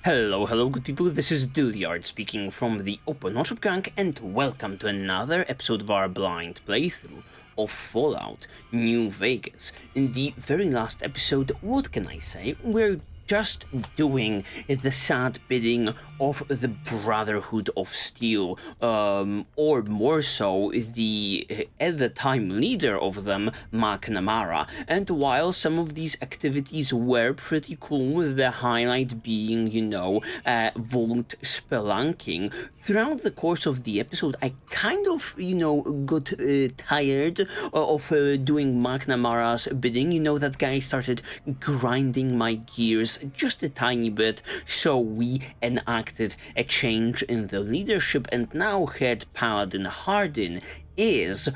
Hello good people, this is Dyliard speaking from the Open Workshop Gang, and welcome to another episode of our blind playthrough of Fallout New Vegas. In the very last episode, what can I say, we're just doing the sad bidding of the Brotherhood of Steel, or more so, the at the time leader of them, McNamara. And while some of these activities were pretty cool, with the highlight being, vault spelunking, throughout the course of the episode, I kind of, got tired of doing McNamara's bidding. That guy started grinding my gears just a tiny bit, so we enacted a change in the leadership, and now head Paladin Hardin is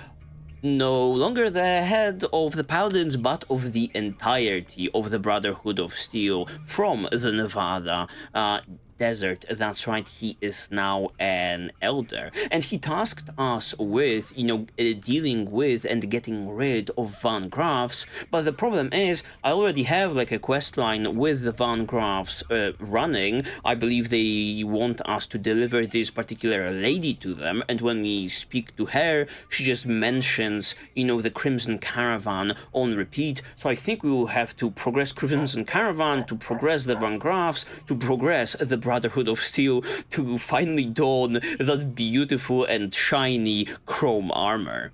no longer the head of the Paladins, but of the entirety of the Brotherhood of Steel from the Nevada desert. That's right, he is now an elder, and he tasked us with dealing with and getting rid of Van Graffs. But the problem is, I already have like a quest line with the Van Graffs running. I believe they want us to deliver this particular lady to them, and when we speak to her, she just mentions the Crimson Caravan on repeat. So I think we will have to progress Crimson Caravan, to progress the Van Graffs, to progress the Brotherhood of Steel, to finally don that beautiful and shiny chrome armor.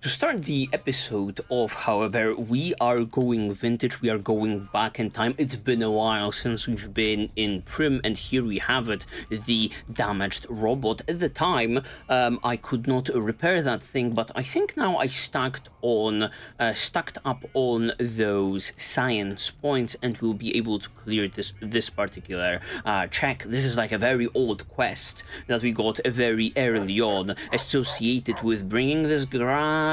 To start the episode off, however, we are going vintage, we are going back in time. It's been a while since we've been in Prim, and here we have it, the damaged robot. At the time, I could not repair that thing, but I think now I stacked up on those science points, and we'll be able to clear this particular check. This is like a very old quest that we got very early on, associated with bringing this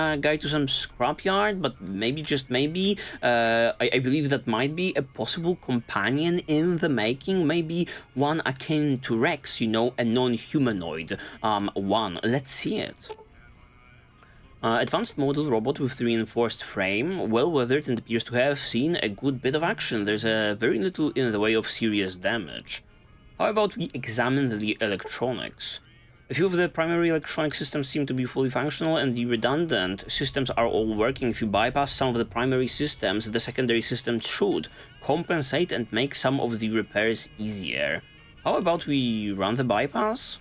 guy to some scrapyard, but maybe, just maybe, I believe that might be a possible companion in the making, maybe one akin to Rex, a non-humanoid one. Let's see it. Advanced model robot with reinforced frame, well weathered, and appears to have seen a good bit of action. There's very little in the way of serious damage. How about we examine the electronics? A few of the primary electronic systems seem to be fully functional, and the redundant systems are all working. If you bypass some of the primary systems, the secondary systems should compensate and make some of the repairs easier. How about we run the bypass?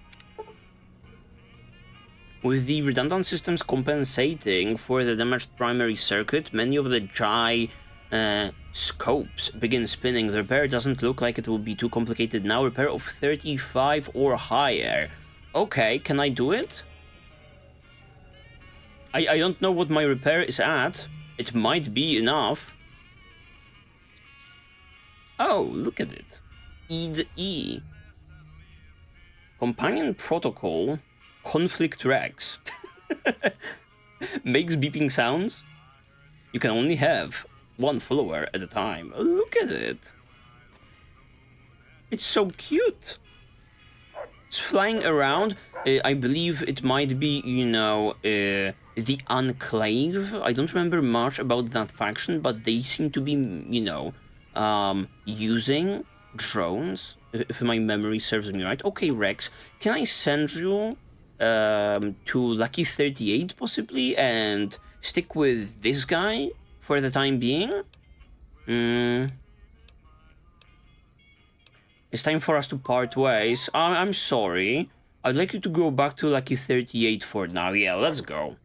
With the redundant systems compensating for the damaged primary circuit, many of the scopes begin spinning. The repair doesn't look like it will be too complicated now. Repair of 35 or higher. Okay, can I do it? I don't know what my repair is at. It might be enough. Oh, look at it. E. Companion protocol. Conflict Rex. Makes beeping sounds. You can only have one follower at a time. Look at it. It's so cute. It's flying around. I believe it might be, the Enclave. I don't remember much about that faction, but they seem to be, using drones, if my memory serves me right. Okay, Rex, can I send you to Lucky 38 possibly, and stick with this guy for the time being? It's time for us to part ways. I'm sorry. I'd like you to go back to Lucky 38 for now. Yeah, let's go.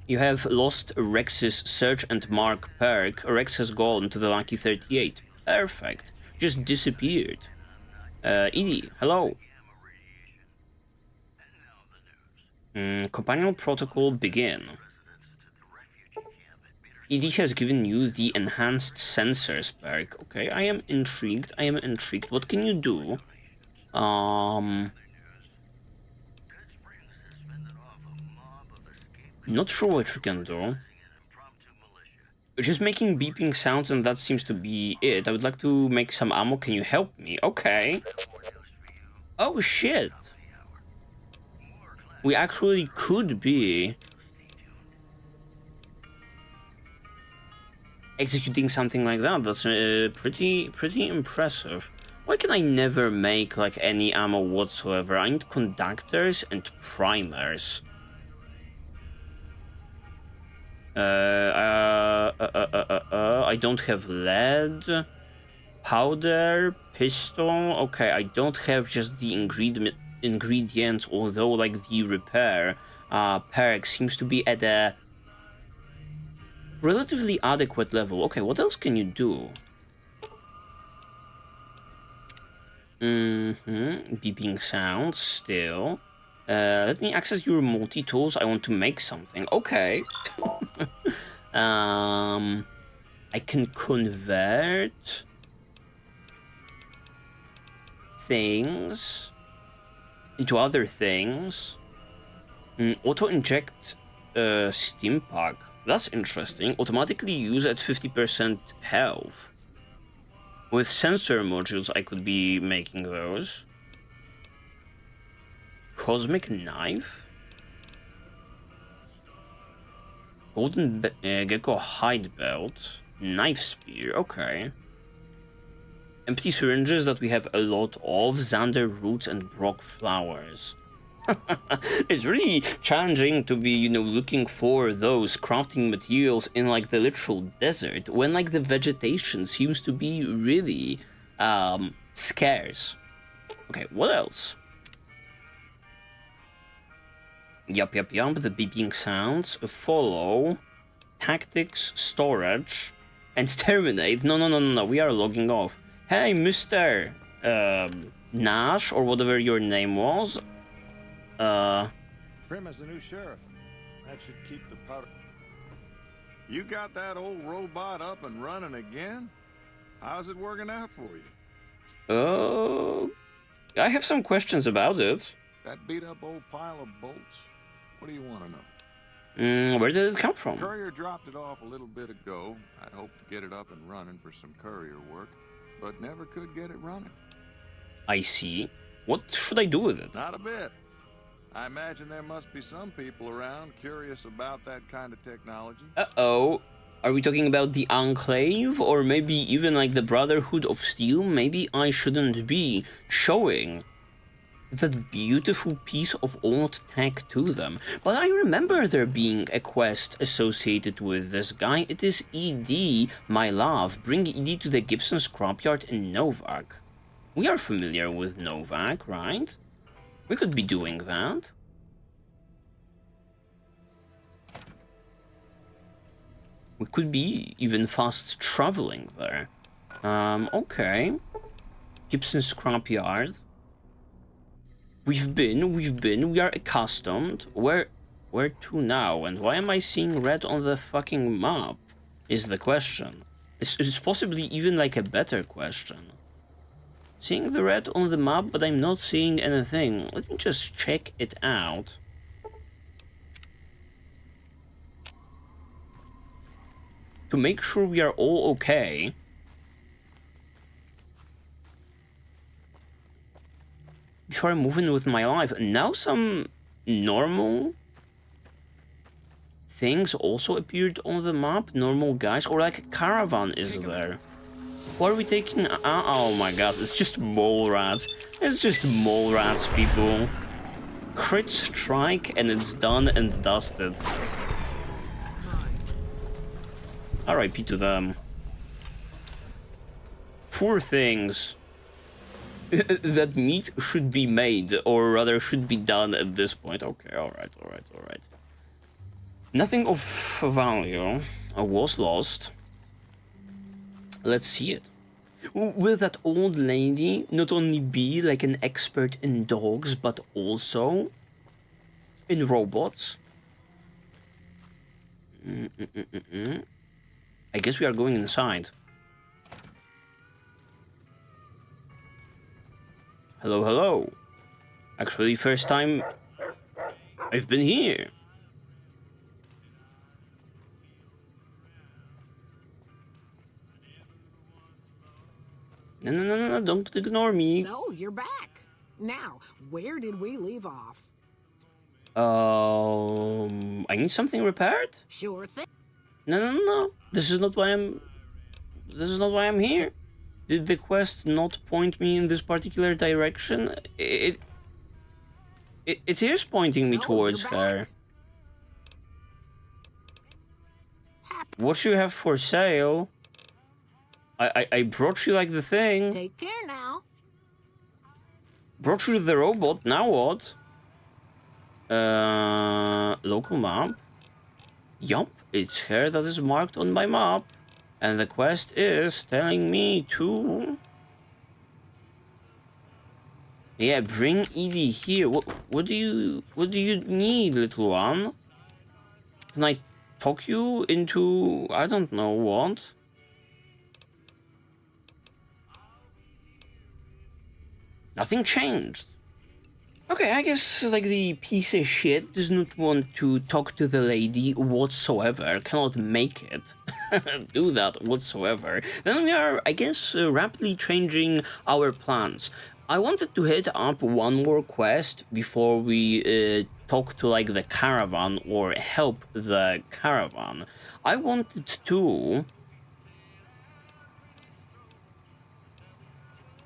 You have lost Rex's search and mark perk. Rex has gone to the Lucky 38. Perfect. Just disappeared. Edie, hello. Companion protocol begin. ED has given you the enhanced sensors perk. Okay, I am intrigued. What can you do? Not sure what you can do. Just making beeping sounds, and that seems to be it. I would like to make some ammo. Can you help me? Okay. Oh shit. We actually could be executing something like that. That's pretty impressive. Why can I never make, like, any ammo whatsoever? I need conductors and primers. I don't have lead, powder, pistol. Okay, I don't have just the ingredients, although, like, the repair perk seems to be at a relatively adequate level. Okay, what else can you do? Beeping sounds still. Let me access your multi-tools. I want to make something. Okay. I can convert things into other things. Auto-inject steam pack. That's interesting. Automatically use at 50% health. With sensor modules, I could be making those. Cosmic knife? Golden gecko hide belt. Knife spear, okay. Empty syringes that we have a lot of. Xander roots and Brock flowers. It's really challenging to be, you know, looking for those crafting materials in, like, the literal desert when, like, the vegetation seems to be really scarce. Okay, what else? Yup, the beeping sounds. Follow, tactics, storage, and terminate. No, we are logging off. Hey, Mr. Nash, or whatever your name was. Prim is the new sheriff. That should keep the powder. You got that old robot up and running again? How's it working out for you? I have some questions about it. That beat up old pile of bolts? What do you want to know? Where did it come from? Courier dropped it off a little bit ago. I'd hoped to get it up and running for some courier work, but never could get it running. I see. What should I do with it? Not a bit. I imagine there must be some people around curious about that kind of technology. Uh-oh. Are we talking about the Enclave? Or maybe even, like, the Brotherhood of Steel? Maybe I shouldn't be showing that beautiful piece of old tech to them. But I remember there being a quest associated with this guy. It is ED, my love. Bring ED to the Gibson scrapyard in Novak. We are familiar with Novak, right? We could be doing that. We could be even fast traveling there. Okay. Gibson scrapyard. We've been, we are accustomed. Where to now? And why am I seeing red on the fucking map? Is the question. It's possibly even, like, a better question. Seeing the red on the map, but I'm not seeing anything. Let me just check it out. To make sure we are all okay. Before I move in with my life. Now some normal things also appeared on the map. Normal guys, or like a caravan is there. What are we taking? Oh my god, it's just mole rats. It's just mole rats, people. Crit strike and it's done and dusted. RIP to them. Poor things. That meat should be made, or rather should be done at this point. Okay, alright. Nothing of value was lost. Let's see it. Will that old lady not only be like an expert in dogs, but also in robots? I guess we are going inside. Hello. Actually, first time I've been here. No, don't ignore me. So, you're back. Now, where did we leave off? I need something repaired? Sure thing. No. This is not why I'm here. Did the quest not point me in this particular direction? It is pointing me So, towards you're her. back. What you have for sale? I brought you like the thing. Take care now. Brought you the robot, now what? Local map. Yup, it's her that is marked on my map. And the quest is telling me to... Yeah, bring Edie here. What do you need, little one? Can I talk you into... I don't know what? Nothing changed. Okay, I guess, like, the piece of shit does not want to talk to the lady whatsoever, cannot make it do that whatsoever. Then we are, I guess, rapidly changing our plans. I wanted to hit up one more quest before we talk to, like, the caravan or help the caravan. I wanted to...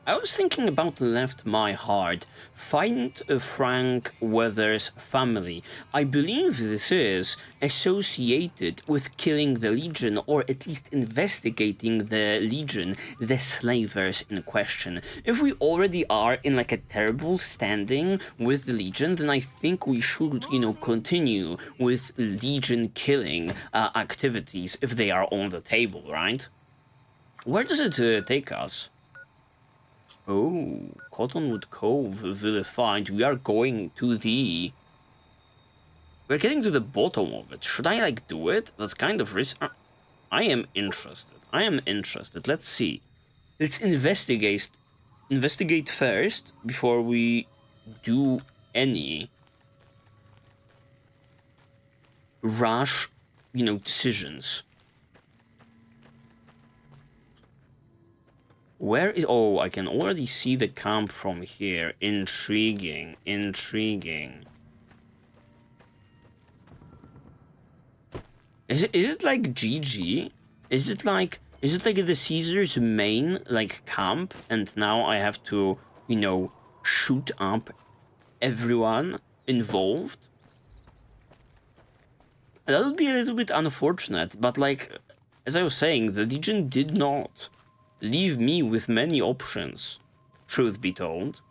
I was thinking about Left My Heart. Find Frank Weather's family. I believe this is associated with killing the Legion, or at least investigating the Legion, the slavers in question. If we already are in like a terrible standing with the Legion, then I think we should, you know, continue with Legion killing activities if they are on the table, right? Where does it take us? Oh, Cottonwood Cove vilified. We are going to the... We're getting to the bottom of it. Should I, like, do it? That's kind of risk. I am interested. I am interested. Let's see. Let's investigate first before we do any rash, you know, decisions. Where is... Oh, I can already see the camp from here. Intriguing. Intriguing. Is it like GG? Is it like the Caesar's main, like, camp? And now I have to, you know, shoot up everyone involved? That would be a little bit unfortunate, but, like, as I was saying, the Legion did not leave me with many options, truth be told.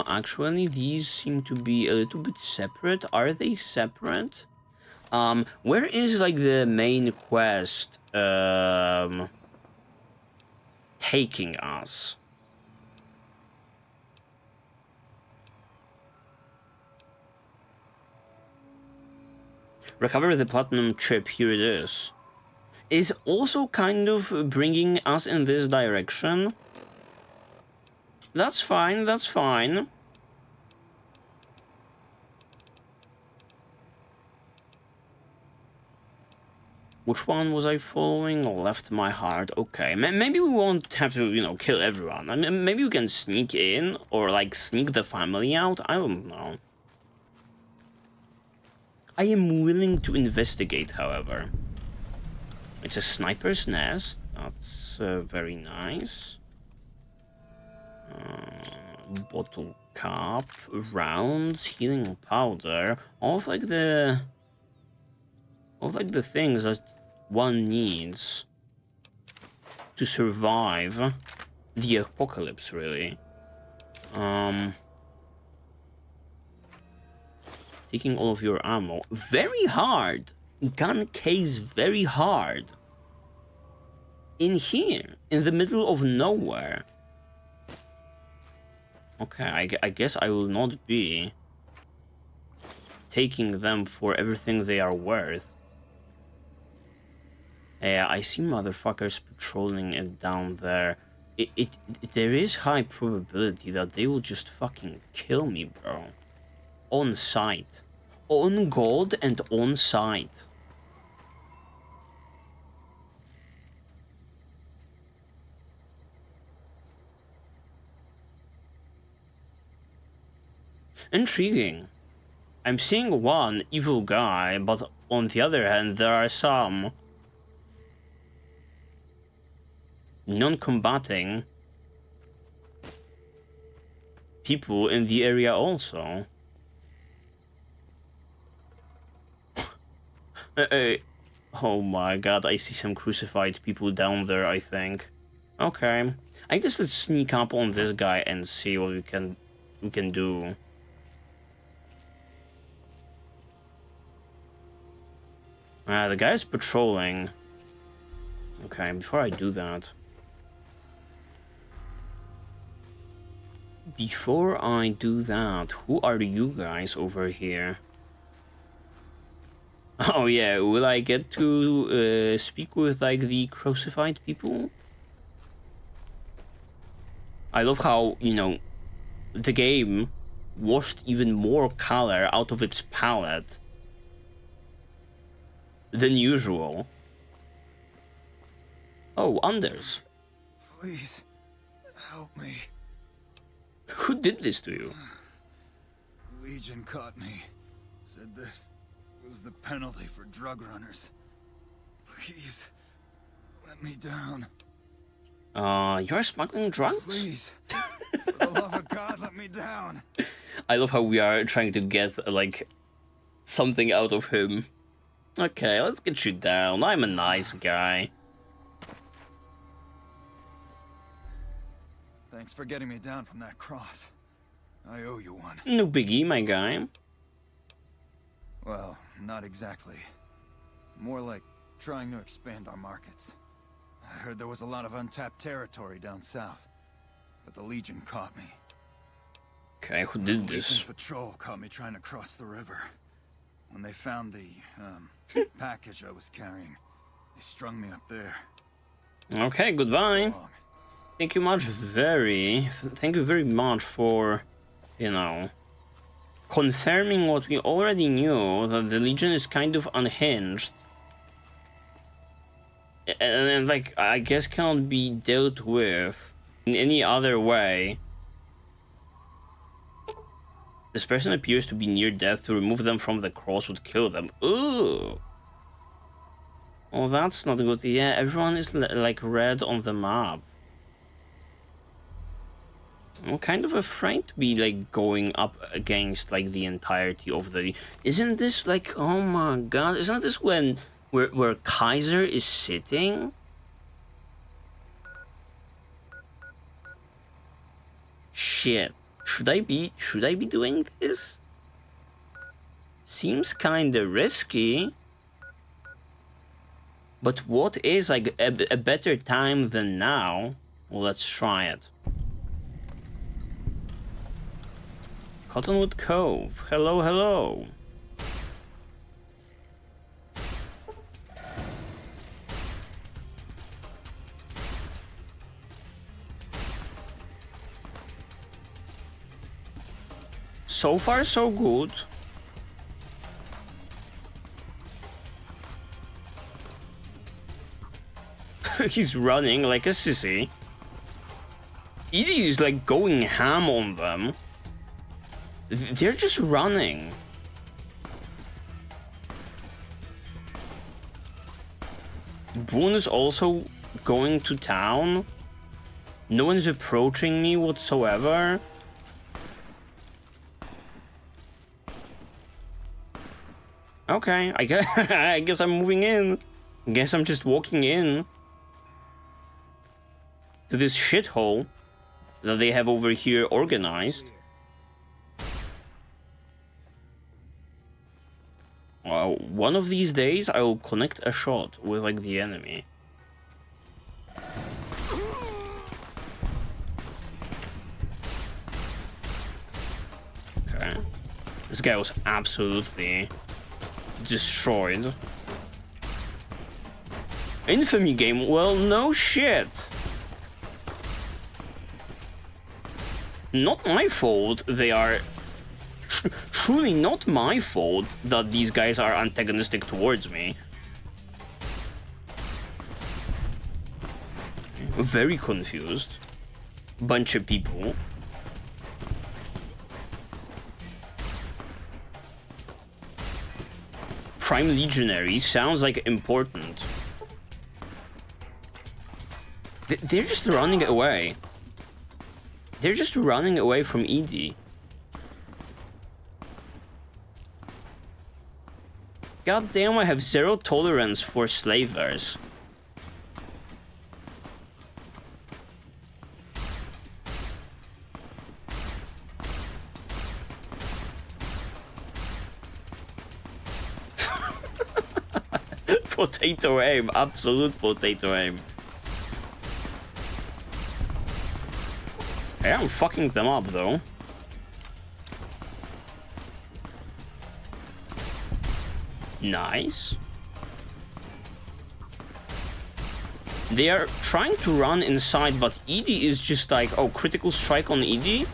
Actually, these seem to be a little bit separate. Are they separate? Where is, like, the main quest, taking us? Recover the platinum chip, here it is. Is also kind of bringing us in this direction. That's fine, that's fine. Which one was I following? Left My Heart. Okay, maybe we won't have to, you know, kill everyone. I mean, maybe we can sneak in or, like, sneak the family out. I don't know. I am willing to investigate, however. It's a sniper's nest. That's very nice. Bottle cap, rounds, healing powder. All of like the things that one needs to survive the apocalypse, really. Taking all of your ammo. Very hard. Gun case very hard. In here. In the middle of nowhere. Okay, I guess I will not be taking them for everything they are worth. Yeah, I see motherfuckers patrolling it down there. There is high probability that they will just fucking kill me, bro. On sight. On God and on sight. Intriguing. I'm seeing one evil guy, but on the other hand, there are some non-combating people in the area also. Oh my god, I see some crucified people down there, I think. Okay. I guess let's sneak up on this guy and see what we can do. The guy's patrolling. Okay, before I do that. Who are you guys over here? Oh yeah, will I get to speak with like the crucified people? I love how, you know, the game washed even more color out of its palette than usual. Oh, Anders. Please, help me. Who did this to you? Legion caught me. Said this was the penalty for drug runners. Please, let me down. You're smuggling drugs? Please, for the love of God, let me down. I love how we are trying to get, like, something out of him. Okay, let's get you down. I'm a nice guy. Thanks for getting me down from that cross. I owe you one. No biggie, my guy. Well, not exactly. More like trying to expand our markets. I heard there was a lot of untapped territory down south, but the Legion caught me. Okay, who did this? Legion patrol caught me trying to cross the river. When they found the, package I was carrying, they strung me up there. Okay, goodbye. So long. Thank you very much for, you know, confirming what we already knew, that the Legion is kind of unhinged. And like, I guess cannot be dealt with in any other way. This person appears to be near death. To remove them from the cross would kill them. Ooh! Oh, that's not good. Yeah, everyone is like red on the map. I'm kind of afraid to be like going up against like the entirety of the... Isn't this like, oh my god, isn't this when where Kaiser is sitting? Shit. Should I be doing this? Seems kinda risky. But what is like a better time than now? Well, let's try it. Cottonwood Cove. Hello, hello. So far, so good. He's running like a sissy. Edie is like going ham on them. They're just running. Boone is also going to town. No one's approaching me whatsoever. Okay, I guess I'm moving in. I guess I'm just walking in to this shithole that they have over here organized. One of these days, I will connect a shot with like the enemy. Okay, this guy was absolutely destroyed. Infamy game? Well, no shit. Not my fault they are... Truly not my fault that these guys are antagonistic towards me. Very confused. Bunch of people. Prime Legionary sounds like important. They're just running away. They're just running away from Edie. God damn, I have zero tolerance for slavers. Potato aim, absolute potato aim. Hey, I'm fucking them up though. Nice. They are trying to run inside, but Edie is just like, oh, critical strike on Edie.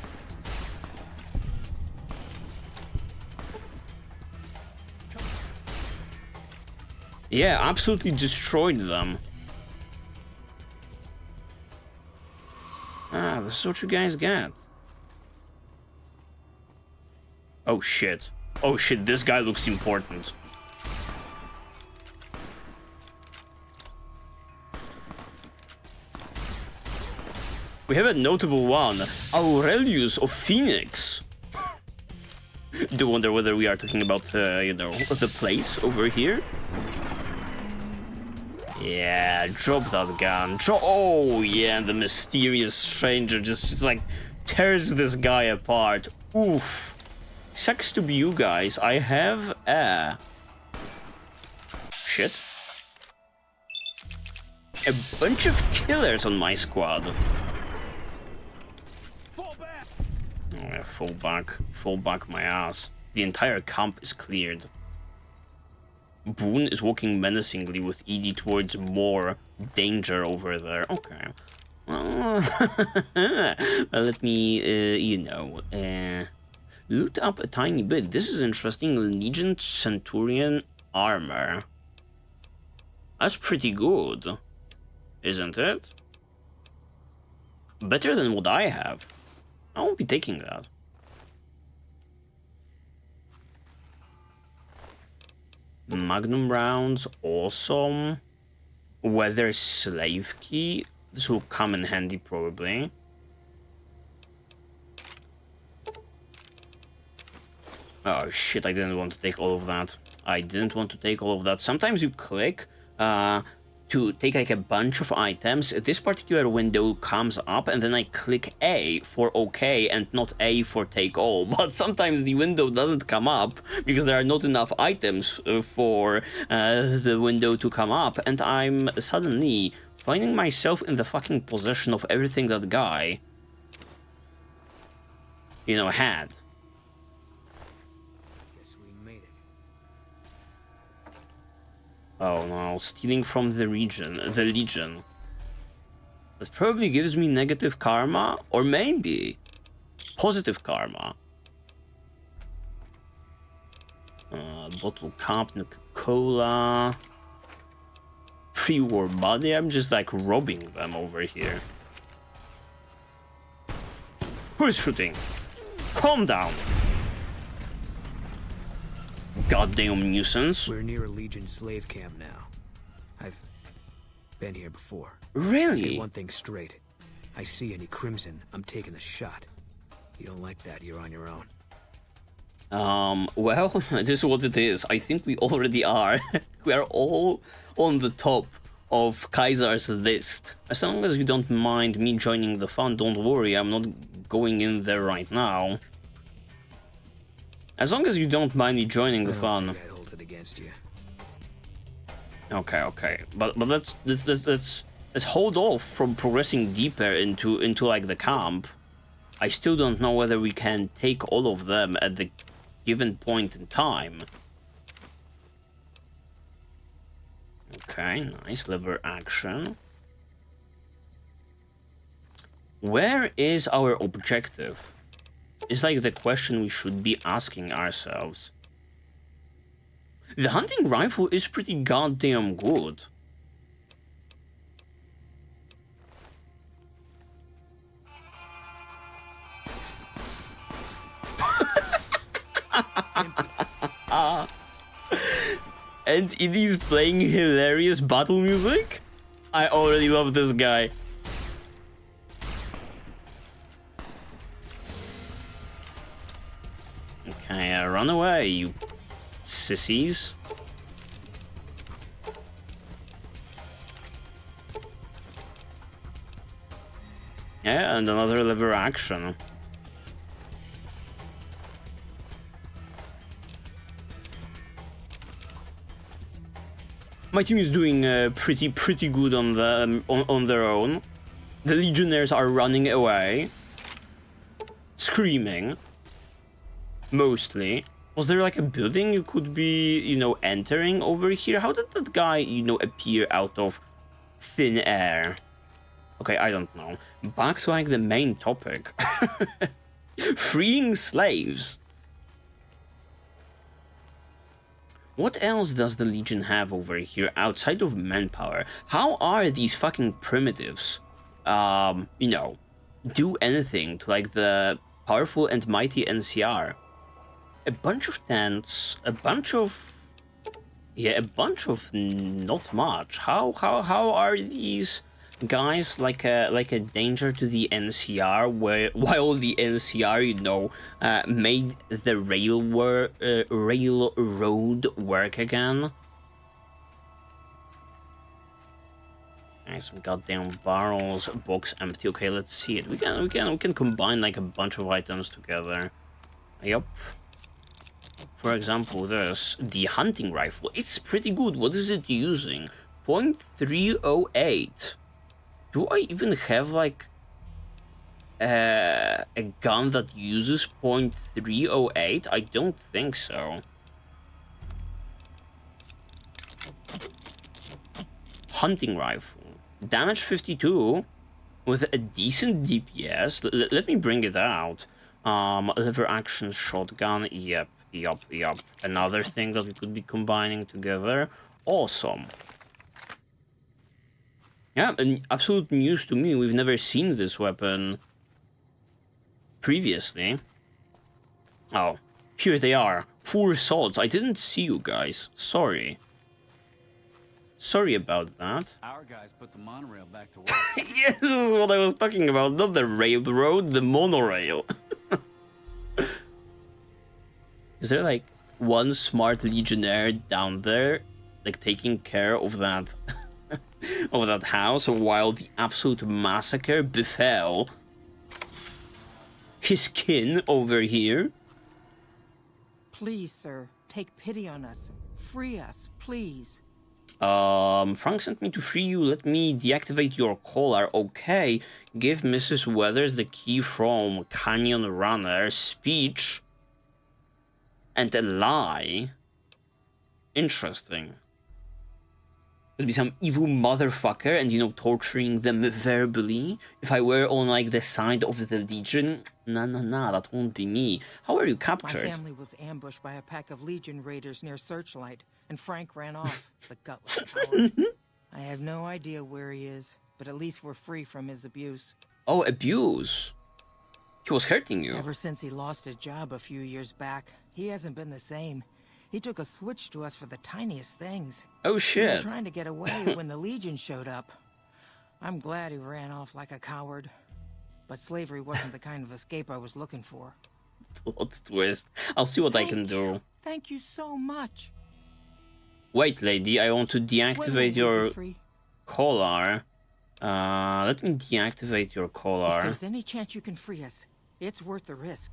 Yeah, absolutely destroyed them. Ah, this is what you guys get. Oh shit. Oh shit, this guy looks important. We have a notable one, Aurelius of Phoenix. Do wonder whether we are talking about, you know, the place over here. Yeah, drop that gun. Oh, yeah, and the mysterious stranger just like tears this guy apart. Oof. Sucks to be you guys. I have a... Shit. A bunch of killers on my squad. Fall back. Oh, yeah, fall back my ass. The entire camp is cleared. Boone is walking menacingly with Edie towards more danger over there. Okay. Well, let me, you know, loot up a tiny bit. This is interesting. Legion Centurion armor. That's pretty good, isn't it? Better than what I have. I won't be taking that. Magnum rounds, awesome. Weather slave key. This will come in handy probably. Oh shit, I didn't want to take all of that. I didn't want to take all of that. Sometimes you click to take like a bunch of items. This particular window comes up and then I click A for OK and not A for take all. But sometimes the window doesn't come up because there are not enough items for the window to come up, and I'm suddenly finding myself in the fucking possession of everything that guy, you know, had. Oh no, stealing from the Legion. That probably gives me negative karma, or maybe positive karma. Bottle cap, Coca-Cola. Pre-war body, I'm just like robbing them over here. Who is shooting? Calm down. Goddamn nuisance. We're near a Legion slave camp now. I've been here before. Really? Let's get one thing straight. I see any crimson, I'm taking a shot. You don't like that, you're on your own. Well, this is what it is. I think we already are. We are all on the top of Kaiser's list. As long as you don't mind me joining the fun, don't worry, I'm not going in there right now. As long as you don't mind me joining the fun. I'd hold it against you. Okay. But let's hold off from progressing deeper into like the camp. I still don't know whether we can take all of them at the given point in time. Okay, nice lever action. Where is our objective? Is like the question we should be asking ourselves. The hunting rifle is pretty goddamn good. And it is playing hilarious battle music? I already love this guy. Okay, run away, you sissies. Yeah, and another lever action. My team is doing pretty good on the on their own. The legionnaires are running away, screaming. Mostly. Was there like a building you could be, you know, entering over here? How did that guy, you know, appear out of thin air? Okay, I don't know. Back to like the main topic. Freeing slaves. What else does the Legion have over here outside of manpower? How are these fucking primitives, you know, do anything to like the powerful and mighty NCR? A bunch of tents, a bunch of not much. How are these guys like a danger to the NCR, while the NCR, you know, made the railroad work again? Okay, some goddamn barrels, box empty. Okay, let's see it. We can combine like a bunch of items together. Yup. For example, this, the hunting rifle. It's pretty good. What is it using? .308. Do I even have like a gun that uses .308? I don't think so. Hunting rifle. Damage 52 with a decent DPS. Let me bring it out. Lever action shotgun. Yep. Another thing that we could be combining together. Awesome. Yeah, and absolute news to me. We've never seen this weapon previously. Oh, here they are. 4 swords. I didn't see you guys. Sorry. Sorry about that. Our guys put the monorail back to work. Yeah, this is what I was talking about. Not the railroad, the monorail. Is there like one smart legionnaire down there, like taking care of that, of that house, while the absolute massacre befell his kin over here? Please, sir, take pity on us. Free us, please. Frank sent me to free you. Let me deactivate your collar. Okay. Give Mrs. Weathers the key from Canyon Runner. Speech. And a lie. Interesting. It'd be some evil motherfucker and, you know, torturing them verbally. If I were on, like, the side of the Legion, nah, that won't be me. How are you captured? My family was ambushed by a pack of Legion raiders near Searchlight, and Frank ran off, the gutless coward. I have no idea where he is, but at least we're free from his abuse. Oh, abuse? He was hurting you? Ever since he lost his job a few years back, he hasn't been the same. He took a switch to us for the tiniest things. Oh, We shit. were trying to get away when the Legion showed up. I'm glad he ran off like a coward. But slavery wasn't the kind of escape I was looking for. Plot twist. I'll see what I can do. Thank you so much. Wait, lady, I want to When will we deactivate be your free? collar. Let me deactivate your If collar. there's any chance you can free us, it's worth the risk.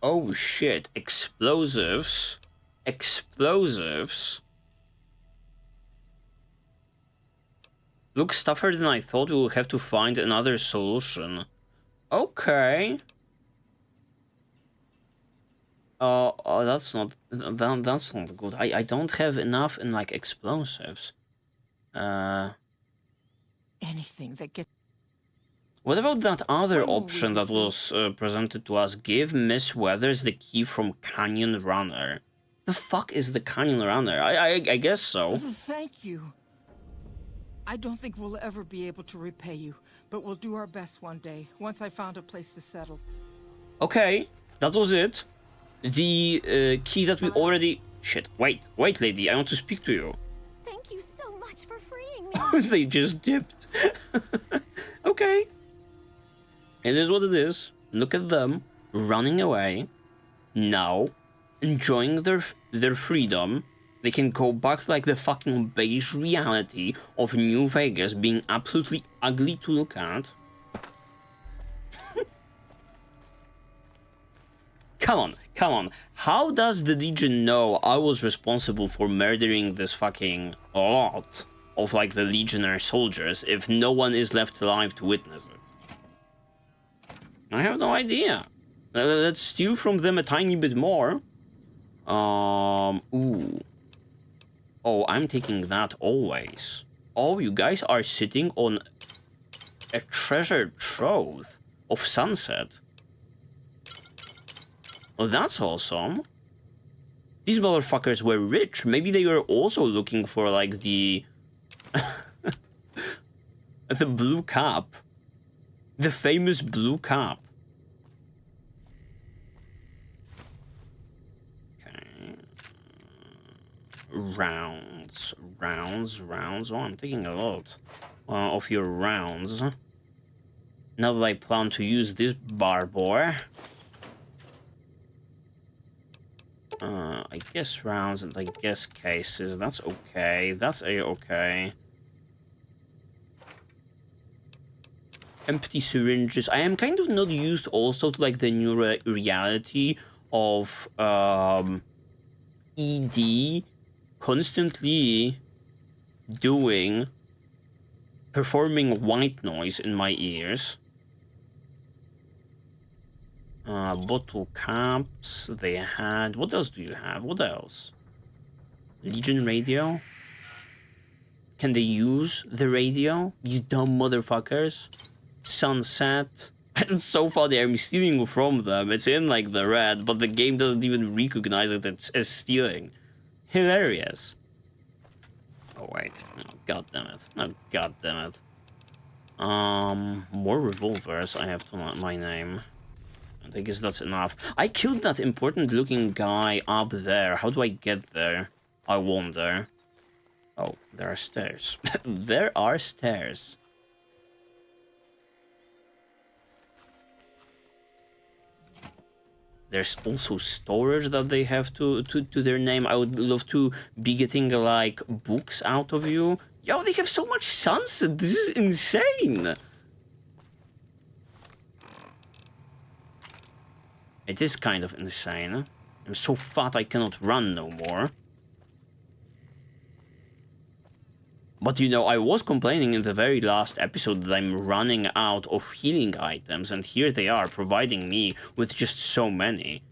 Oh shit, explosives. Explosives. Looks tougher than I thought. We will have to find another solution. Okay. That's not good. I don't have enough in like explosives. Anything that gets... What about that other When will we option be that free? was presented to us? Give Miss Weathers the key from Canyon Runner. The fuck is the Canyon Runner? I guess so. Thank you. I don't think we'll ever be able to repay you, but we'll do our best one day, once I found a place to settle. Okay, that was it. The key that we already... Shit, wait, lady, I want to speak to you. Thank you so much for freeing me. They just dipped. Okay. It is what it is. Look at them, running away. now, enjoying their freedom. They can go back to like the fucking beige reality of New Vegas being absolutely ugly to look at. Come on. How does the Legion know I was responsible for murdering this fucking lot of like the Legionnaire soldiers if no one is left alive to witness it? I have no idea. Let's steal from them a tiny bit more. Ooh. Oh, I'm taking that always. Oh, you guys are sitting on a treasure trove of sunset. Oh, that's awesome. These motherfuckers were rich. Maybe they were also looking for, like, the... the blue cap. The famous blue cap. Okay. Rounds. Oh, I'm taking a lot of your rounds. Now that I plan to use this barbor. I guess rounds and I guess cases. That's okay. That's a-okay. Empty syringes. I am kind of not used also to like the new reality of ED constantly performing white noise in my ears. Bottle caps, they had... What else do you have? What else? Legion radio? Can they use the radio? These dumb motherfuckers? Sunset? So far they are stealing from them. It's in like the red, but the game doesn't even recognize it as stealing. Hilarious. Oh wait. Oh, God damn it. Oh, God damn it. More revolvers I have to my name. I guess that's enough. I killed that important looking guy up there. How do I get there? I wonder. Oh, there are stairs. There are stairs. There's also storage that they have to their name. I would love to be getting like books out of you. Yo, they have so much sunset. This is insane. It is kind of insane. I'm so fat I cannot run no more. But you know, I was complaining in the very last episode that I'm running out of healing items, and here they are providing me with just so many.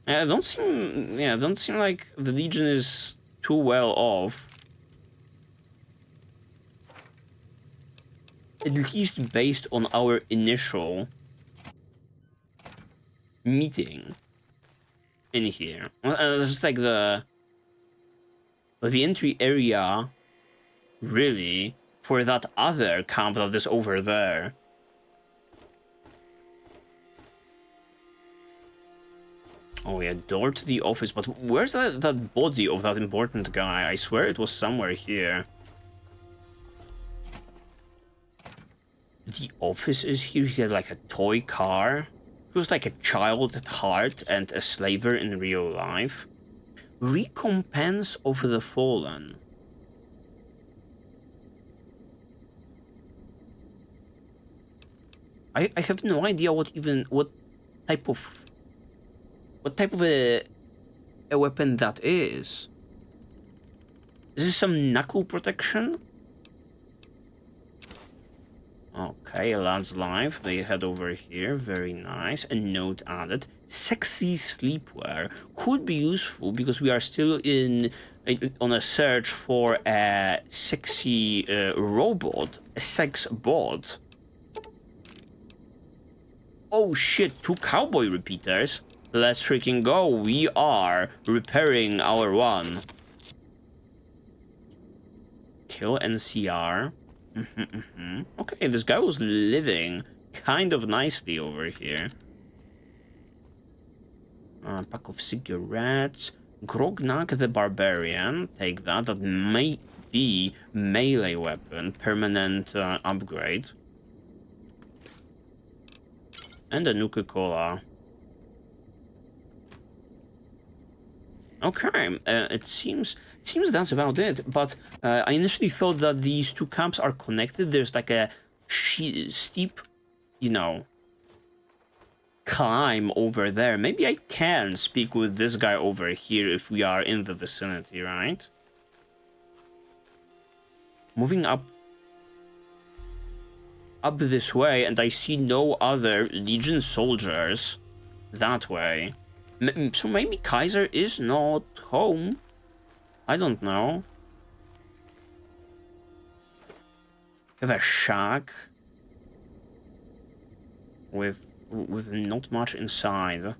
Don't seem like the Legion is too well off. At least based on our initial meeting in here. It's just like the entry area, really, for that other camp that is over there. Oh yeah, door to the office, but where's that body of that important guy? I swear it was somewhere here. The office is here. He had like a toy car. He was like a child at heart and a slaver in real life. Recompense of the fallen. I have no idea what type of a weapon that is. Is this some knuckle protection? Okay, a lad's life. They head over here. Very nice. A note added. Sexy sleepwear could be useful because we are still on a search for a sexy robot, a sex bot. Oh shit! 2 cowboy repeaters. Let's freaking go. We are repairing our one. Kill NCR. Okay, this guy was living kind of nicely over here. Pack of cigarettes. Grognak the Barbarian. Take that. That may be melee weapon. Permanent upgrade. And a Nuka-Cola. Okay, it seems that's about it. But I initially thought that these two camps are connected. There's like a steep, you know, climb over there. Maybe I can speak with this guy over here if we are in the vicinity, right? Moving up this way, and I see no other Legion soldiers that way. So maybe Kaiser is not home. I don't know. Have a shack with not much inside.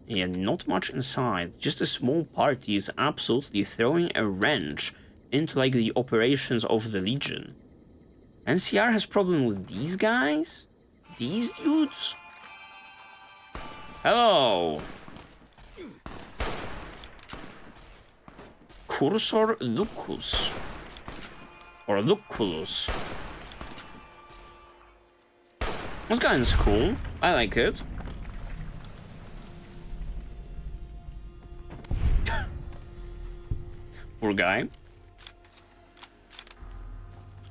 Yeah, not much inside. Just a small party is absolutely throwing a wrench into like the operations of the Legion. NCR has problem with these guys? These dudes? Hello. Cursor Lucus. Or Luculus. This guy is cool. I like it. Poor guy.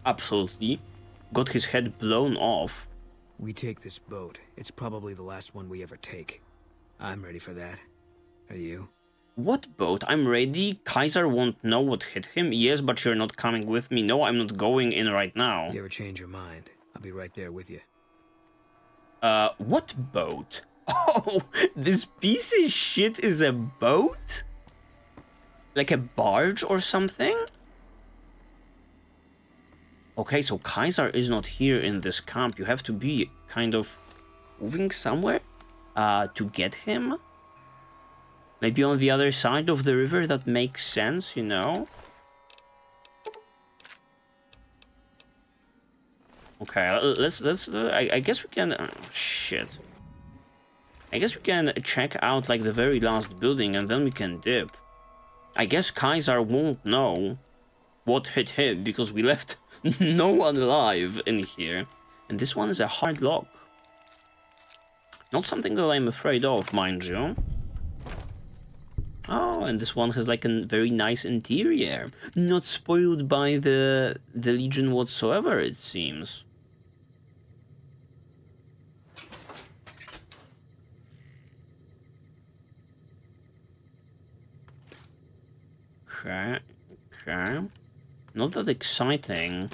Absolutely. Got his head blown off. We take this boat. It's probably the last one we ever take. I'm ready for that. Are you? What boat? I'm ready. Kaiser won't know what hit him. Yes, but you're not coming with me. No, I'm not going in right now. You ever change your mind? I'll be right there with you. What boat? Oh, this piece of shit is a boat? Like a barge or something? Okay, so Kaiser is not here in this camp. You have to be kind of moving somewhere to get him. Maybe on the other side of the river. That makes sense, you know? Okay, let's I guess we can... shit. I guess we can check out like the very last building and then we can dip. I guess Kaiser won't know what hit him because we left no one alive in here. And this one is a hard lock. Not something that I'm afraid of, mind you. Oh, and this one has like a very nice interior. Not spoiled by the Legion whatsoever, it seems. Okay, okay. Not that exciting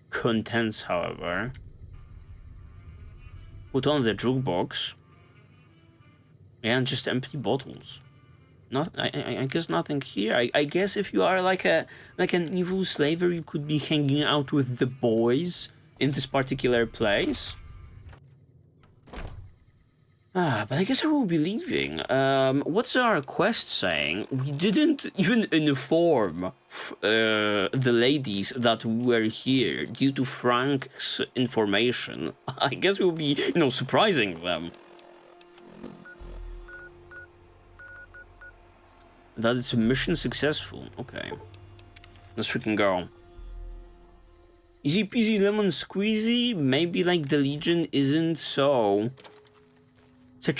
contents, however. Put on the jukebox. And just empty bottles. Not, I guess nothing here. I guess if you are like an evil slaver, you could be hanging out with the boys in this particular place. But I guess I will be leaving. What's our quest saying? We didn't even inform the ladies that we were here due to Frank's information. I guess we'll be, you know, surprising them. That it's a mission successful. Okay. Let's freaking go. Easy peasy lemon squeezy? Maybe like the Legion isn't such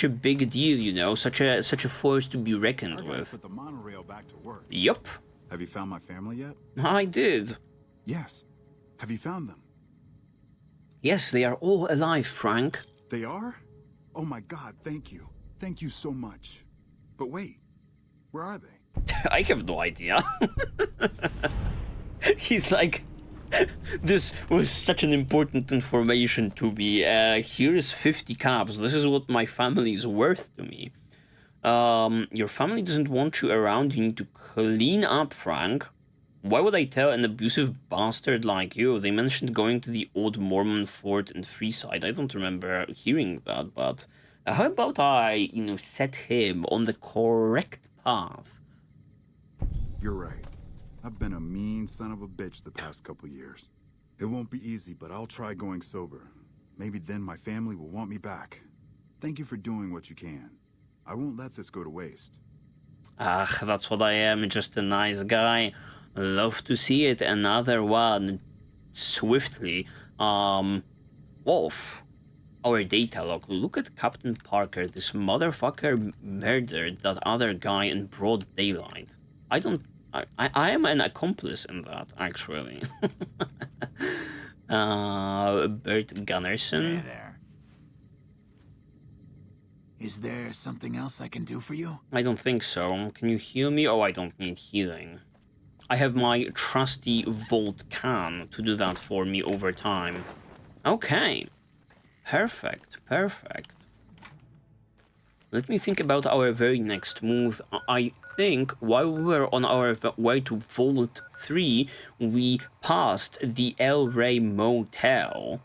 a big deal, you know, such a force to be reckoned with. Put the monorail back to work. Yup. Have you found my family yet? I did. Yes. Have you found them? Yes, they are all alive, Frank. They are? Oh my God, thank you. Thank you so much. But wait, where are they? I have no idea. He's like, this was such an important information to me. Here's 50 caps. This is what my family is worth to me. Your family doesn't want you around. You need to clean up, Frank. Why would I tell an abusive bastard like you? They mentioned going to the old Mormon fort in Freeside. I don't remember hearing that, but how about I, you know, set him on the correct path? You're right. I've been a mean son of a bitch the past couple years. It won't be easy, but I'll try going sober. Maybe then my family will want me back. Thank you for doing what you can. I won't let this go to waste. Ah, that's what I am, just a nice guy. Love to see it. Another one. swiftly off our data log. Look at Captain Parker. This motherfucker murdered that other guy in broad daylight. I am an accomplice in that, actually. Bert Gunnarsson. Hey there. Is there something else I can do for you? I don't think so. Can you heal me? Oh, I don't need healing. I have my trusty Volt can to do that for me over time. Okay. Perfect, perfect. Let me think about our very next move. I think while we were on our way to Vault 3, we passed the El Rey Motel.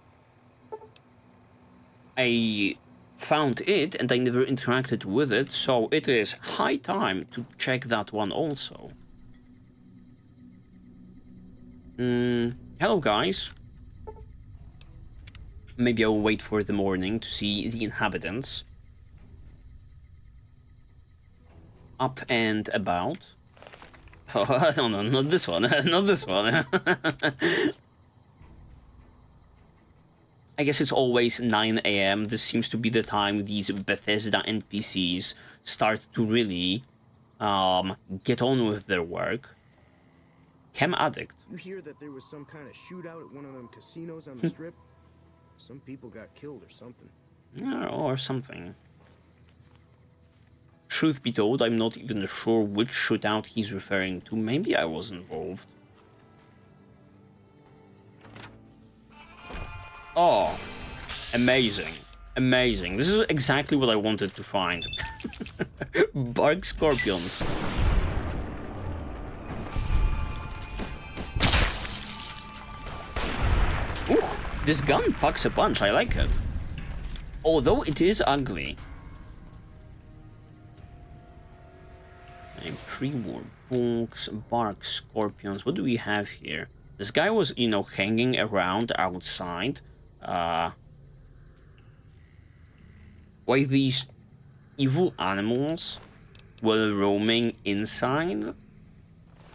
I found it and I never interacted with it, so it is high time to check that one also. Hello guys. Maybe I'll wait for the morning to see the inhabitants. Up and about. Oh, no, not this one. Not this one. I guess it's always 9 AM. This seems to be the time these Bethesda NPCs start to really get on with their work. Chem Addict. You hear that there was some kind of shootout at one of them casinos on the strip? Some people got killed or something. Or something. Truth be told, I'm not even sure which shootout he's referring to. Maybe I was involved. Oh, amazing. Amazing. This is exactly what I wanted to find. Bark scorpions. Ooh, this gun packs a punch. I like it. Although it is ugly. Pre-war books, bark scorpions. What do we have here? This guy was, you know, hanging around outside. Why these evil animals were roaming inside?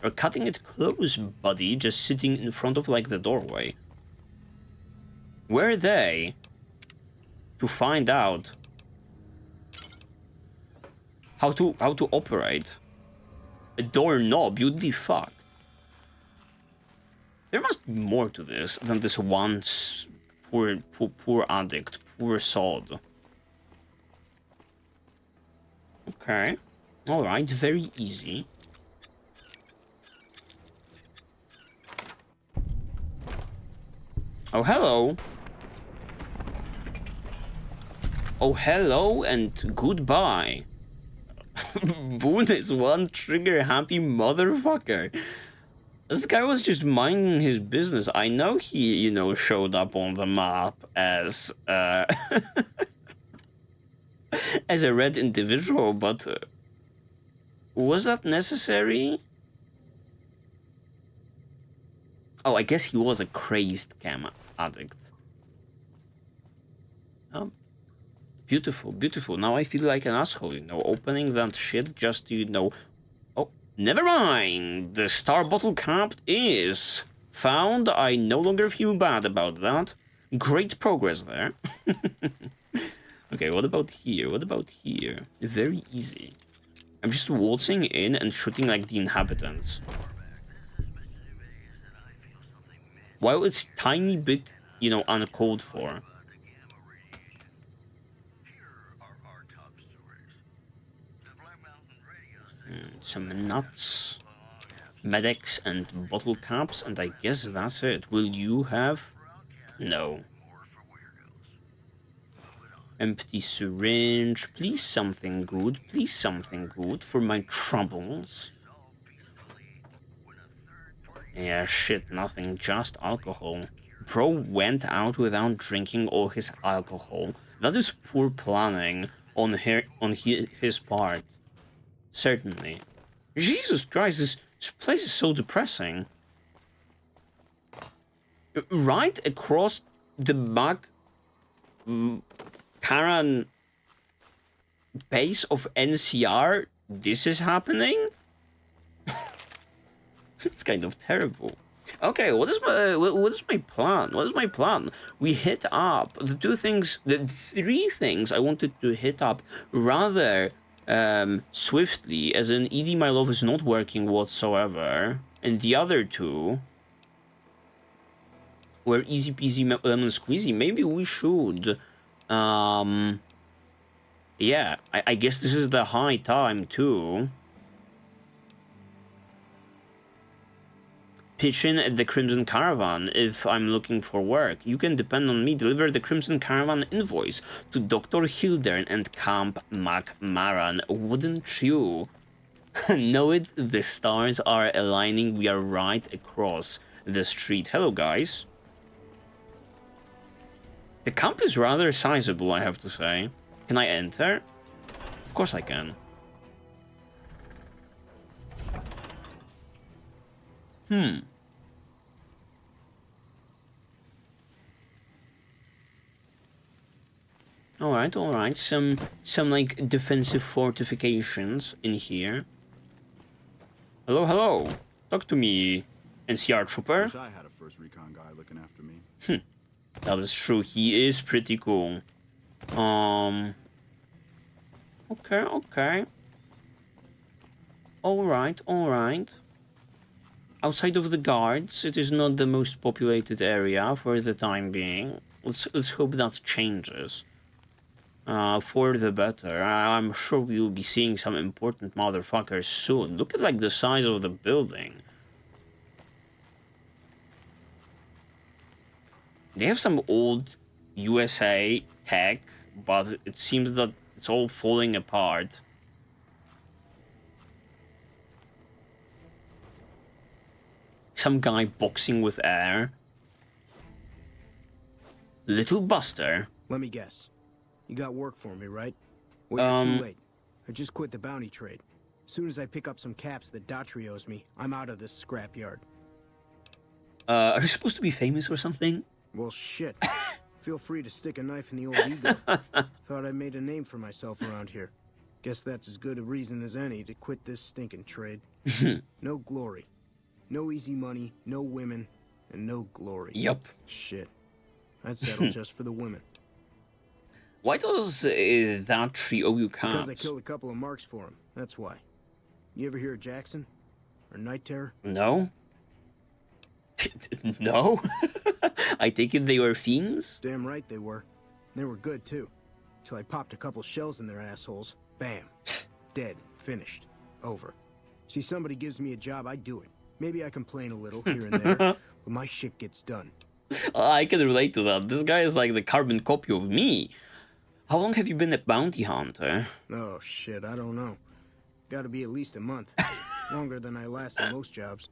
Or cutting it close, buddy, just sitting in front of like the doorway. Were they to find out how to operate a doorknob? You'd be fucked. There must be more to this than this one poor addict, poor sod. Okay, all right, very easy. Oh, hello. Oh, hello and goodbye. Boone is one trigger-happy motherfucker. This guy was just minding his business. I know he, you know, showed up on the map as as a red individual, but was that necessary? Oh, I guess he was a crazed chem addict. Oh. Beautiful, beautiful. Now I feel like an asshole, you know, opening that shit just to, you know... Oh, never mind. The star bottle cap is found. I no longer feel bad about that. Great progress there. Okay, what about here? What about here? Very easy. I'm just waltzing in and shooting like the inhabitants. While it's tiny bit, you know, uncalled for. Some nuts, medics, and bottle caps, and I guess that's it. Will you have? No. Empty syringe. Please something good. Please something good for my troubles. Yeah, shit, nothing. Just alcohol. Bro went out without drinking all his alcohol. That is poor planning on his part. Certainly. Jesus Christ, this place is so depressing. Right across the back Karan base of NCR, this is happening? It's kind of terrible. Okay, what is my plan? What is my plan? We hit up the three things I wanted to hit up rather swiftly, as in Edie My Love is not working whatsoever, and the other two were easy peasy lemon squeezy. Maybe we should, yeah, I guess this is the high time too. Pitch in at the Crimson Caravan if I'm looking for work. You can depend on me. Deliver the Crimson Caravan invoice to Dr. Hildern and Camp MacMaran. Wouldn't you? Know it? The stars are aligning. We are right across the street. Hello, guys. The camp is rather sizable, I have to say. Can I enter? Of course I can. Alright, alright. Some like defensive fortifications in here. Hello, hello. Talk to me, NCR trooper. Wish I had a first recon guy looking after me. That is true. He is pretty cool. Okay. Alright, alright. Outside of the guards, it is not the most populated area for the time being. Let's hope that changes. For the better. I'm sure we will be seeing some important motherfuckers soon. Look at like the size of the building. They have some old USA tech, but it seems that it's all falling apart. Some guy boxing with air. Little Buster. Let me guess. You got work for me, right? Well, you're too late. I just quit the bounty trade. As soon as I pick up some caps that Daughtry owes me, I'm out of this scrapyard. Are you supposed to be famous or something? Well, shit. Feel free to stick a knife in the old ego. Thought I made a name for myself around here. Guess that's as good a reason as any to quit this stinking trade. No glory. No easy money, no women, and no glory. Yup. Shit. I'd settle just for the women. Why does that tree owe you caps? Because I killed a couple of marks for him. That's why. You ever hear of Jackson? Or Night Terror? No. No? I take it they were fiends? Damn right they were. They were good, too. Till I popped a couple shells in their assholes. Bam. Dead. Finished. Over. See, somebody gives me a job, I do it. Maybe I complain a little here and there, but my shit gets done. I can relate to that. This guy is like the carbon copy of me. How long have you been a bounty hunter? Oh, shit, I don't know. Gotta be at least a month. Longer than I last in most jobs.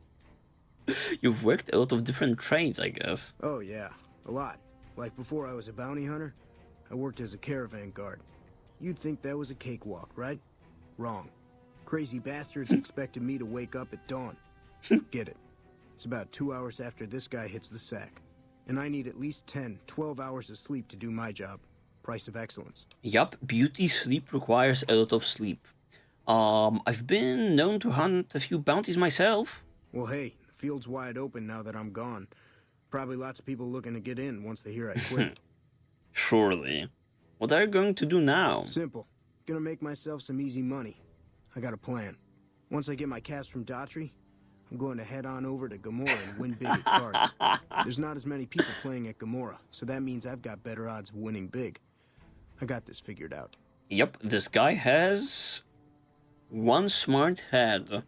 You've worked a lot of different trades, I guess. Oh, yeah. A lot. Like before I was a bounty hunter, I worked as a caravan guard. You'd think that was a cakewalk, right? Wrong. Crazy bastards expected me to wake up at dawn. Get it. It's about 2 hours after this guy hits the sack. And I need at least 10, 12 hours of sleep to do my job. Price of excellence. Yup, beauty sleep requires a lot of sleep. I've been known to hunt a few bounties myself. Well, hey, the field's wide open now that I'm gone. Probably lots of people looking to get in once they hear I quit. Surely. What are you going to do now? Simple. Gonna make myself some easy money. I got a plan. Once I get my caps from Daughtry, I'm going to head on over to Gomorrah and win big at cards. There's not as many people playing at Gomorrah, so that means I've got better odds of winning big. I got this figured out. Yep, this guy has one smart head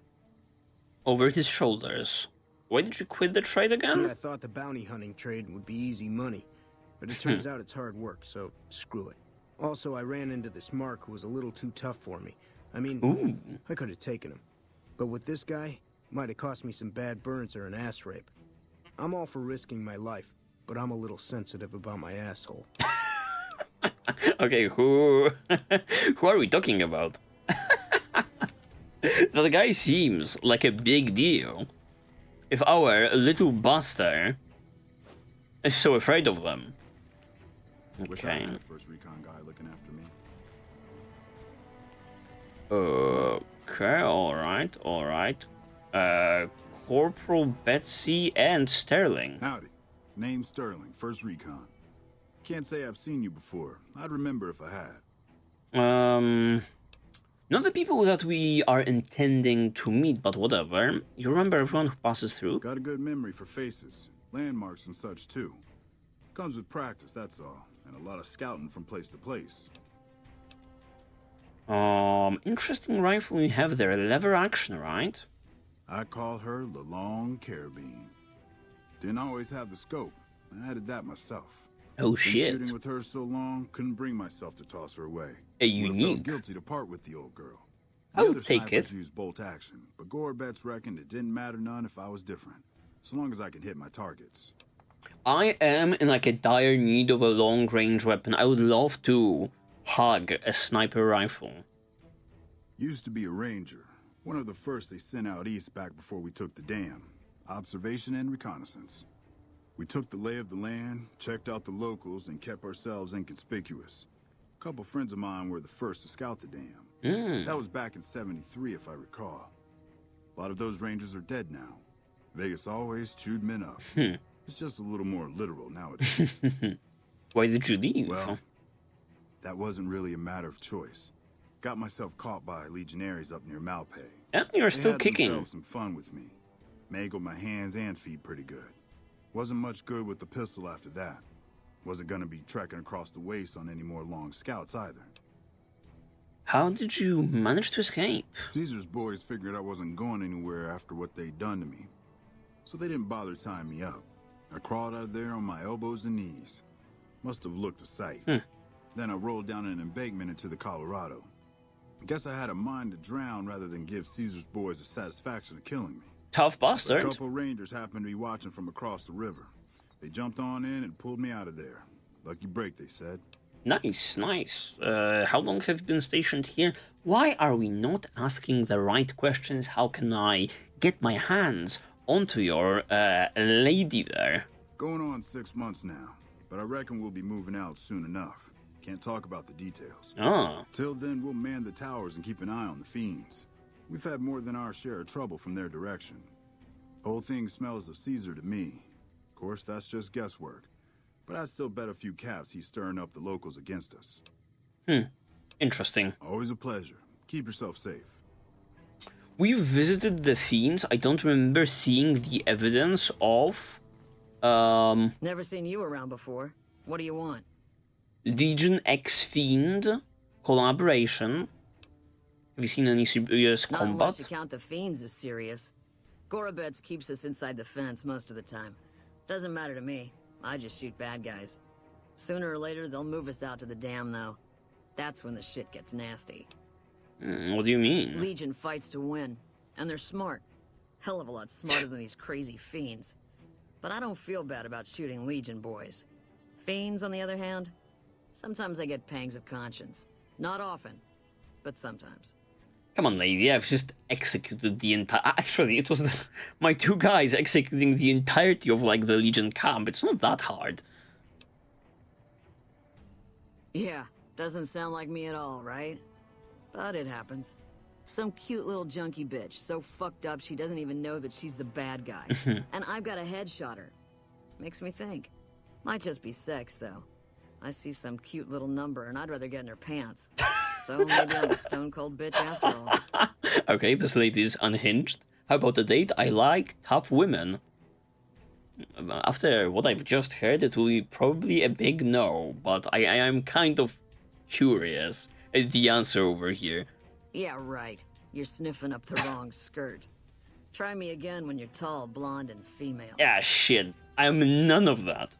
over his shoulders. Why did you quit the trade again? See, I thought the bounty hunting trade would be easy money, but it turns out it's hard work, so screw it. Also, I ran into this Mark who was a little too tough for me. I mean, I could have taken him. But with this guy, might have cost me some bad burns or an ass rape. I'm all for risking my life, but I'm a little sensitive about my asshole. Okay, who are we talking about? The guy seems like a big deal. If our little Buster is so afraid of them. Wish I had a first recon guy looking after me. Okay, alright. Corporal Betsy and Sterling. Howdy. Name's Sterling, First Recon. Can't say I've seen you before. I'd remember if I had. Not the people that we are intending to meet, but whatever. You remember everyone who passes through? Got a good memory for faces, landmarks and such too. Comes with practice, that's all. And a lot of scouting from place to place. Interesting rifle you have there. Lever action, right? I call her the Long Carabine. Didn't always have the scope. I added that myself. Oh Been shit. shooting with her so long, couldn't bring myself to toss her away. A Would've felt unique. guilty to part with the old girl. I'll other take snipers it. used bolt action, but Gorbets reckoned it didn't matter none if I was different, so long as I could hit my targets. I am in like a dire need of a long-range weapon. I would love to hug a sniper rifle. Used to be a ranger, one of the first they sent out east back before we took the dam. Observation and reconnaissance. We took the lay of the land, checked out the locals, and kept ourselves inconspicuous. A couple friends of mine were the first to scout the dam. That was back in '73, if I recall. A lot of those rangers are dead now. Vegas always chewed men up. It's just a little more literal nowadays. Why did you leave? Well, that wasn't really a matter of choice. Got myself caught by legionaries up near Malpay. And you're They still had kicking. themselves some fun with me. Mangled my hands and feet pretty good. Wasn't much good with the pistol after that. Wasn't gonna be trekking across the waste on any more long scouts either. How did you manage to escape? Caesar's boys figured I wasn't going anywhere after what they'd done to me. So they didn't bother tying me up. I crawled out of there on my elbows and knees. Must have looked a sight. Then I rolled down an embankment into the Colorado. Guess I had a mind to drown rather than give Caesar's boys the satisfaction of killing me. Tough But bastard. a couple rangers happened to be watching from across the river. They jumped on in and pulled me out of there. Lucky break, they said. Nice, nice. How long have you been stationed here? Why are we not asking the right questions? How can I get my hands onto your lady there? Going on 6 months now, but I reckon we'll be moving out soon enough. Can't talk about the details. Ah. Till then, we'll man the towers and keep an eye on the fiends. We've had more than our share of trouble from their direction. Whole thing smells of Caesar to me. Of course, that's just guesswork. But I'd still bet a few caps he's stirring up the locals against us. Interesting. Always a pleasure. Keep yourself safe. We visited the fiends. I don't remember seeing the evidence of Never seen you around before. What do you want? Legion X Fiend collaboration. Have you seen any serious Not combat? unless you count the fiends as serious. Gorobets keeps us inside the fence most of the time. Doesn't matter to me. I just shoot bad guys. Sooner or later, they'll move us out to the dam, though. That's when the shit gets nasty. What do you mean? Legion fights to win, and they're smart. Hell of a lot smarter than these crazy fiends. But I don't feel bad about shooting Legion boys. Fiends, on the other hand, sometimes I get pangs of conscience. Not often, but sometimes. Come on, lady, I've just executed the entire... Actually, it was my two guys executing the entirety of, like, the Legion camp. It's not that hard. Yeah, doesn't sound like me at all, right? But it happens. Some cute little junkie bitch, so fucked up she doesn't even know that she's the bad guy. And I've got a headshot her. Makes me think. Might just be sex, though. I see some cute little number and I'd rather get in her pants. So maybe I'm a stone cold bitch after all. Okay, this lady is unhinged. How about the date? I like tough women. After what I've just heard, it will be probably a big no, but I am kind of curious at the answer over here. Yeah, right. You're sniffing up the wrong skirt. Try me again when you're tall, blonde, and female. Yeah, shit. I'm none of that.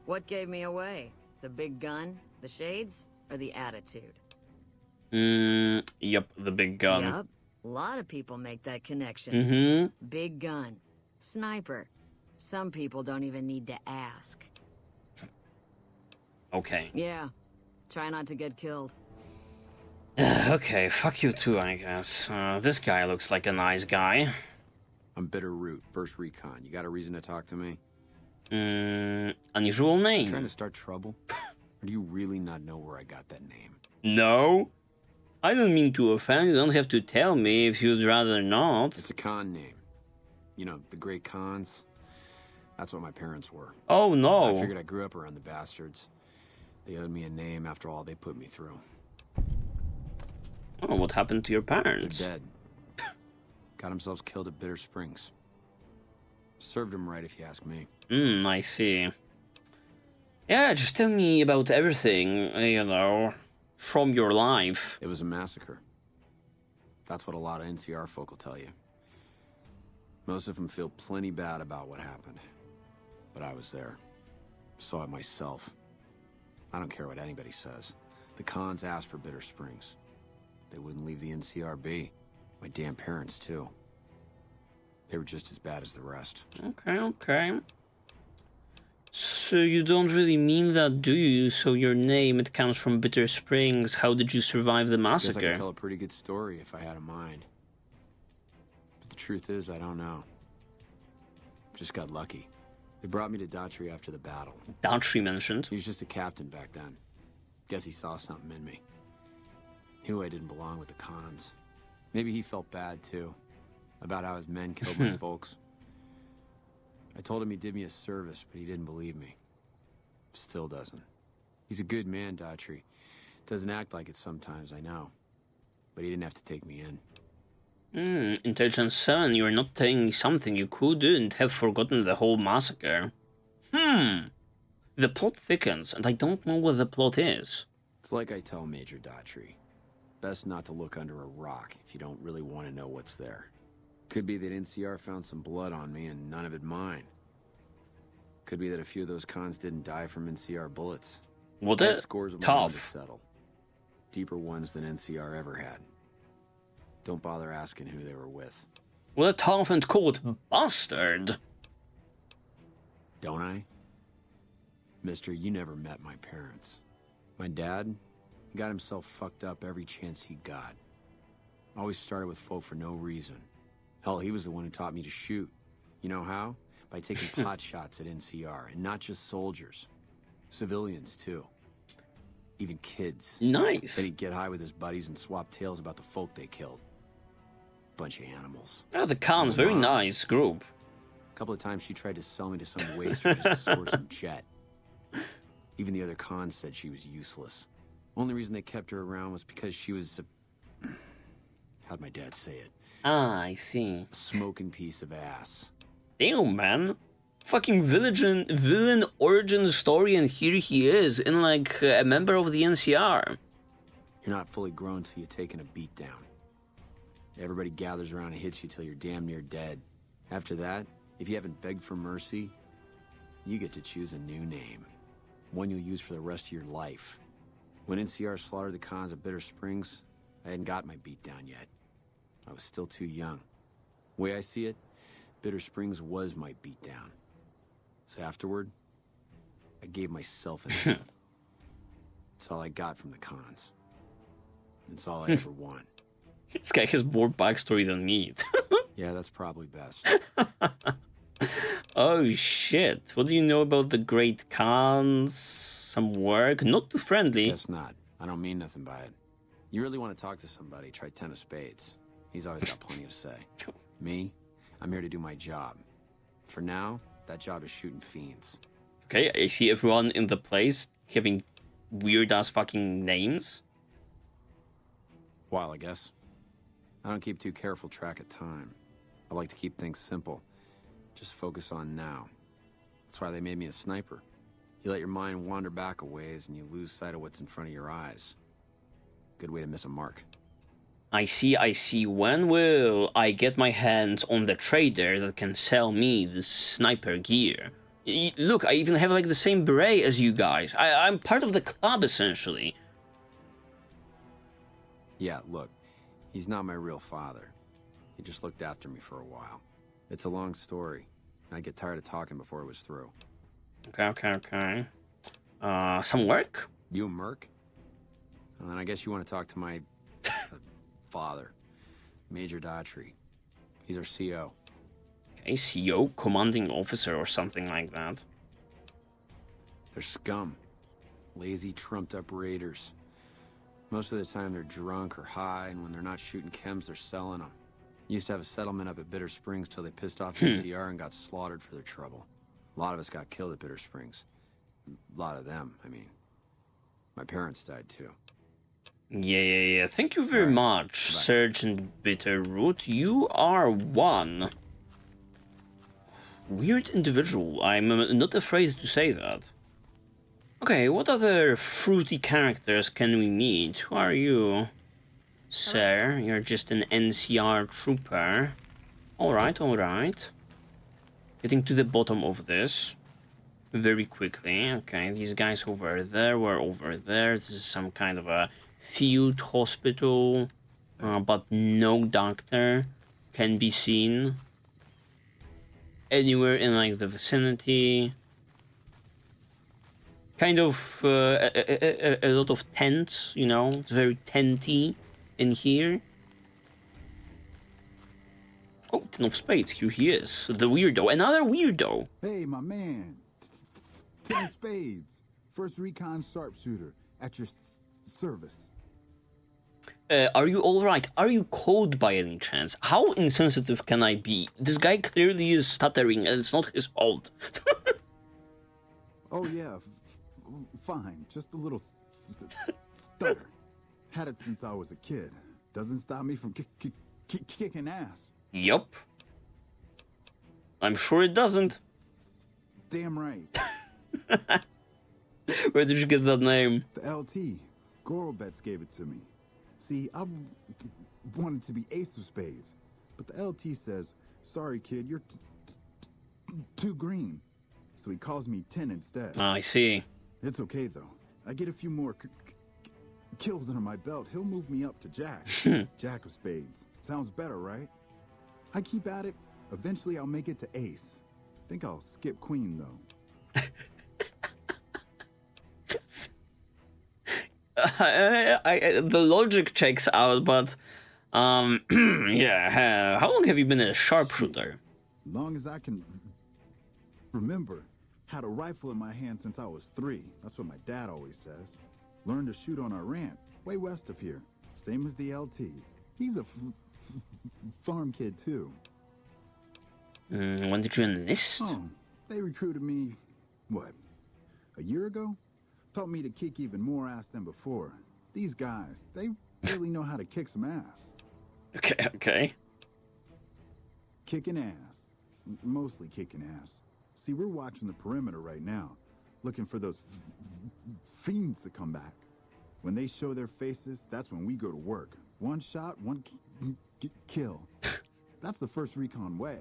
What gave me away? The big gun, the shades, or the attitude? Yep, the big gun. Yup. A lot of people make that connection. Mm-hmm. Big gun. Sniper. Some people don't even need to ask. Okay. Yeah. Try not to get killed. Okay, fuck you too, I guess. This guy looks like a nice guy. I'm Bitter Root, First Recon. You got a reason to talk to me? Unusual name. Trying to start trouble? Or do you really not know where I got that name? No. I don't mean to offend. You don't have to tell me if you'd rather not. It's a con name. You know, the great Khans. That's what my parents were. Oh no. I figured I grew up around the bastards. They owed me a name after all they put me through. Oh, what happened to your parents? They're dead. Got themselves killed at Bitter Springs. Served them right, if you ask me. I see. Yeah, just tell me about everything, you know, from your life. It was a massacre. That's what a lot of NCR folk will tell you. Most of them feel plenty bad about what happened. But I was there. Saw it myself. I don't care what anybody says. The Khans asked for Bitter Springs. They wouldn't leave the NCR be. My damn parents, too. They were just as bad as the rest. Okay. So you don't really mean that, do you? So your name, it comes from Bitter Springs. How did you survive the massacre? Guess I could tell a pretty good story if I had a mind. But the truth is, I don't know. Just got lucky. They brought me to Daughtry after the battle. Daughtry mentioned? He was just a captain back then. Guess he saw something in me. Knew I didn't belong with the Khans. Maybe he felt bad, too. About how his men killed my folks. I told him he did me a service, but he didn't believe me. Still doesn't. He's a good man, Daughtry. Doesn't act like it sometimes, I know. But he didn't have to take me in. Intelligence 7, you're not telling me something you couldn't have forgotten the whole massacre. The plot thickens, and I don't know what the plot is. It's like I tell Major Daughtry. Best not to look under a rock if you don't really want to know what's there. Could be that NCR found some blood on me and none of it mine. Could be that a few of those Khans didn't die from NCR bullets. Well, that's scores of tough. To settle. Deeper ones than NCR ever had. Don't bother asking who they were with. What a tough and cold bastard. Don't I? Mister, you never met my parents. My dad got himself fucked up every chance he got. Always started with folk for no reason. Hell, he was the one who taught me to shoot. You know how? By taking pot shots at NCR, and not just soldiers. Civilians, too. Even kids. Nice. Then he'd get high with his buddies and swap tales about the folk they killed. Bunch of animals. Oh, the Khans, very nice group. A couple of times she tried to sell me to some waster just to score some jet. Even the other Khans said she was useless. Only reason they kept her around was because she was a... How'd my dad say it? Ah, I see. A smoking piece of ass. Damn, man. Fucking villain origin story, and here he is, in like a member of the NCR. You're not fully grown till you've taken a beat down. Everybody gathers around and hits you till you're damn near dead. After that, if you haven't begged for mercy, you get to choose a new name. One you'll use for the rest of your life. When NCR slaughtered the Khans at Bitter Springs, I hadn't got my beat down yet. I was still too young. The way I see it, Bitter Springs was my beat down. So afterward, I gave myself a name. That's all I got from the Khans. It's all I ever want. This guy has more backstory than me. Yeah, that's probably best. Oh shit. What do you know about the Great Khans? Some work? Not too friendly. Guess not. I don't mean nothing by it. You really want to talk to somebody, try 10 of spades. He's always got plenty to say. Me? I'm here to do my job. For now, that job is shooting fiends. Okay, I see everyone in the place having weird-ass fucking names. While, I guess. I don't keep too careful track of time. I like to keep things simple. Just focus on now. That's why they made me a sniper. You let your mind wander back a ways and you lose sight of what's in front of your eyes. Good way to miss a mark. I see. When will I get my hands on the trader that can sell me the sniper gear? Look, I even have like the same beret as you guys. I'm part of the club, essentially. Yeah, look. He's not my real father. He just looked after me for a while. It's a long story. I'd get tired of talking before it was through. Okay. Some work? You a merc? Well, then I guess you want to talk to my... father. Major Daughtry. He's our CO. Okay, CO? Commanding officer or something like that. They're scum. Lazy, trumped-up raiders. Most of the time they're drunk or high, and when they're not shooting chems, they're selling them. Used to have a settlement up at Bitter Springs till they pissed off NCR and got slaughtered for their trouble. A lot of us got killed at Bitter Springs. A lot of them, I mean. My parents died too. Yeah. Thank you very much, Sergeant Bitterroot. You are one weird individual. I'm not afraid to say that. Okay, what other fruity characters can we meet? Who are you? Sir, you're just an NCR trooper. Alright. Getting to the bottom of this very quickly. Okay, these guys over there were over there. This is some kind of a field hospital, but no doctor can be seen anywhere in like the vicinity. Kind of a lot of tents, you know, it's very tenty in here. Oh, Ten of Spades, here he is, the weirdo, another weirdo. Hey, my man, Ten of Spades, first recon sharpshooter at your service. Are you alright? Are you cold by any chance? How insensitive can I be? This guy clearly is stuttering and it's not his fault. Oh yeah, fine, just a little stutter. Had it since I was a kid. Doesn't stop me from kicking ass. Yup. I'm sure it doesn't. Damn right. Where did you get that name? The LT. Gorobets gave it to me. See, I wanted to be Ace of Spades, but the LT says, sorry kid, you're too green. So he calls me 10 instead. I see. It's okay though. I get a few more kills under my belt. He'll move me up to Jack. Jack of Spades. Sounds better, right? I keep at it. Eventually I'll make it to Ace. Think I'll skip Queen though. The logic checks out, but yeah. How long have you been a sharpshooter? Long as I can remember. Had a rifle in my hand since I was 3. That's what my dad always says. Learned to shoot on our ranch, way west of here. Same as the LT. He's a farm kid too. When did you enlist? Oh, they recruited me, what, a year ago? Taught me to kick even more ass than before. These guys, they really know how to kick some ass. Okay. Kicking ass. Mostly kicking ass. See, we're watching the perimeter right now, looking for those fiends to come back. When they show their faces, that's when we go to work. One shot, one kill. That's the first recon way.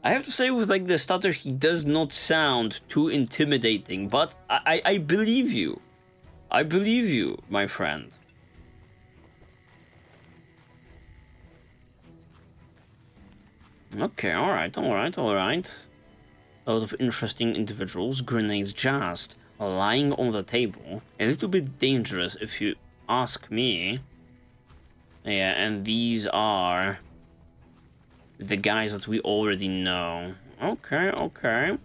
I have to say, with like the stutter, he does not sound too intimidating, but I believe you. I believe you, my friend. Okay, alright. A lot of interesting individuals. Grenades just lying on the table. A little bit dangerous if you ask me. Yeah, and these are the guys that we already know. Okay.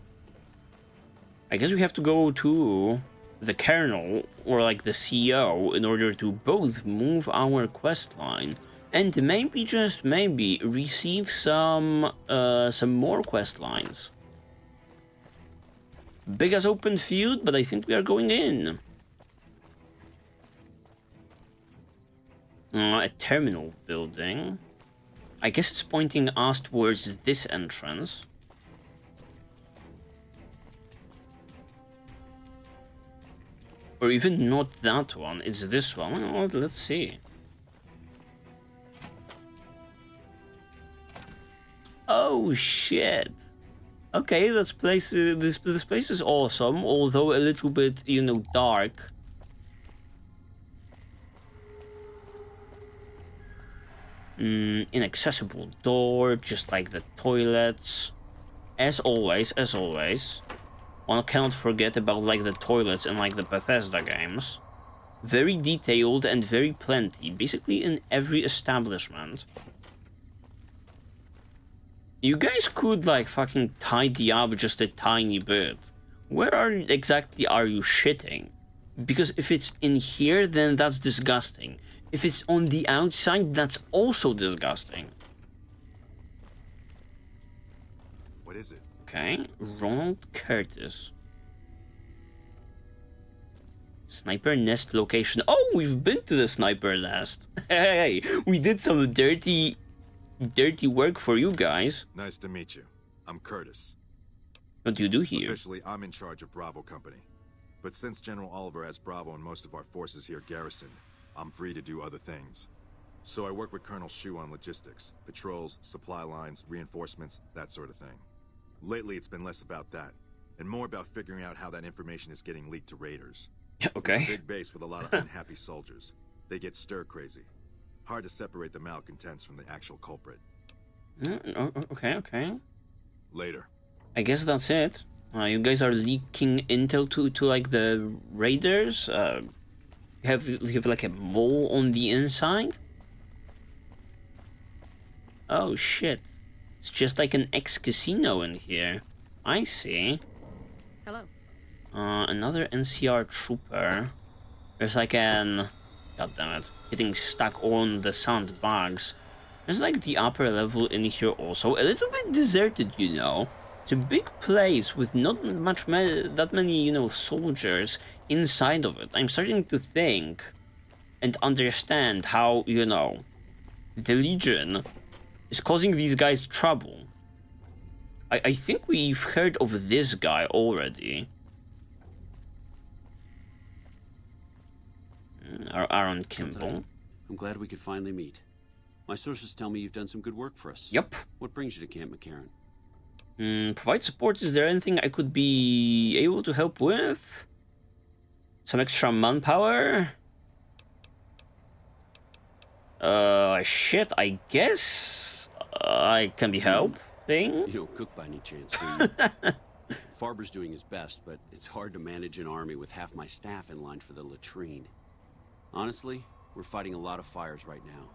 I guess we have to go to the Colonel, or like the CEO, in order to both move our quest line and maybe, just maybe, receive some more quest lines. Big as open field, but I think we are going in. A terminal building. I guess it's pointing us towards this entrance. Or even not that one, it's this one. Oh, let's see. Oh shit. Okay, this place is awesome, although a little bit, you know, dark. Inaccessible door, just like the toilets. As always. One cannot forget about like the toilets in like the Bethesda games. Very detailed and very plenty, basically in every establishment. You guys could like fucking tidy up just a tiny bit. Where exactly are you shitting? Because if it's in here, then that's disgusting. If it's on the outside, that's also disgusting. What is it? Okay, Ronald Curtis. Sniper nest location. Oh, we've been to the sniper nest. Hey, we did some dirty work for you guys. Nice to meet you. I'm Curtis. What do you do here? Officially, I'm in charge of Bravo Company. But since General Oliver has Bravo and most of our forces here garrisoned, I'm free to do other things. So I work with Colonel Shu on logistics, patrols, supply lines, reinforcements, that sort of thing. Lately, it's been less about that, and more about figuring out how that information is getting leaked to raiders. Okay. It's a big base with a lot of unhappy soldiers. They get stir-crazy. Hard to separate the malcontents from the actual culprit. Okay. Later. I guess that's it. You guys are leaking intel to like the raiders. You have like a mole on the inside. Oh shit! It's just like an ex-casino in here. I see. Hello. Another NCR trooper. There's like an... God damn it. Getting stuck on the sandbags. There's like the upper level in here also. A little bit deserted, you know. It's a big place with not much that many, you know, soldiers inside of it. I'm starting to think and understand how, you know, the Legion is causing these guys trouble. I think we've heard of this guy already. Aaron Kimball. I'm glad we could finally meet. My sources tell me you've done some good work for us. Yep. What brings you to Camp McCarran? Provide support. Is there anything I could be able to help with? Some extra manpower? Shit, I guess I can be helping. You don't cook by any chance, do you? Farber's doing his best, but it's hard to manage an army with half my staff in line for the latrine. Honestly, we're fighting a lot of fires right now.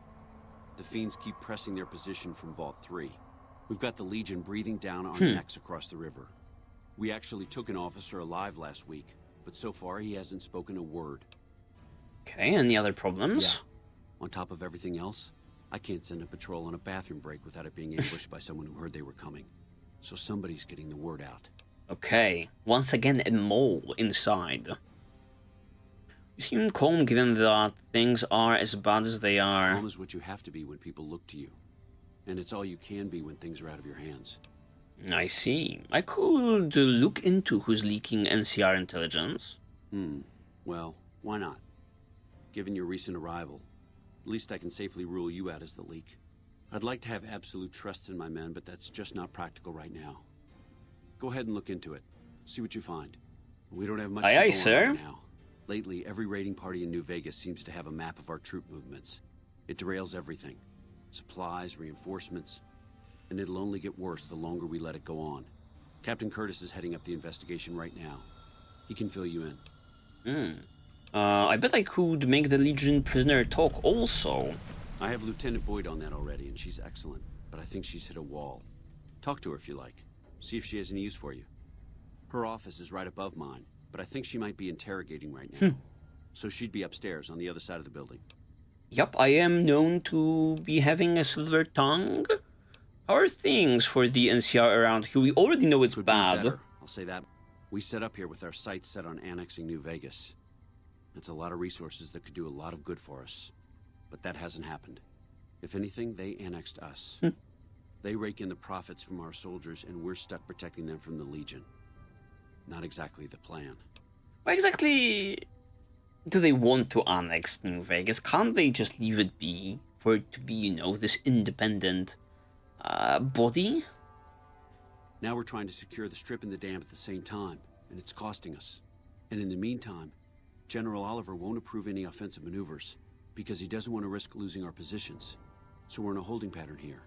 The fiends keep pressing their position from Vault 3. We've got the Legion breathing down our necks across the river. We actually took an officer alive last week, but so far he hasn't spoken a word. Okay, any other problems? Yeah. On top of everything else, I can't send a patrol on a bathroom break without it being ambushed by someone who heard they were coming. So somebody's getting the word out. Okay, once again a mole inside. You seem calm given that things are as bad as they are. Calm is what you have to be when people look to you. And it's all you can be when things are out of your hands. I see. I could look into who's leaking NCR intelligence. Well, why not? Given your recent arrival, at least I can safely rule you out as the leak. I'd like to have absolute trust in my men, but that's just not practical right now. Go ahead and look into it. See what you find. We don't have much to go on sir. right now. Lately, every raiding party in New Vegas seems to have a map of our troop movements. It derails everything. Supplies, reinforcements. And it'll only get worse the longer we let it go on. Captain Curtis is heading up the investigation right now. He can fill you in. I bet I could make the Legion prisoner talk also. I have Lieutenant Boyd on that already, and she's excellent. But I think she's hit a wall. Talk to her if you like. See if she has any use for you. Her office is right above mine, but I think she might be interrogating right now. So she'd be upstairs on the other side of the building. Yep, I am known to be having a silver tongue. How are things for the NCR around here? We already know it's bad. I'll say that. We set up here with our sights set on annexing New Vegas. It's a lot of resources that could do a lot of good for us. But that hasn't happened. If anything, they annexed us. They rake in the profits from our soldiers, and we're stuck protecting them from the Legion. Not exactly the plan. Why exactly do they want to annex New Vegas? Can't they just leave it be for it to be, you know, this independent body? Now we're trying to secure the Strip and the dam at the same time, and it's costing us. And in the meantime, General Oliver won't approve any offensive maneuvers because he doesn't want to risk losing our positions. So we're in a holding pattern here.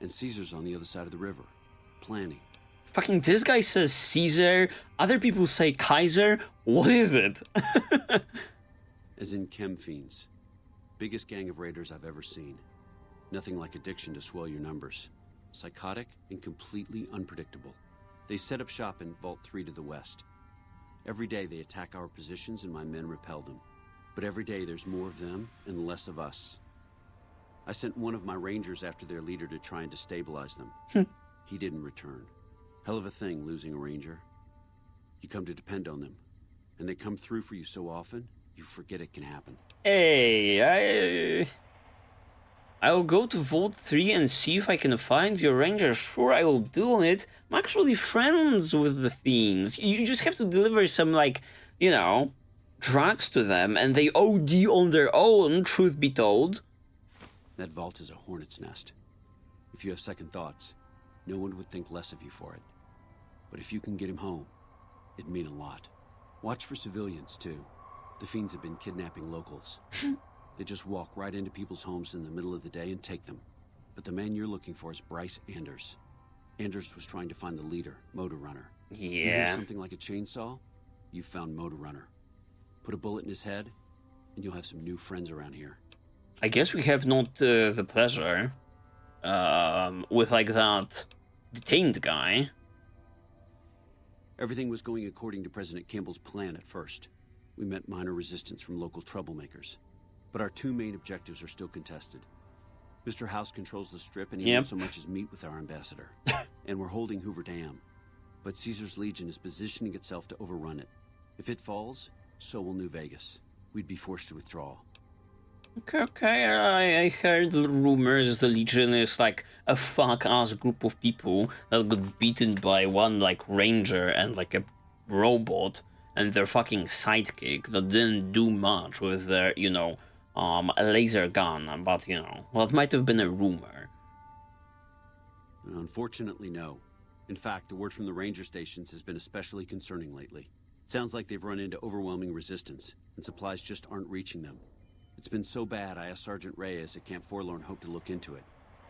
And Caesar's on the other side of the river, planning. Fucking this guy says Caesar, other people say Kaiser. What is it? As in chem fiends. Biggest gang of raiders I've ever seen. Nothing like addiction to swell your numbers. Psychotic and completely unpredictable. They set up shop in Vault 3 to the west. Every day they attack our positions and my men repel them. But every day there's more of them and less of us. I sent one of my rangers after their leader to try and destabilize them. He didn't return. Hell of a thing, losing a ranger. You come to depend on them, and they come through for you so often, you forget it can happen. Hey, I'll go to Vault 3 and see if I can find your ranger. Sure, I will do it. I'm actually friends with the fiends. You just have to deliver some, like, you know, drugs to them, and they OD on their own, truth be told. That vault is a hornet's nest. If you have second thoughts, no one would think less of you for it. But if you can get him home, it'd mean a lot. Watch for civilians, too. The fiends have been kidnapping locals. They just walk right into people's homes in the middle of the day and take them. But the man you're looking for is Bryce Anders. Anders was trying to find the leader, Motor Runner. Yeah. You hear something like a chainsaw? You found Motor Runner. Put a bullet in his head, and you'll have some new friends around here. I guess we have not the pleasure with, like, that detained guy. Everything was going according to President Campbell's plan at first. We met minor resistance from local troublemakers. But our two main objectives are still contested. Mr. House controls the Strip, and he won't so much as meet with our ambassador. And we're holding Hoover Dam. But Caesar's Legion is positioning itself to overrun it. If it falls, so will New Vegas. We'd be forced to withdraw. Okay, I heard rumors the Legion is like a fuck-ass group of people that got beaten by one, like, ranger and, like, a robot and their fucking sidekick that didn't do much with their, you know, a laser gun, but, you know, well, it might have been a rumor. Unfortunately, no. In fact, the word from the ranger stations has been especially concerning lately. It sounds like they've run into overwhelming resistance, and supplies just aren't reaching them. It's been so bad, I asked Sergeant Reyes at Camp Forlorn Hope to look into it,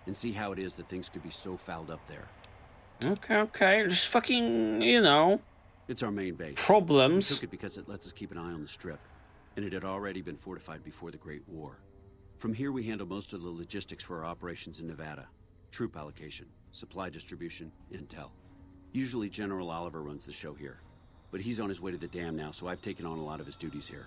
and see how it is that things could be so fouled up there. Okay, just fucking, you know... It's our main base. Problems. We took it because it lets us keep an eye on the Strip, and it had already been fortified before the Great War. From here, we handle most of the logistics for our operations in Nevada. Troop allocation, supply distribution, intel. Usually General Oliver runs the show here, but he's on his way to the dam now, so I've taken on a lot of his duties here.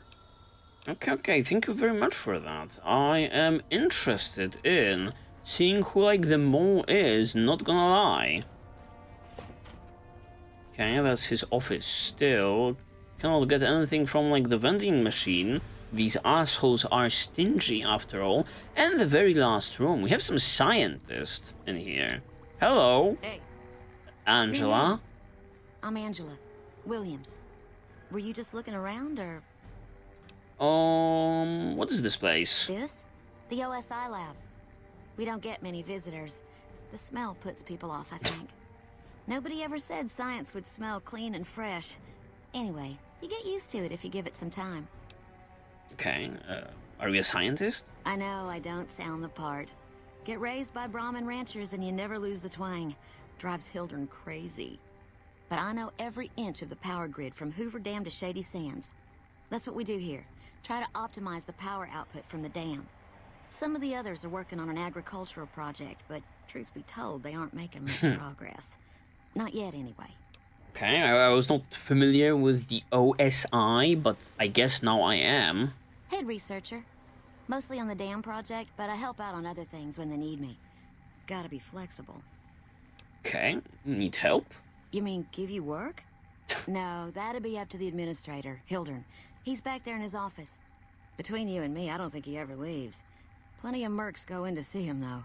Okay, thank you very much for that. I am interested in seeing who, like, the mole is, not gonna lie. Okay, that's his office still. Cannot get anything from, like, the vending machine. These assholes are stingy, after all. And the very last room, we have some scientists in here. Hello. Hey. Angela. I'm Angela Williams. Were you just looking around, or...? What is this place? This? The OSI lab. We don't get many visitors. The smell puts people off, I think. Nobody ever said science would smell clean and fresh. Anyway, you get used to it if you give it some time. Okay, are you a scientist? I know I don't sound the part. Get raised by Brahmin ranchers and you never lose the twang. Drives Hildern crazy. But I know every inch of the power grid from Hoover Dam to Shady Sands. That's what we do here. Try to optimize the power output from the dam. Some of the others are working on an agricultural project, but truth be told, they aren't making much progress. Not yet, anyway. Okay, I was not familiar with the OSI, but I guess now I am. Head researcher. Mostly on the dam project, but I help out on other things when they need me. Gotta be flexible. Okay, need help? You mean give you work? No, that'd be up to the administrator, Hildern. He's back there in his office. Between you and me, I don't think he ever leaves. Plenty of mercs go in to see him, though.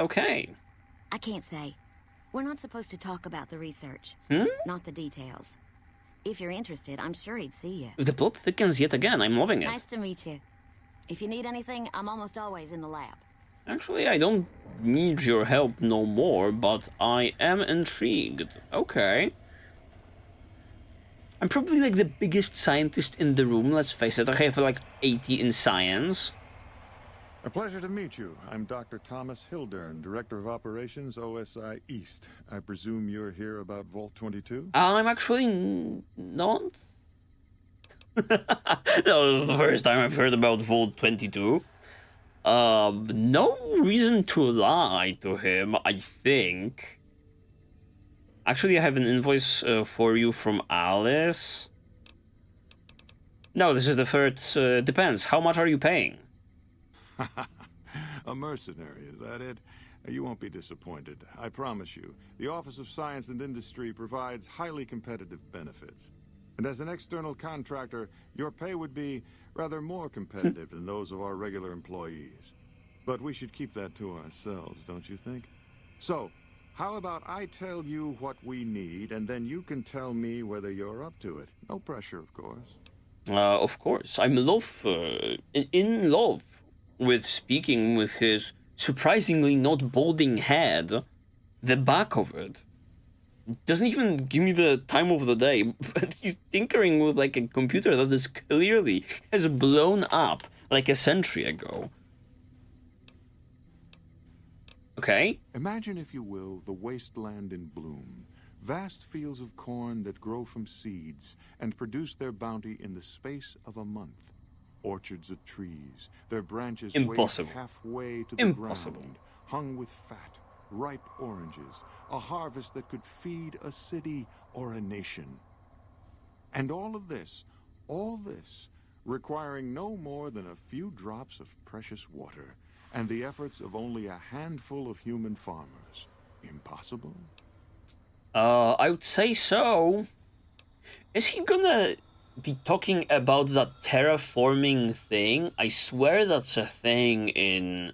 Okay. I can't say. We're not supposed to talk about the research. Not the details. If you're interested, I'm sure he'd see you. The plot thickens yet again. I'm loving it. Nice to meet you. If you need anything, I'm almost always in the lab. Actually, I don't need your help no more, but I am intrigued. Okay. I'm probably like the biggest scientist in the room, let's face it. I have like 80 in science. A pleasure to meet you. I'm Dr. Thomas Hildern, Director of Operations, OSI East. I presume you're here about Vault 22? I'm actually not. That was the first time I've heard about Vault 22. No reason to lie to him, I think. Actually, I have an invoice for you from Alice. No, this is the third. Depends. How much are you paying? A mercenary, is that it? You won't be disappointed, I promise you. The Office of Science and Industry provides highly competitive benefits. And as an external contractor, your pay would be rather more competitive than those of our regular employees. But we should keep that to ourselves, don't you think? So, how about I tell you what we need, and then you can tell me whether you're up to it. No pressure, of course. Of course. I'm in love with speaking with his surprisingly not balding head. The back of it doesn't even give me the time of the day, but he's tinkering with like a computer that is clearly has blown up like a century ago. Okay. Imagine, if you will, the wasteland in bloom. Vast fields of corn that grow from seeds and produce their bounty in the space of a month. Orchards of trees, their branches waved halfway to the ground, hung with fat, ripe oranges, a harvest that could feed a city or a nation. And all this, requiring no more than a few drops of precious water, and the efforts of only a handful of human farmers. Impossible? I would say so. Is he gonna be talking about that terraforming thing? I swear that's a thing in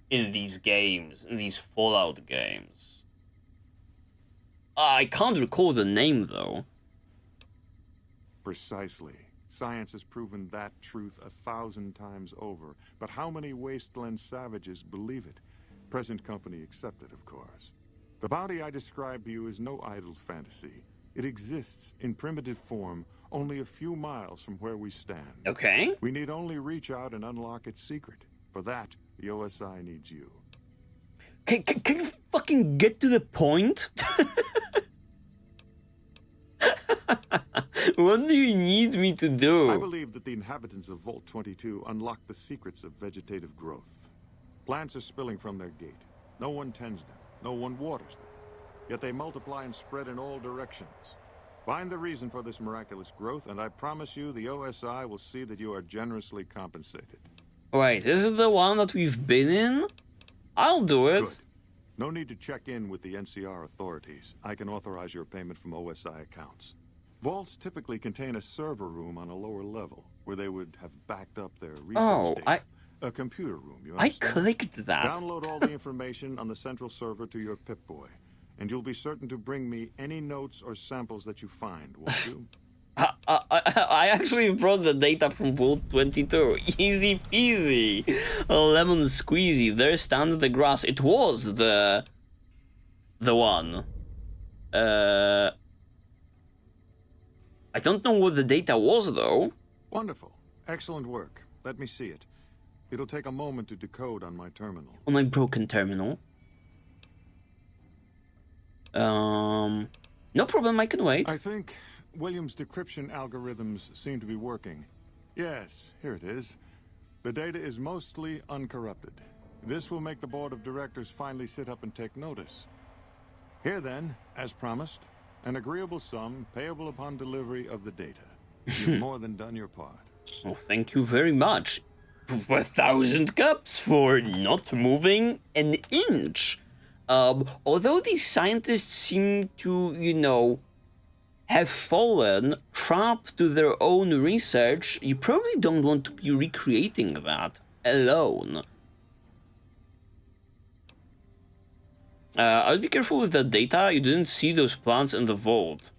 these games, in these Fallout games. I can't recall the name, though. Precisely. Science has proven that truth 1,000 times over. But how many wasteland savages believe it? Present company accepted, of course. The bounty I described to you is no idle fantasy. It exists in primitive form only a few miles from where we stand. Okay. We need only reach out and unlock its secret. For that, the OSI needs you. Can you fucking get to the point? What do you need me to do? I believe that the inhabitants of Vault 22 unlock the secrets of vegetative growth. Plants are spilling from their gate. No one tends them. No one waters them. Yet they multiply and spread in all directions. Find the reason for this miraculous growth, and I promise you the OSI will see that you are generously compensated. Wait, is it the one that we've been in? I'll do it. Good. No need to check in with the NCR authorities. I can authorize your payment from OSI accounts. Vaults typically contain a server room on a lower level, where they would have backed up their research data. A computer room, you understand? I clicked that. Download all the information on the central server to your Pip-Boy, and you'll be certain to bring me any notes or samples that you find, won't you? I actually brought the data from Vault 22. Easy peasy. Lemon squeezy. There stands the grass. It was the one. I don't know what the data was, though. Wonderful. Excellent work. Let me see it. It'll take a moment to decode on my terminal. On my broken terminal. No problem, I can wait. I think William's decryption algorithms seem to be working. Yes, here it is. The data is mostly uncorrupted. This will make the board of directors finally sit up and take notice. Here then, as promised, an agreeable sum payable upon delivery of the data. You've more than done your part. Oh, thank you very much. 1,000 cups for not moving an inch. Although these scientists seem to, you know, have fallen trapped to their own research, you probably don't want to be recreating that alone. I'll be careful with that data. You didn't see those plants in the vault.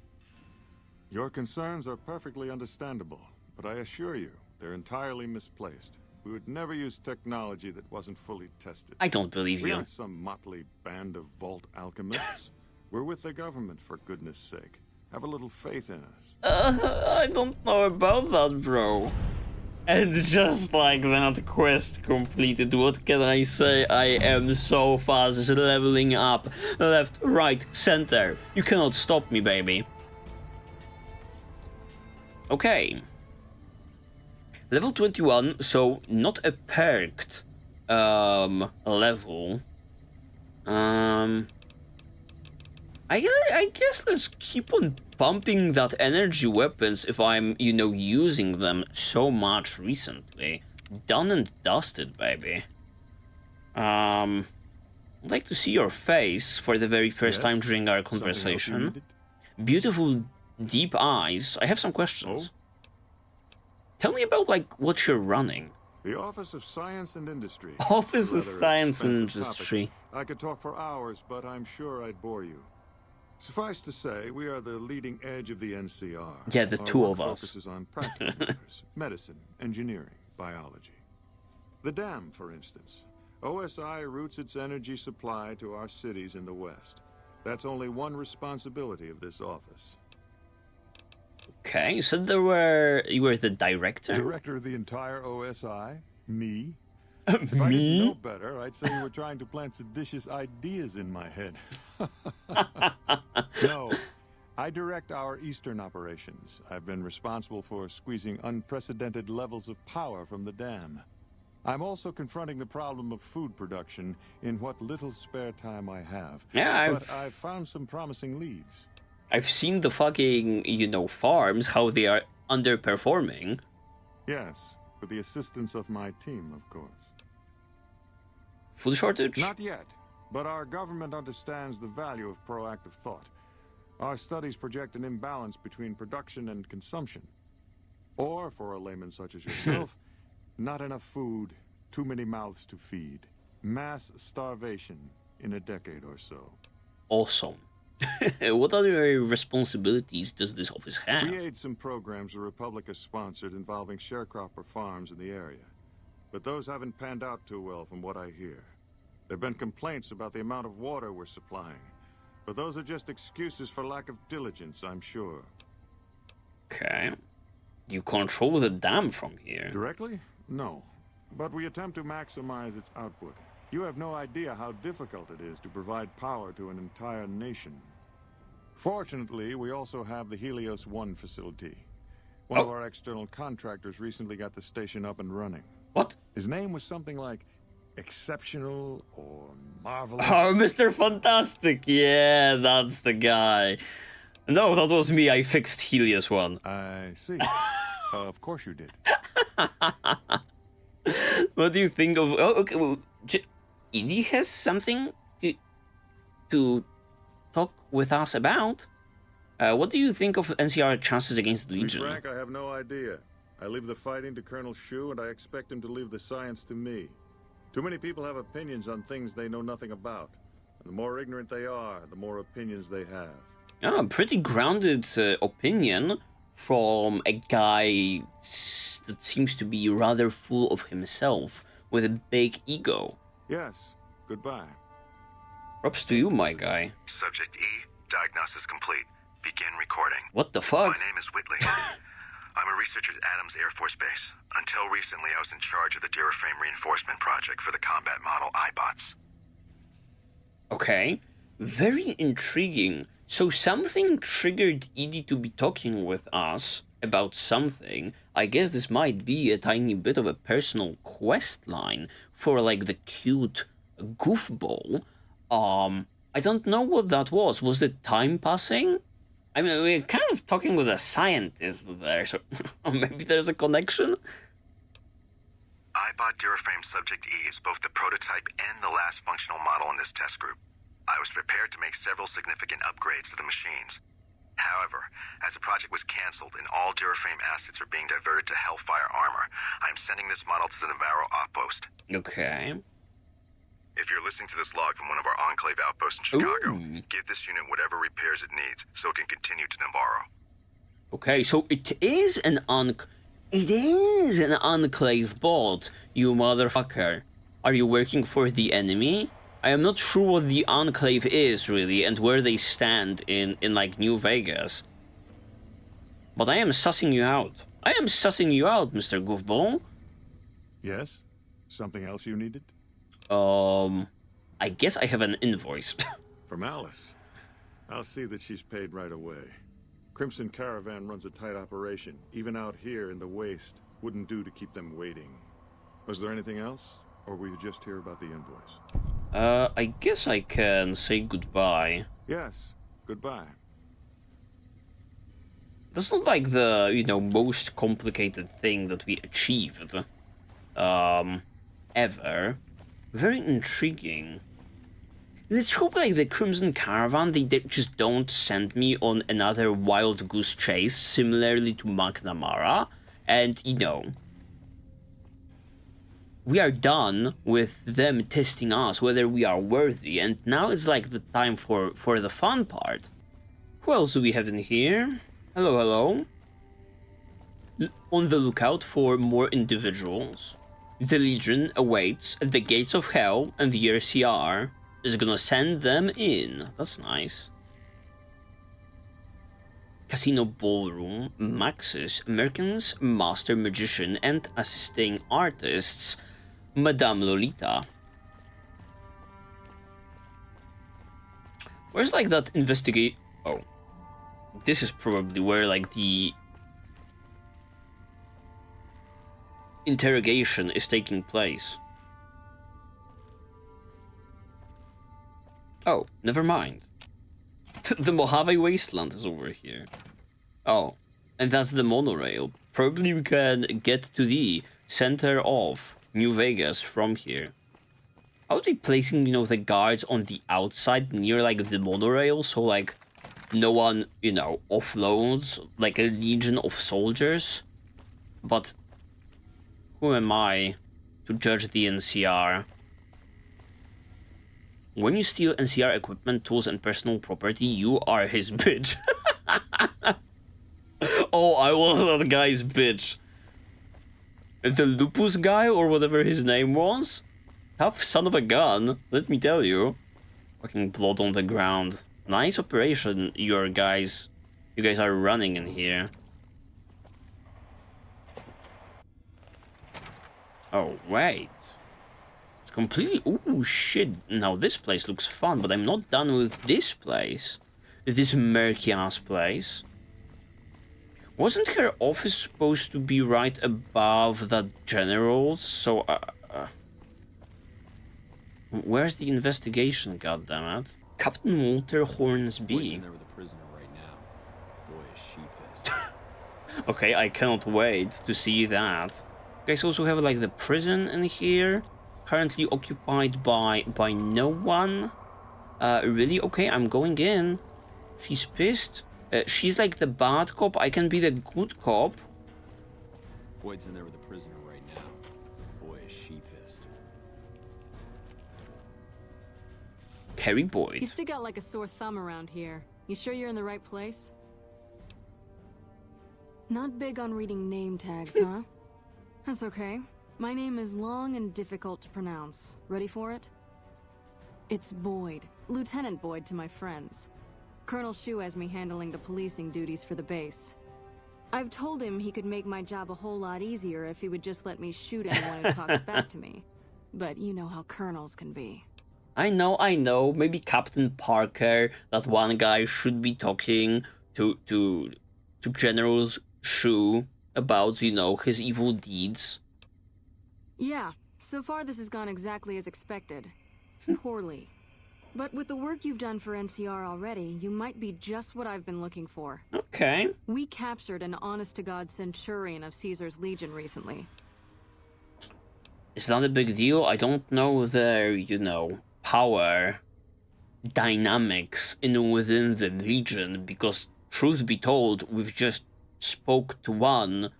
Your concerns are perfectly understandable, but I assure you, they're entirely misplaced. We would never use technology that wasn't fully tested. I don't believe We you. aren't some motley band of vault alchemists. We're with the government, for goodness sake. Have a little faith in us. I don't know about that, bro. It's just like that quest completed. What can I say? I am so fast, leveling up. Left, right, center. You cannot stop me, baby. Okay. Level 21, so not a perked level. I guess let's keep on pumping that energy weapons if I'm, you know, using them so much recently. Done and dusted, baby. I'd like to see your face for the very first time during our conversation. Beautiful, deep eyes. I have some questions. Tell me about, like, what you're running. The Office of Science and Industry. Office of Science and Industry. Topic. I could talk for hours, but I'm sure I'd bore you. Suffice to say, we are the leading edge of the NCR. Yeah, the two of us. Focuses on practical matters, medicine, engineering, biology. The dam, for instance. OSI routes its energy supply to our cities in the West. That's only one responsibility of this office. Okay, you said you were the director? Director of the entire OSI? Me? If I didn't know better, I'd say you were trying to plant seditious ideas in my head. No, I direct our eastern operations. I've been responsible for squeezing unprecedented levels of power from the dam. I'm also confronting the problem of food production in what little spare time I have. Yeah, but I've found some promising leads. I've seen the fucking, farms, how they are underperforming. Yes, with the assistance of my team, of course. Food shortage? Not yet, but our government understands the value of proactive thought. Our studies project an imbalance between production and consumption. Or, for a layman such as yourself, not enough food, too many mouths to feed. Mass starvation in a decade or so. Awesome. What other responsibilities does this office have? We aid some programs the Republic has sponsored involving sharecropper farms in the area. But those haven't panned out too well from what I hear. There have been complaints about the amount of water we're supplying. But those are just excuses for lack of diligence, I'm sure. Okay. You control the dam from here? Directly? No. But we attempt to maximize its output. You have no idea how difficult it is to provide power to an entire nation. Fortunately, we also have the Helios 1 facility. One of our external contractors recently got the station up and running. What? His name was something like Exceptional or Marvelous. Oh, Mr. Fantastic! Yeah, that's the guy. No, that was me. I fixed Helios 1. I see. Of course you did. What do you think of... Oh, okay, well... Edie has something to talk with us about. What do you think of NCR chances against the Legion? To be frank, I have no idea. I leave the fighting to Colonel Shu, and I expect him to leave the science to me. Too many people have opinions on things they know nothing about. And the more ignorant they are, the more opinions they have. Yeah, a pretty grounded opinion from a guy that seems to be rather full of himself, with a big ego. Yes, goodbye. Props to you, my guy. Subject E, diagnosis complete. Begin recording. What the fuck? My name is Whitley. I'm a researcher at Adams Air Force Base. Until recently, I was in charge of the Duraframe reinforcement project for the combat model iBots. Okay, very intriguing. So something triggered Edie to be talking with us about something. I guess this might be a tiny bit of a personal quest line for like the cute goofball. I don't know what that was. Was it time passing? I mean, we're kind of talking with a scientist there, so maybe there's a connection? iBot Duraframe Subject E is both the prototype and the last functional model in this test group. I was prepared to make several significant upgrades to the machines. However, as the project was canceled and all Duraframe assets are being diverted to Hellfire armor, I'm sending this model to the Navarro outpost. Okay. If you're listening to this log from one of our Enclave outposts in Chicago, give this unit whatever repairs it needs so it can continue to Navarro. Okay, so it is an Enclave bot, you motherfucker. Are you working for the enemy? I am not sure what the Enclave is, really, and where they stand in like, New Vegas. But I am sussing you out. I am sussing you out, Mr. Goofball. Yes? Something else you needed? I guess I have an invoice. From Alice. I'll see that she's paid right away. Crimson Caravan runs a tight operation. Even out here in the waste, wouldn't do to keep them waiting. Was there anything else? Or were you just here about the invoice? I guess I can say goodbye. Yes, goodbye. That's not like the, most complicated thing that we achieved. ever. Very intriguing. Let's hope like the Crimson Caravan, they just don't send me on another wild goose chase similarly to McNamara, and you know, we are done with them testing us whether we are worthy, and now it's like the time for the fun part. Who else do we have in here? Hello, hello. On the lookout for more individuals. The Legion awaits at the gates of hell, and the RCR is gonna send them in. That's nice. Casino Ballroom, Maxis, Americans, Master Magician, and Assisting Artists, Madame Lolita. Where's like that investigate? Oh. This is probably where like the interrogation is taking place. Oh, never mind. The Mojave Wasteland is over here. Oh, and that's the monorail. Probably we can get to the center of New Vegas from here. How are they placing, you know, the guards on the outside near like the monorail so like no one, you know, offloads like a legion of soldiers? But who am I to judge the NCR? When you steal NCR equipment, tools, and personal property, you are his bitch. Oh, I was that guy's bitch. The Lupus guy, or whatever his name was? Tough son of a gun, let me tell you. Fucking blood on the ground. Nice operation you guys are running in here. Oh, wait. It's completely... Ooh, shit. Now, this place looks fun, but I'm not done with this place. This murky-ass place. Wasn't her office supposed to be right above that general's? So, where's the investigation, goddammit? Captain Walter Hornsby. Boyd's in there with a prisoner right now. Boy, is she pissed. Okay, I cannot wait to see that. You guys also have like the prison in here, currently occupied by no one. Really? Okay, I'm going in. She's pissed. She's like the bad cop. I can be the good cop. Boyd's in there with a prisoner right now. Boy, is she pissed. Carrie Boyd. You stick out like a sore thumb around here. You sure you're in the right place? Not big on reading name tags, huh? That's okay. My name is long and difficult to pronounce. Ready for it? It's Boyd. Lieutenant Boyd to my friends. Colonel Shu has me handling the policing duties for the base. I've told him he could make my job a whole lot easier if he would just let me shoot anyone who talks back to me. But you know how colonels can be. I know. Maybe Captain Parker, that one guy, should be talking to General Shu about, you know, his evil deeds. Yeah, so far this has gone exactly as expected. Poorly. But with the work you've done for NCR already, you might be just what I've been looking for. Okay. We captured an honest-to-God Centurion of Caesar's Legion recently. It's not a big deal. I don't know their, you know, power dynamics within the Legion, because truth be told, we've just spoke to one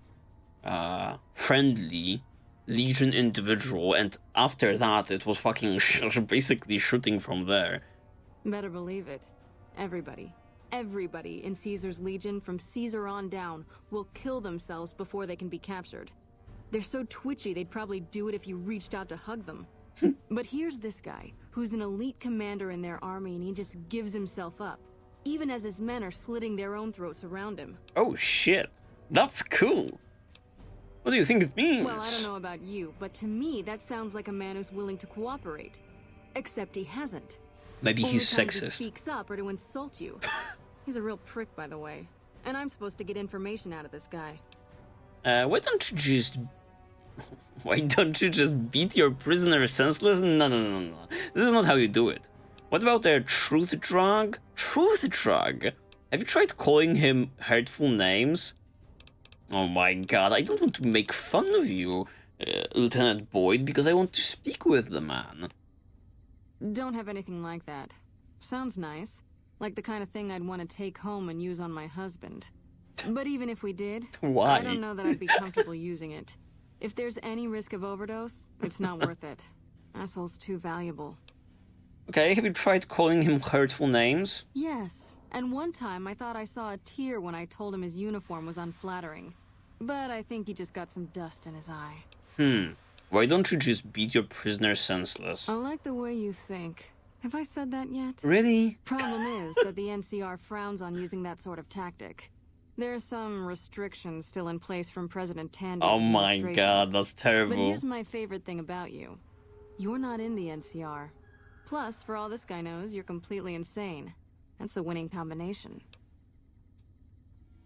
friendly Legion individual, and after that it was fucking basically shooting from there. Better believe it. Everybody in Caesar's Legion from Caesar on down will kill themselves before they can be captured. They're so twitchy they'd probably do it if you reached out to hug them. But here's this guy, who's an elite commander in their army, and he just gives himself up, even as his men are slitting their own throats around him. Oh shit, that's cool. What do you think it means? Well, I don't know about you, but to me that sounds like a man who's willing to cooperate. Except he hasn't. Maybe he's Only times sexist. He speaks up or to insult you. He's a real prick, by the way. And I'm supposed to get information out of this guy. Why don't you just beat your prisoner senseless? No. This is not how you do it. What about their truth drug? Truth drug? Have you tried calling him hurtful names? Oh my god, I don't want to make fun of you. Lieutenant Boyd, because I want to speak with the man. Don't have anything like that. Sounds nice. Like the kind of thing I'd want to take home and use on my husband. But even if we did, Why? I don't know that I'd be comfortable using it. If there's any risk of overdose, it's not worth it. Asshole's too valuable. Okay, have you tried calling him hurtful names? Yes, and one time I thought I saw a tear when I told him his uniform was unflattering. But I think he just got some dust in his eye. Why don't you just beat your prisoner senseless? I like the way you think. Have I said that yet? Really? Problem is that the NCR frowns on using that sort of tactic. There's some restrictions still in place from President Tandy's Oh my administration. god, that's terrible. But here's my favorite thing about you. You're not in the NCR. Plus, for all this guy knows, you're completely insane. That's a winning combination.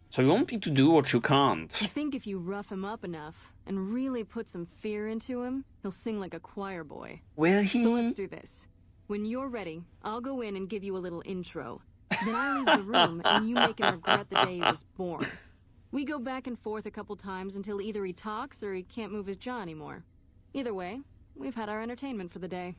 So you want me to do what you can't? I think if you rough him up enough and really put some fear into him, he'll sing like a choir boy. Will he? So let's do this. When you're ready, I'll go in and give you a little intro. Then I leave the room and you make him regret the day he was born. We go back and forth a couple times until either he talks or he can't move his jaw anymore. Either way, we've had our entertainment for the day.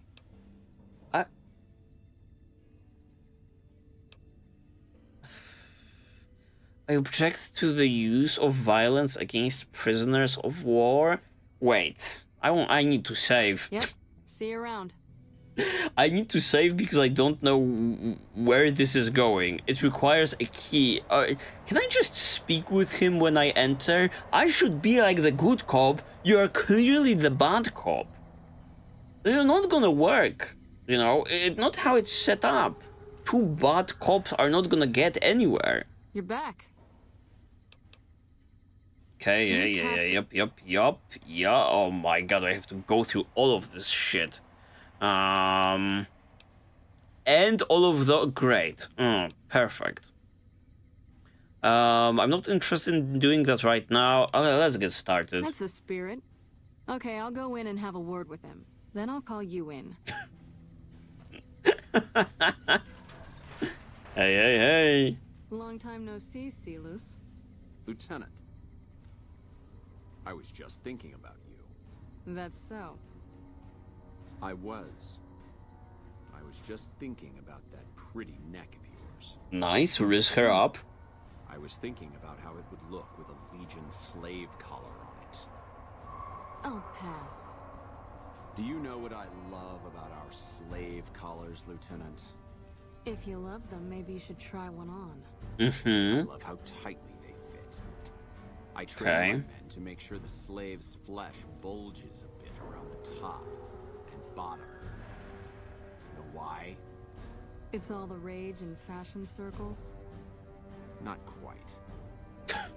I object to the use of violence against prisoners of war. Wait, I need to save. Yep, see you around. I need to save because I don't know where this is going. It requires a key. Can I just speak with him when I enter? I should be like the good cop. You are clearly the bad cop. This is not gonna work. You know, it's not how it's set up. Two bad cops are not gonna get anywhere. You're back. Okay, yep. Oh my god, I have to go through all of this shit. And all of the... Great. Perfect. I'm not interested in doing that right now. Okay, let's get started. That's the spirit. Okay, I'll go in and have a word with him. Then I'll call you in. Hey. Long time no see, Silus. Lieutenant, I was just thinking about you. That's so. I was just thinking about that pretty neck of yours. Nice, risk her up. I was thinking about how it would look with a Legion slave collar on it. I'll pass. Do you know what I love about our slave collars, Lieutenant? If you love them, maybe you should try one on. I love how tightly they fit. I train my men to make sure the slave's flesh bulges a bit around the top and bottom. Know why? It's all the rage in fashion circles? Not quite.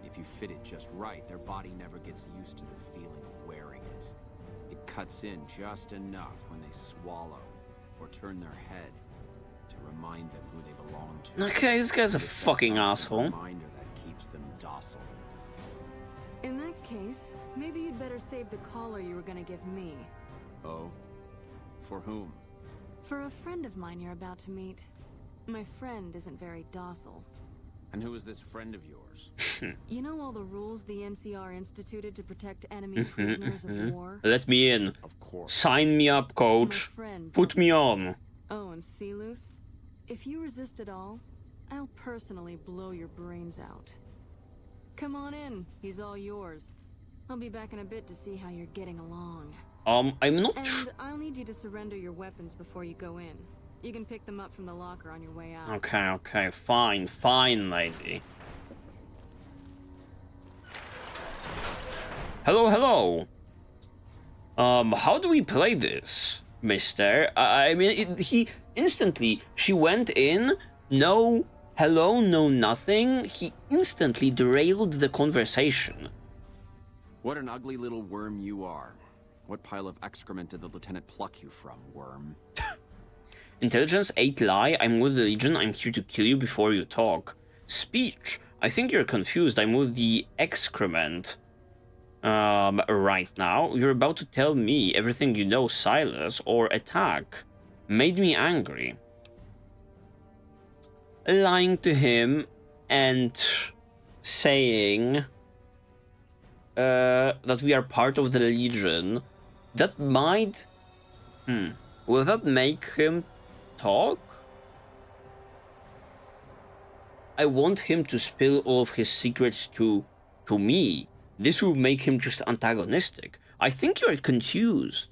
If you fit it just right, their body never gets used to the feeling of wearing it. It cuts in just enough when they swallow or turn their head to remind them who they belong to. Okay, this guy's a fucking asshole. Reminder that keeps them docile. In that case, maybe you'd better save the collar you were gonna give me. Oh? For whom? For a friend of mine you're about to meet. My friend isn't very docile. And who is this friend of yours? You know all the rules the NCR instituted to protect enemy prisoners of war? Let me in. Of course. Sign me up, coach. Put me on. Oh, and Silus? If you resist at all, I'll personally blow your brains out. Come on in. He's all yours. I'll be back in a bit to see how you're getting along. I'm not... And I'll need you to surrender your weapons before you go in. You can pick them up from the locker on your way out. Okay, fine, lady. Hello. How do we play this, mister? I mean, he instantly, she went in, no hello, no nothing. He instantly derailed the conversation. What an ugly little worm you are. What pile of excrement did the lieutenant pluck you from, worm? Intelligence 8 lie. I'm with the Legion. I'm here to kill you before you talk. Speech. I think you're confused. I'm with the excrement. Right now. You're about to tell me everything you know, Silas, or attack. Made me angry. Lying to him and saying that we are part of the Legion, that might... Will that make him talk? I want him to spill all of his secrets to me. This will make him just antagonistic. I think you're confused.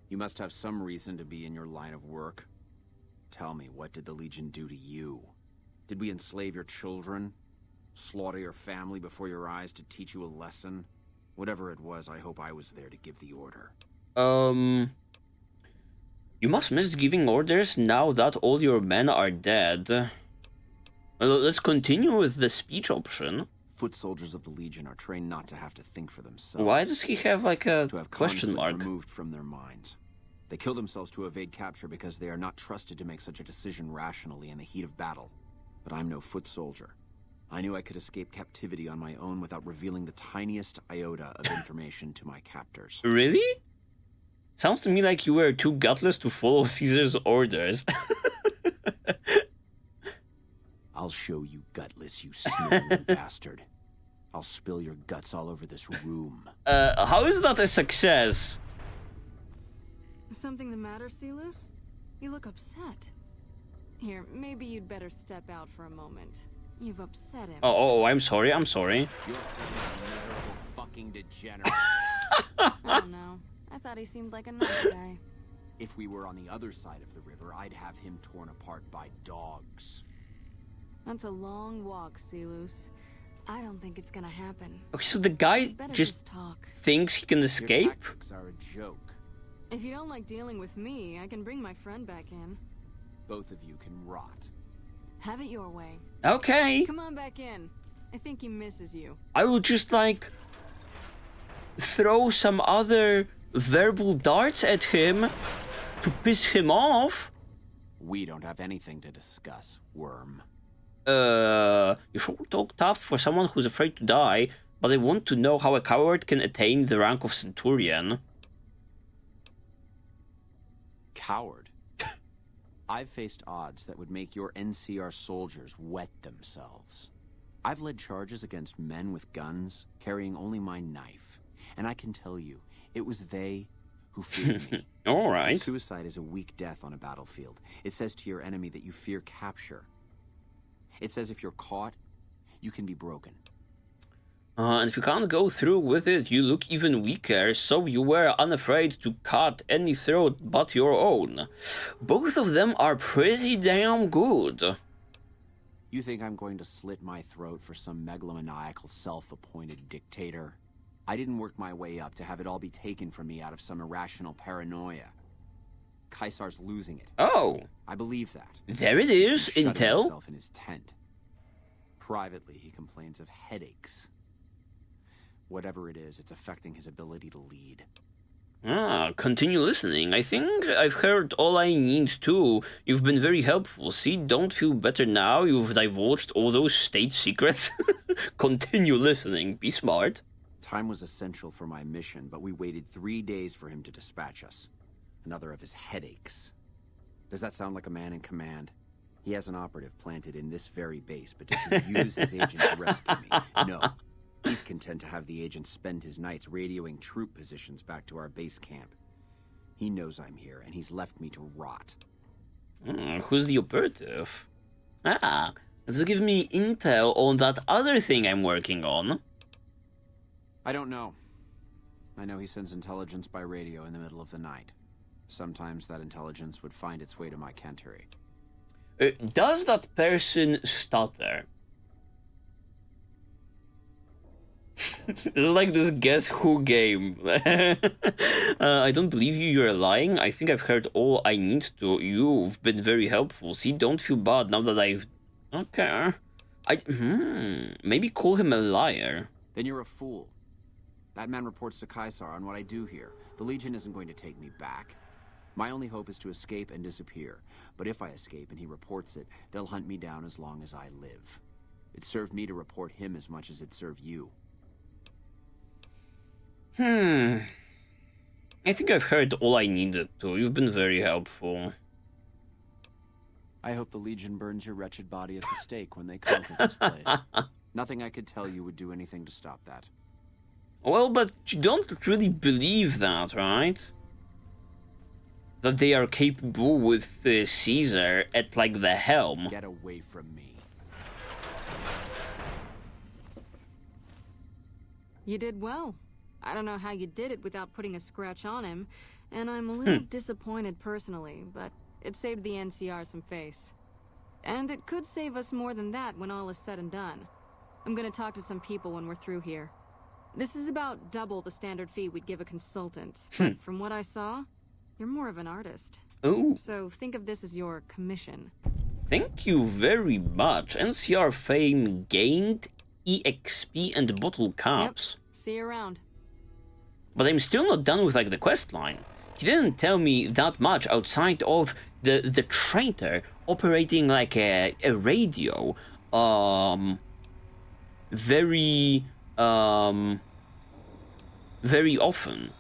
You must have some reason to be in your line of work. Tell me, what did the Legion do to you? Did we enslave your children? Slaughter your family before your eyes to teach you a lesson? Whatever it was, I hope I was there to give the order. You must miss giving orders now that all your men are dead. Well, let's continue with the speech option. Foot soldiers of the Legion are trained not to have to think for themselves. Why does he have like a to have question mark removed from their minds? They kill themselves to evade capture because they are not trusted to make such a decision rationally in the heat of battle. But I'm no foot soldier. I knew I could escape captivity on my own without revealing the tiniest iota of information to my captors. Really? Sounds to me like you were too gutless to follow Caesar's orders. I'll show you gutless, you sniveling bastard. I'll spill your guts all over this room. How is that a success? Something the matter, Celus? You look upset. Here, maybe you'd better step out for a moment. You've upset him. Oh, I'm sorry, I'm sorry. You're a miserable fucking degenerate. Oh no, I thought he seemed like a nice guy. If we were on the other side of the river, I'd have him torn apart by dogs. That's a long walk, Celus. I don't think it's gonna happen. Okay, so the guy just thinks he can escape? Your tactics are a joke. If you don't like dealing with me, I can bring my friend back in. Both of you can rot. Have it your way. Okay. Come on back in. I think he misses you. I will just like throw some other verbal darts at him to piss him off. We don't have anything to discuss, worm. You sure talk tough for someone who's afraid to die, but I want to know how a coward can attain the rank of Centurion. Coward? I've faced odds that would make your NCR soldiers wet themselves. I've led charges against men with guns, carrying only my knife. And I can tell you, it was they who feared me. Alright. Suicide is a weak death on a battlefield. It says to your enemy that you fear capture. It says if you're caught, you can be broken. And if you can't go through with it, you look even weaker, so you were unafraid to cut any throat but your own. Both of them are pretty damn good. You think I'm going to slit my throat for some megalomaniacal self-appointed dictator? I didn't work my way up to have it all be taken from me out of some irrational paranoia. Caesar's losing it. Oh. I believe that. There it is, He's been shutting Intel. himself in his tent. Privately, he complains of headaches. Whatever it is, it's affecting his ability to lead. Continue listening. I think I've heard all I need to. You've been very helpful. See, don't feel better now. You've divulged all those state secrets. Continue listening. Be smart. Time was essential for my mission, but we waited 3 days for him to dispatch us. Another of his headaches. Does that sound like a man in command? He has an operative planted in this very base, but does he use his agent to rescue me? No. He's content to have the agent spend his nights radioing troop positions back to our base camp. He knows I'm here, and he's left me to rot. Who's the operative? This give me intel on that other thing I'm working on. I don't know. I know he sends intelligence by radio in the middle of the night. Sometimes that intelligence would find its way to my cantery. Does that person stutter? This is like this Guess Who game. I don't believe you, you're lying. I think I've heard all I need to. You've been very helpful. See, don't feel bad now that I've... Okay. Maybe call him a liar. Then you're a fool. That man reports to Caesar on what I do here. The Legion isn't going to take me back. My only hope is to escape and disappear. But if I escape and he reports it, they'll hunt me down as long as I live. It served me to report him as much as it served you. I think I've heard all I needed to. You've been very helpful. I hope the Legion burns your wretched body at the stake when they conquer this place. Nothing I could tell you would do anything to stop that. Well, but you don't really believe that, right? That they are capable with Caesar at, like, the helm. Get away from me. You did well. I don't know how you did it without putting a scratch on him, and I'm a little disappointed personally, but it saved the NCR some face. And it could save us more than that when all is said and done. I'm gonna talk to some people when we're through here. This is about double the standard fee we'd give a consultant, but from what I saw, you're more of an artist. Oh. So think of this as your commission. Thank you very much. NCR fame gained, EXP and bottle caps. Yep. See you around. But I'm still not done with, like, the quest line. He didn't tell me that much outside of the traitor operating like a radio. Very often.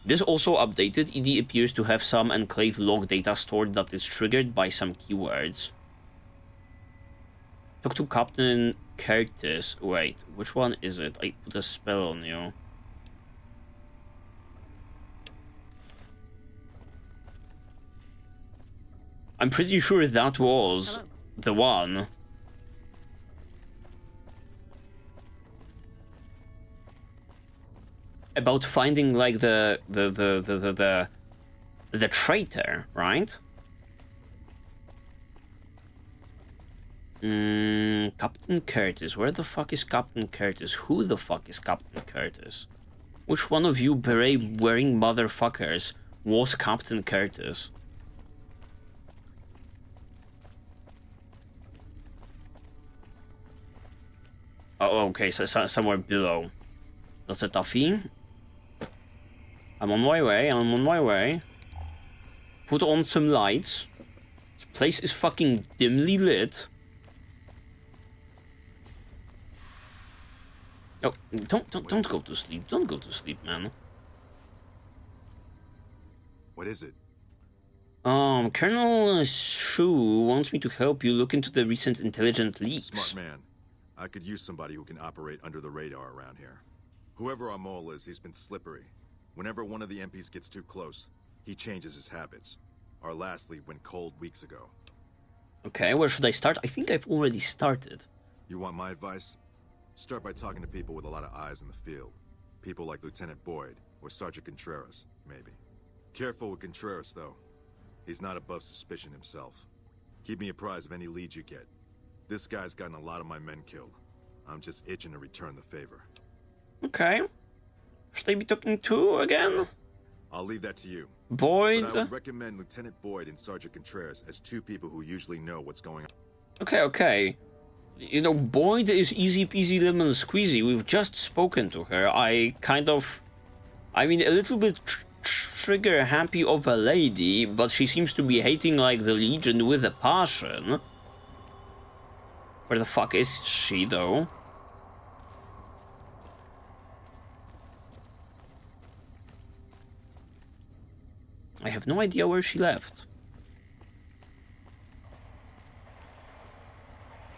This also updated. ED appears to have some enclave log data stored that is triggered by some keywords. Talk to Captain Curtis. Wait, which one is it? I put a spell on you. I'm pretty sure that was the one. About finding, like, the traitor, right? Captain Curtis. Where the fuck is Captain Curtis? Who the fuck is Captain Curtis? Which one of you beret-wearing motherfuckers was Captain Curtis? Oh, okay, so somewhere below. That's a toughie. I'm on my way. Put on some lights. This place is fucking dimly lit. Oh, don't go to sleep. Don't go to sleep, man. What is it? Colonel Shu wants me to help you look into the recent intelligent leaks. Smart man. I could use somebody who can operate under the radar around here. Whoever our mole is, he's been slippery. Whenever one of the MPs gets too close, he changes his habits. Our last lead went cold weeks ago. Okay, where should I start? I think I've already started. You want my advice? Start by talking to people with a lot of eyes in the field. People like Lieutenant Boyd, or Sergeant Contreras, maybe. Careful with Contreras, though. He's not above suspicion himself. Keep me apprised of any leads you get. This guy's gotten a lot of my men killed. I'm just itching to return the favor. Okay. Should I be talking to again? I'll leave that to you. Boyd? But I would recommend Lieutenant Boyd and Sergeant Contreras as two people who usually know what's going on. Okay. You know, Boyd is easy peasy lemon squeezy. We've just spoken to her. I mean, a little bit trigger happy of a lady, but she seems to be hating, like, the Legion with a passion. Where the fuck is she, though? I have no idea where she left.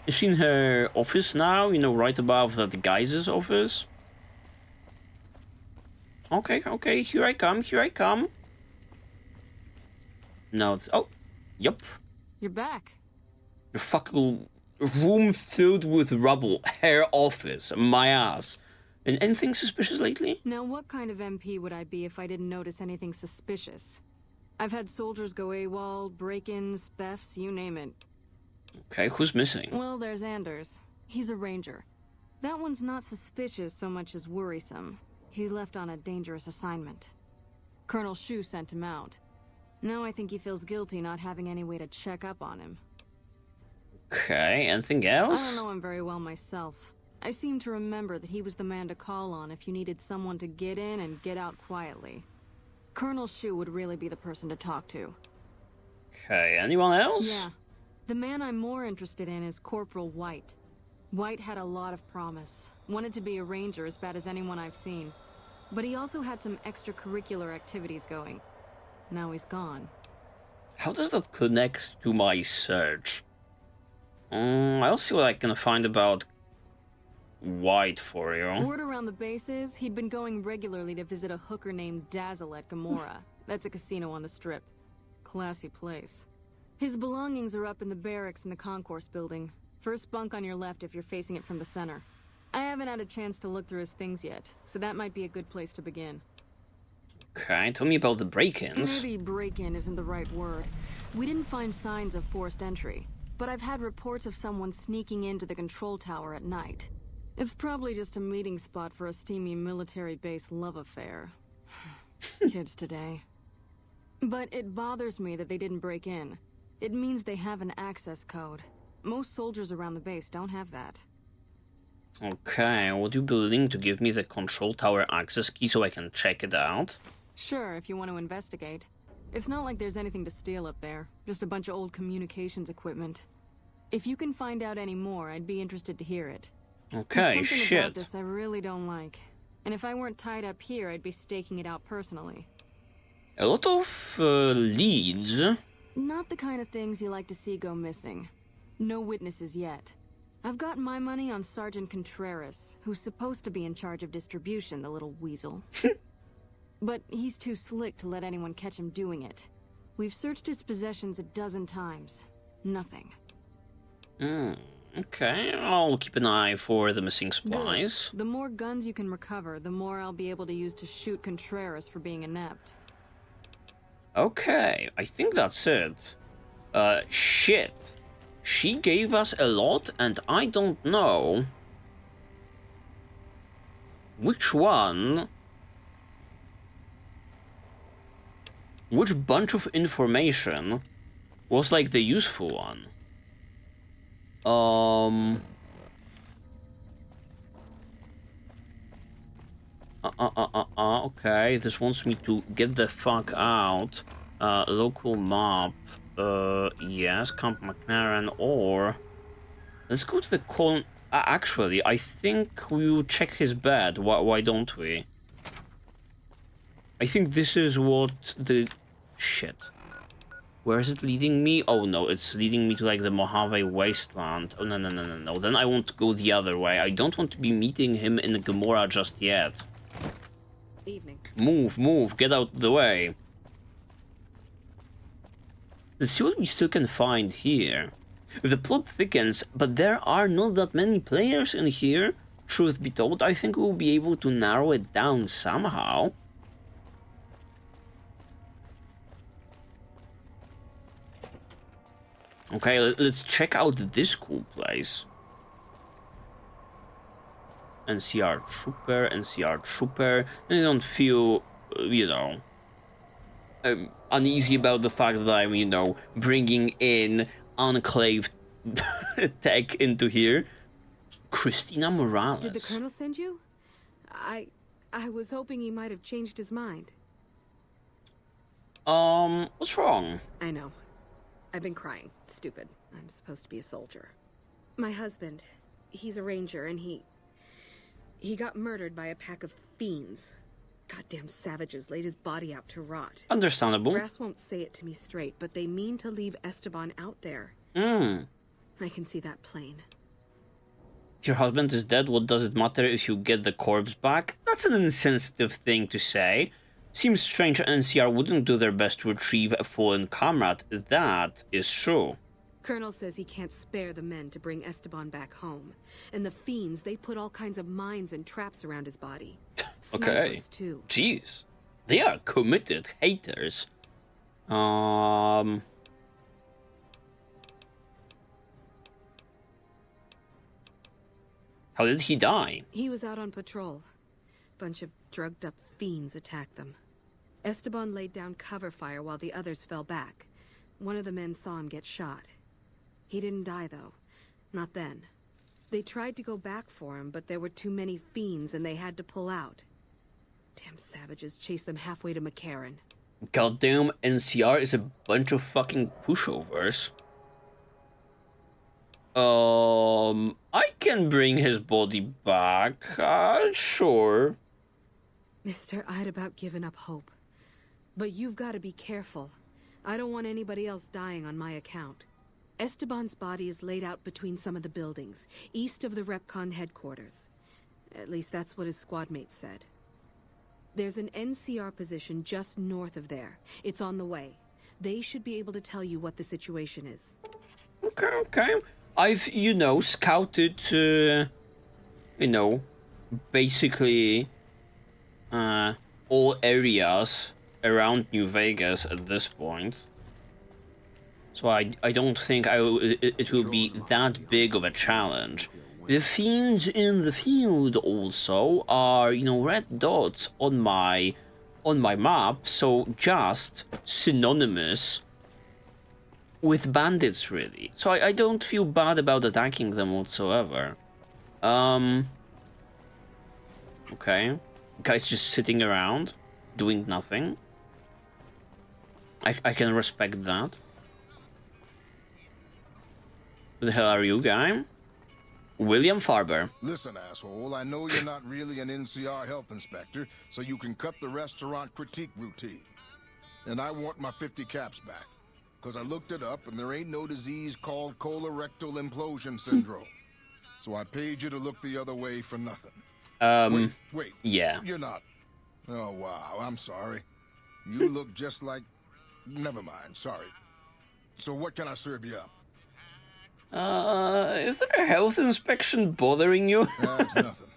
Is she in her office now? You know, right above the guy's office? Okay, here I come. No, oh, yup. You're back. Your fucking room filled with rubble. Her office, my ass. And anything suspicious lately? Now, what kind of MP would I be if I didn't notice anything suspicious? I've had soldiers go AWOL, break-ins, thefts, you name it. Okay, who's missing? Well, there's Anders. He's a ranger. That one's not suspicious so much as worrisome. He left on a dangerous assignment. Colonel Shu sent him out. Now I think he feels guilty not having any way to check up on him. Okay, anything else? I don't know him very well myself. I seem to remember that he was the man to call on if you needed someone to get in and get out quietly. Colonel Shu would really be the person to talk to. Okay, anyone else? Yeah. The man I'm more interested in is Corporal White. White had a lot of promise. Wanted to be a ranger as bad as anyone I've seen. But he also had some extracurricular activities going. Now he's gone. How does that connect to my search? I'll see what I can find about wide for you. Word around the base is he'd been going regularly to visit a hooker named Dazzle at Gamora. That's a casino on the Strip. Classy place. His belongings are up in the barracks in the concourse building. First bunk on your left if you're facing it from the center. I haven't had a chance to look through his things yet, so that might be a good place to begin. Okay, tell me about the break-ins. Maybe break-in isn't the right word. We didn't find signs of forced entry, but I've had reports of someone sneaking into the control tower at night. It's probably just a meeting spot for a steamy military base love affair. Kids today. But it bothers me that they didn't break in. It means they have an access code. Most soldiers around the base don't have that. Okay, would you be willing to give me the control tower access key so I can check it out? Sure, if you want to investigate. It's not like there's anything to steal up there. Just a bunch of old communications equipment. If you can find out any more, I'd be interested to hear it. Okay, There's something shit. about this I really don't like. And if I weren't tied up here, I'd be staking it out personally. A lot of leads. Not the kind of things you like to see go missing. No witnesses yet. I've got my money on Sergeant Contreras, who's supposed to be in charge of distribution, the little weasel. But he's too slick to let anyone catch him doing it. We've searched his possessions a dozen times. Nothing. Okay, I'll keep an eye for the missing supplies. Good. The more guns you can recover, the more I'll be able to use to shoot Contreras for being inept. Okay, I think that's it. Shit. She gave us a lot, and I don't know which one, which bunch of information was like the useful one. Okay, this wants me to get the fuck out. Local map. Yes, Camp McNaren, or let's go to the colon. Actually, I think we will check his bed. Why don't we? I think this is what the shit. Where is it leading me? Oh no, it's leading me to like the Mojave Wasteland. Oh no. Then I want to go the other way. I don't want to be meeting him in Gamora just yet. Evening. Move, get out the way. Let's see what we still can find here. The plot thickens, but there are not that many players in here. Truth be told, I think we'll be able to narrow it down somehow. Okay, let's check out this cool place. NCR Trooper. I don't feel, you know, uneasy about the fact that I'm, you know, bringing in Enclave tech into here. Christina Morales. Did the Colonel send you? I was hoping he might have changed his mind. What's wrong? I know. I've been crying. Stupid. I'm supposed to be a soldier. My husband, he's a ranger, and he got murdered by a pack of fiends. Goddamn savages laid his body out to rot. Understandable. Brass won't say it to me straight, but they mean to leave Esteban out there. I can see that plain. If your husband is dead, what does it matter if you get the corpse back? That's an insensitive thing to say. Seems strange NCR wouldn't do their best to retrieve a fallen comrade. That is true. Colonel says he can't spare the men to bring Esteban back home. And the fiends, they put all kinds of mines and traps around his body. Okay. Snipers, too. Jeez. They are committed haters. How did he die? He was out on patrol. Bunch of drugged up fiends attacked them. Esteban laid down cover fire while the others fell back. One of the men saw him get shot. He didn't die, though. Not then. They tried to go back for him, but there were too many fiends and they had to pull out. Damn savages chased them halfway to McCarran. Goddamn, NCR is a bunch of fucking pushovers. I can bring his body back. Sure. Mister, I'd about given up hope. But you've got to be careful. I don't want anybody else dying on my account. Esteban's body is laid out between some of the buildings, east of the Repcon headquarters. At least that's what his squad mates said. There's an NCR position just north of there. It's on the way. They should be able to tell you what the situation is. Okay. I've, scouted, basically all areas around New Vegas at this point. So I don't think it will be that big of a challenge. The fiends in the field also are, red dots on my map, so just synonymous with bandits, really. So I don't feel bad about attacking them whatsoever. Okay. Guys just sitting around, doing nothing. I can respect that. Who the hell are you, guy? William Farber. Listen, asshole, I know you're not really an NCR health inspector, so you can cut the restaurant critique routine. And I want my 50 caps back. Because I looked it up, and there ain't no disease called colorectal implosion syndrome. So I paid you to look the other way for nothing. Wait. Yeah. You're not. Oh, wow, I'm sorry. You look just like... Never mind, sorry. So what can I serve you up? Is there a health inspection bothering you? That's nothing.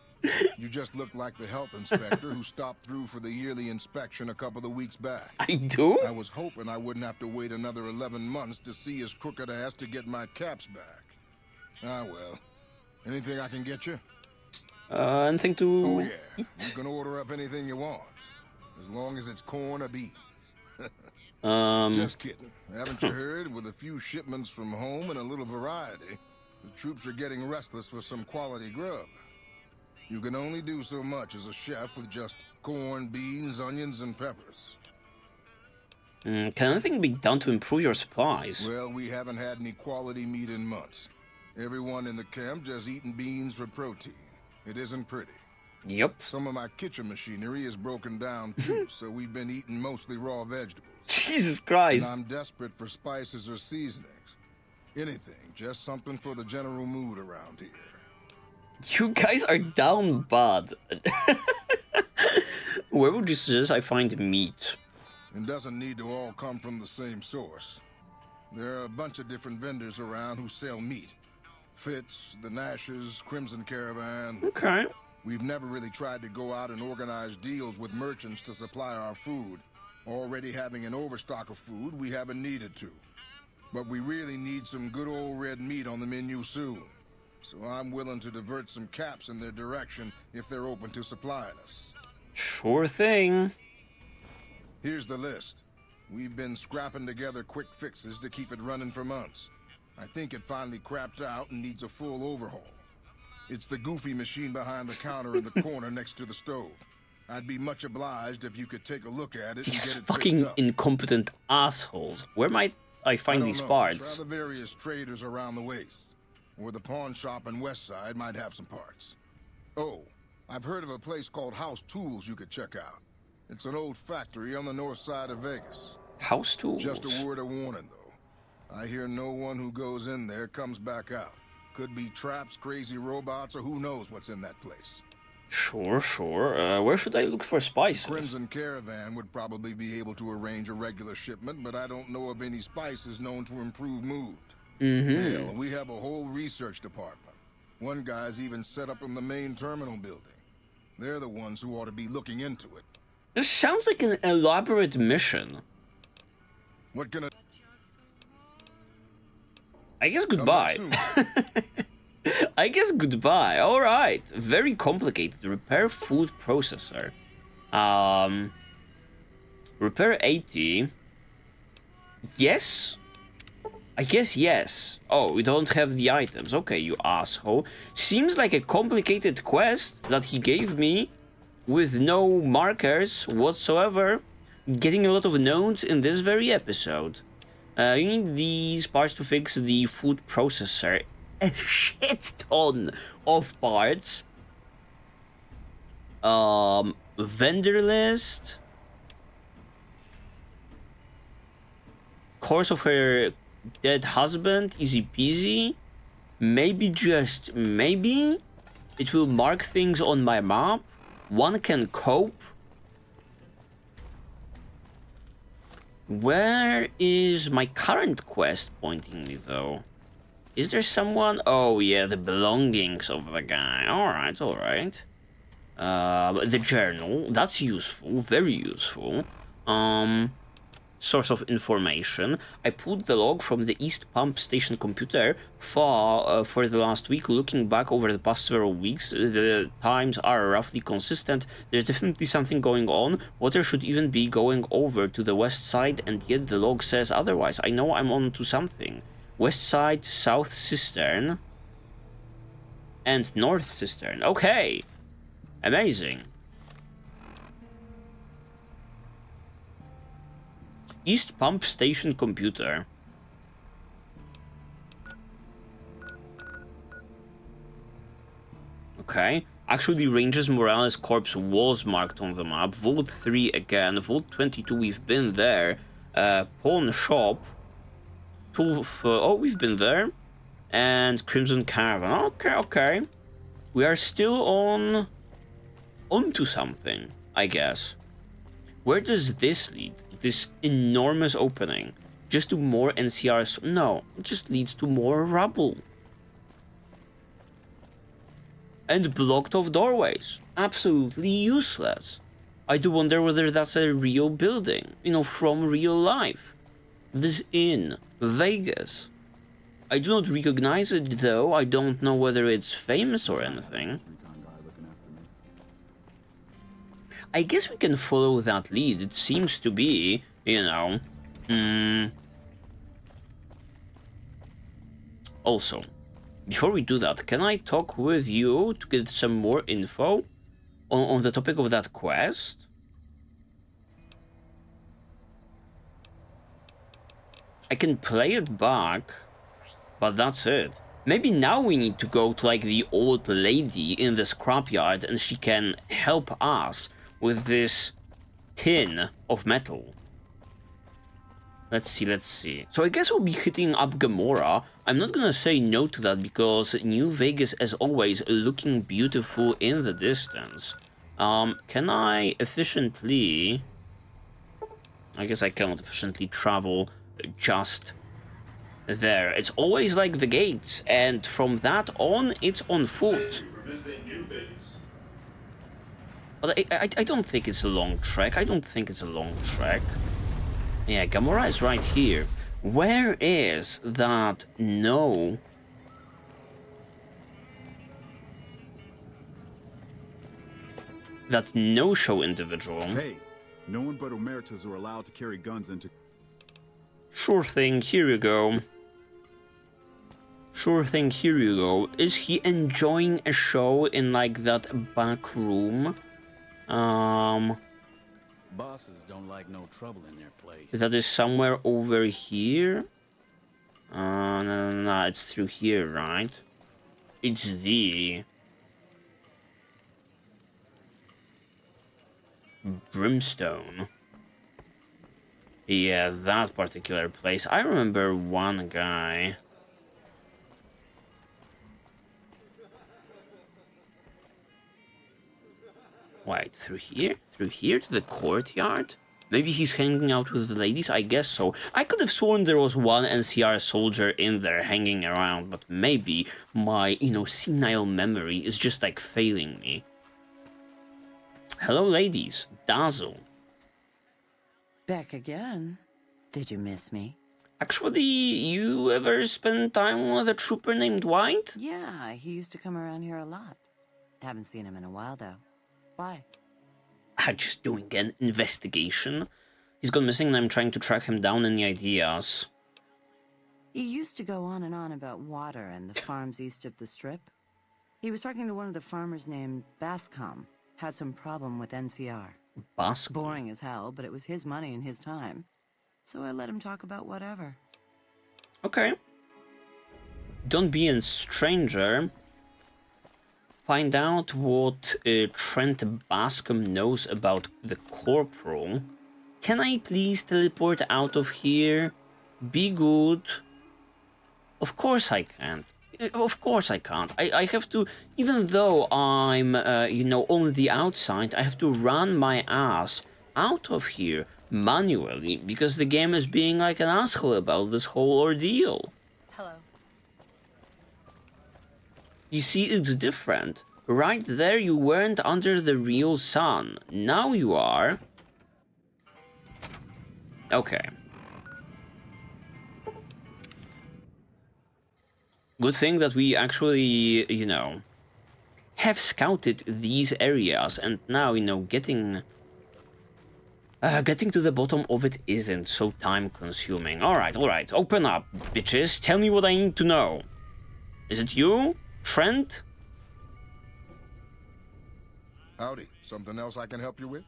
You just look like the health inspector who stopped through for the yearly inspection a couple of weeks back. I do? I was hoping I wouldn't have to wait another 11 months to see his crooked ass to get my caps back. Ah, well. Anything I can get you? Anything to Oh, yeah. eat? You can order up anything you want. As long as it's corn or beans. Just kidding. Haven't you heard? With a few shipments from home and a little variety, the troops are getting restless for some quality grub. You can only do so much as a chef with just corn, beans, onions, and peppers. Can anything be done to improve your supplies? Well, we haven't had any quality meat in months. Everyone in the camp just eating beans for protein. It isn't pretty. Yep. Some of my kitchen machinery is broken down too, so we've been eating mostly raw vegetables. Jesus Christ. And I'm desperate for spices or seasonings. Anything, just something for the general mood around here. You guys are down bad. Where would you suggest I find meat? It doesn't need to all come from the same source. There are a bunch of different vendors around who sell meat. Fitz, the Nashes, Crimson Caravan. Okay. We've never really tried to go out and organize deals with merchants to supply our food. Already having an overstock of food, we haven't needed to. But we really need some good old red meat on the menu soon. So I'm willing to divert some caps in their direction if they're open to supplying us. Sure thing. Here's the list. We've been scrapping together quick fixes to keep it running for months. I think it finally crapped out and needs a full overhaul. It's the goofy machine behind the counter in the corner next to the stove. I'd be much obliged if you could take a look at it and get it fucking fixed up. incompetent assholes. Where might I find these parts? Try the various traders around the waste. Or the pawn shop in West Side might have some parts. Oh, I've heard of a place called House Tools you could check out. It's an old factory on the north side of Vegas. House Tools? Just a word of warning, though. I hear no one who goes in there comes back out. Could be traps, crazy robots, or who knows what's in that place. Sure. Where should I look for spices? Crimson Caravan would probably be able to arrange a regular shipment, but I don't know of any spices known to improve mood. Hell, we have a whole research department. One guy's even set up in the main terminal building. They're the ones who ought to be looking into it. This sounds like an elaborate mission. What can I guess goodbye. I guess goodbye. Alright. Very complicated. Repair food processor. Repair 80. Yes? I guess yes. Oh, we don't have the items. Okay, you asshole. Seems like a complicated quest that he gave me with no markers whatsoever. Getting a lot of notes in this very episode. You need these parts to fix the food processor. A shit ton of parts. Vendor list. Course of her dead husband, easy peasy. Maybe, just maybe, it will mark things on my map. One can cope. Where is my current quest pointing me, though? Is there someone? Oh, yeah, the belongings of the guy. Alright, alright. The journal. That's useful. Very useful. Source of information. I pulled the log from the East Pump Station computer for the last week. Looking back over the past several weeks, the times are roughly consistent. There's definitely something going on. Water should even be going over to the west side, and yet the log says otherwise. I know I'm on to something. West side, south cistern, and north cistern. Okay. Amazing. East Pump Station computer. Okay. Actually, Rangers Morales' corpse was marked on the map. Vault 3 again. Vault 22, we've been there. Pawn shop. Oh, we've been there. And Crimson Caravan. Okay, okay. We are still onto something, I guess. Where does this lead? This enormous opening. Just to more NCRs? No, it just leads to more rubble. And blocked off doorways. Absolutely useless. I do wonder whether that's a real building. You know, from real life. This inn. Vegas. I do not recognize it, though. I don't know whether it's famous or anything. I guess we can follow that lead. It seems to be, you know... Also, before we do that, can I talk with you to get some more info on the topic of that quest? I can play it back, but that's it. Maybe now we need to go to, like, the old lady in the scrapyard and she can help us with this tin of metal. Let's see. So I guess we'll be hitting up Gamora. I'm not gonna say no to that because New Vegas, as always, looking beautiful in the distance. Can I efficiently... I guess I cannot efficiently travel just there. It's always like the gates, and from that on, it's on foot. But I don't think it's a long trek. Yeah, Gamora is right here. Where is that no no-show individual? Hey, no one but Omertas are allowed to carry guns into... Sure thing, here you go. Is he enjoying a show in, like, that back room? Bosses don't like no trouble in their place. That is somewhere over here? No, it's through here, right? It's the... Brimstone. Yeah, that particular place. I remember one guy... Wait, through here? Through here to the courtyard? Maybe he's hanging out with the ladies? I guess so. I could have sworn there was one NCR soldier in there hanging around, but maybe my, you know, senile memory is just, like, failing me. Hello, ladies. Dazzle. Back again? Did you miss me? Actually, you ever spend time with a trooper named White? Yeah, he used to come around here a lot. Haven't seen him in a while, though. Why? I'm just doing an investigation. He's gone missing and I'm trying to track him down. Any ideas? He used to go on and on about water and the farms east of the Strip. He was talking to one of the farmers named Bascom. Had some problem with NCR. Bascom? Boring as hell, but it was his money and his time. So I let him talk about whatever. Okay. Don't be a stranger. Find out what Trent Bascom knows about the Corporal. Can I please teleport out of here? Be good. Of course I can't. Of course I can't. I have to, even though I'm, you know, on the outside, I have to run my ass out of here manually because the game is being like an asshole about this whole ordeal. Hello. You see, it's different. Right there, you weren't under the real sun. Now you are. Okay. Good thing that we actually, you know, have scouted these areas, and now, you know, getting to the bottom of it isn't so time-consuming. Alright, open up, bitches. Tell me what I need to know. Is it you, Trent? Howdy. Something else I can help you with?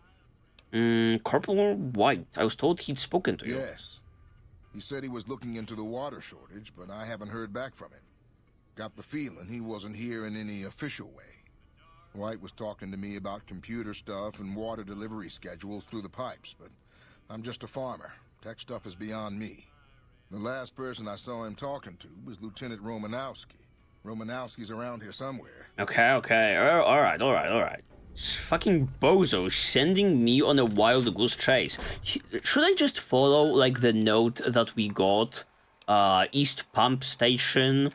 Corporal White. I was told he'd spoken to you. Yes. He said he was looking into the water shortage, but I haven't heard back from him. Got the feeling he wasn't here in any official way. White was talking to me about computer stuff and water delivery schedules through the pipes, but I'm just a farmer. Tech stuff is beyond me. The last person I saw him talking to was Lieutenant Romanowski. Romanowski's around here somewhere. Okay. Alright. This fucking bozo sending me on a wild goose chase. Should I just follow, like, the note that we got? East Pump Station,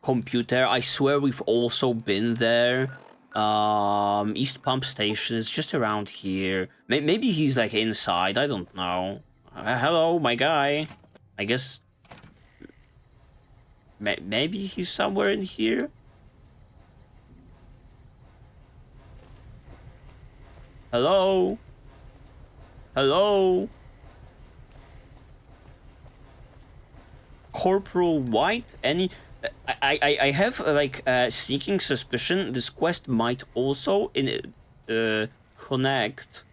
computer. I swear we've also been there. East Pump Station is just around here. Maybe he's, like, inside. I don't know. Hello, my guy. I guess... Maybe he's somewhere in here? Hello? Hello? Corporal White? Any... I have, like, a sneaking suspicion this quest might also connect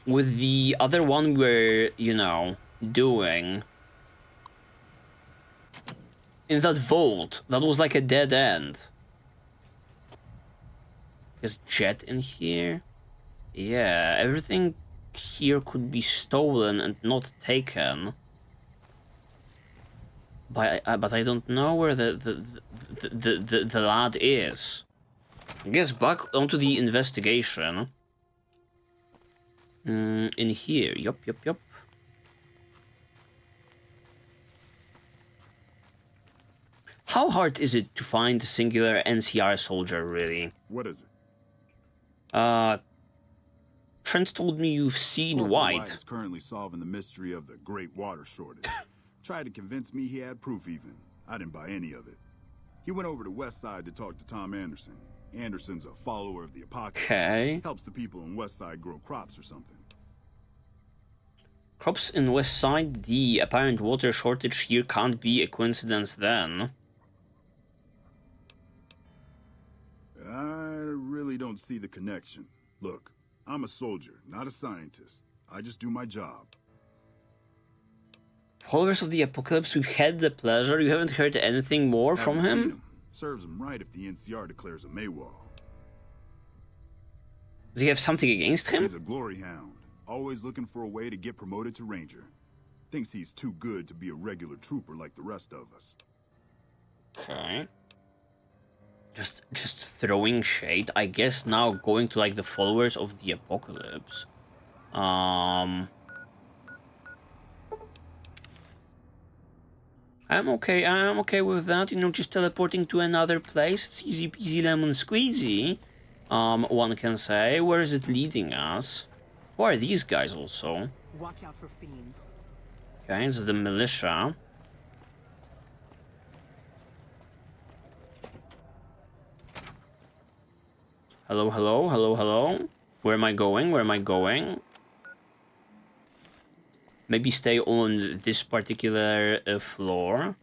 with the other one we're, you know, doing. In that vault, that was like a dead end. Is Jet in here? Yeah, everything here could be stolen and not taken. But I don't know where the lad is. I guess back onto the investigation. In here, yup. How hard is it to find a singular NCR soldier, really? What is it? Trent told me you've seen White. is currently solving the mystery of the great water shortage. Tried to convince me he had proof even. I didn't buy any of it. He went over to West Side to talk to Tom Anderson. Anderson's a follower of the apocalypse. Okay. Helps the people in West Side grow crops or something. Crops in West Side? The apparent water shortage here can't be a coincidence then. I really don't see the connection. Look, I'm a soldier, not a scientist. I just do my job. Followers of the Apocalypse, we've had the pleasure. You haven't heard anything more from him? Serves him right if the NCR declares a Maywall. Does he have something against him? He's a glory hound, always looking for a way to get promoted to Ranger. Thinks he's too good to be a regular trooper like the rest of us. Okay. Just throwing shade. I guess now going to, like, the followers of the Apocalypse. I'm okay with that, you know, just teleporting to another place. It's easy peasy lemon squeezy, one can say. Where is it leading us? Who are these guys also? Watch out for fiends. Okay, it's the militia. Hello. Where am I going? Maybe stay on this particular floor.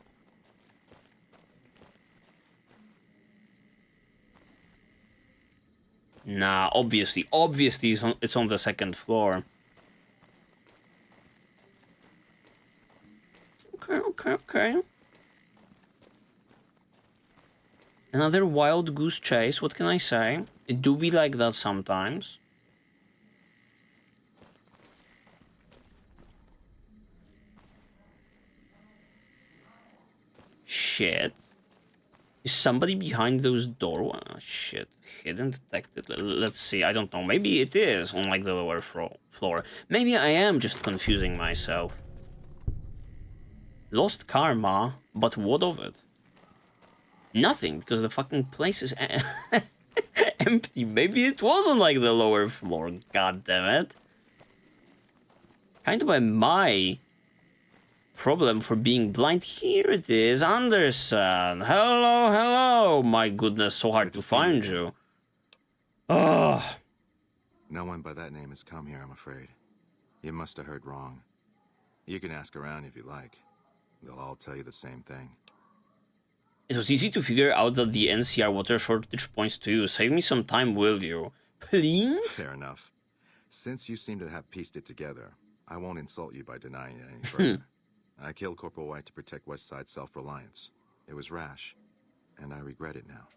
Nah, obviously it's on the second floor. Okay. Another wild goose chase, what can I say? It do be like that sometimes. shit. Is somebody behind those doors? Oh, shit. Hidden detected. Let's see. I don't know. Maybe it is on like the lower floor. Maybe I am just confusing myself. Lost karma, but what of it? Nothing, because the fucking place is empty. Maybe it was on like the lower floor. God damn it. Kind of my problem for being blind. Here it is, Anderson. Hello, hello. My goodness, so hard to find you. Oh. No one by that name has come here, I'm afraid. You must have heard wrong. You can ask around if you like. They'll all tell you the same thing. It was easy to figure out that the NCR water shortage points to you. Save me some time, will you? Please? Fair enough. Since you seem to have pieced it together, I won't insult you by denying it any further. I killed Corporal White to protect Westside self-reliance. It was rash, and I regret it now.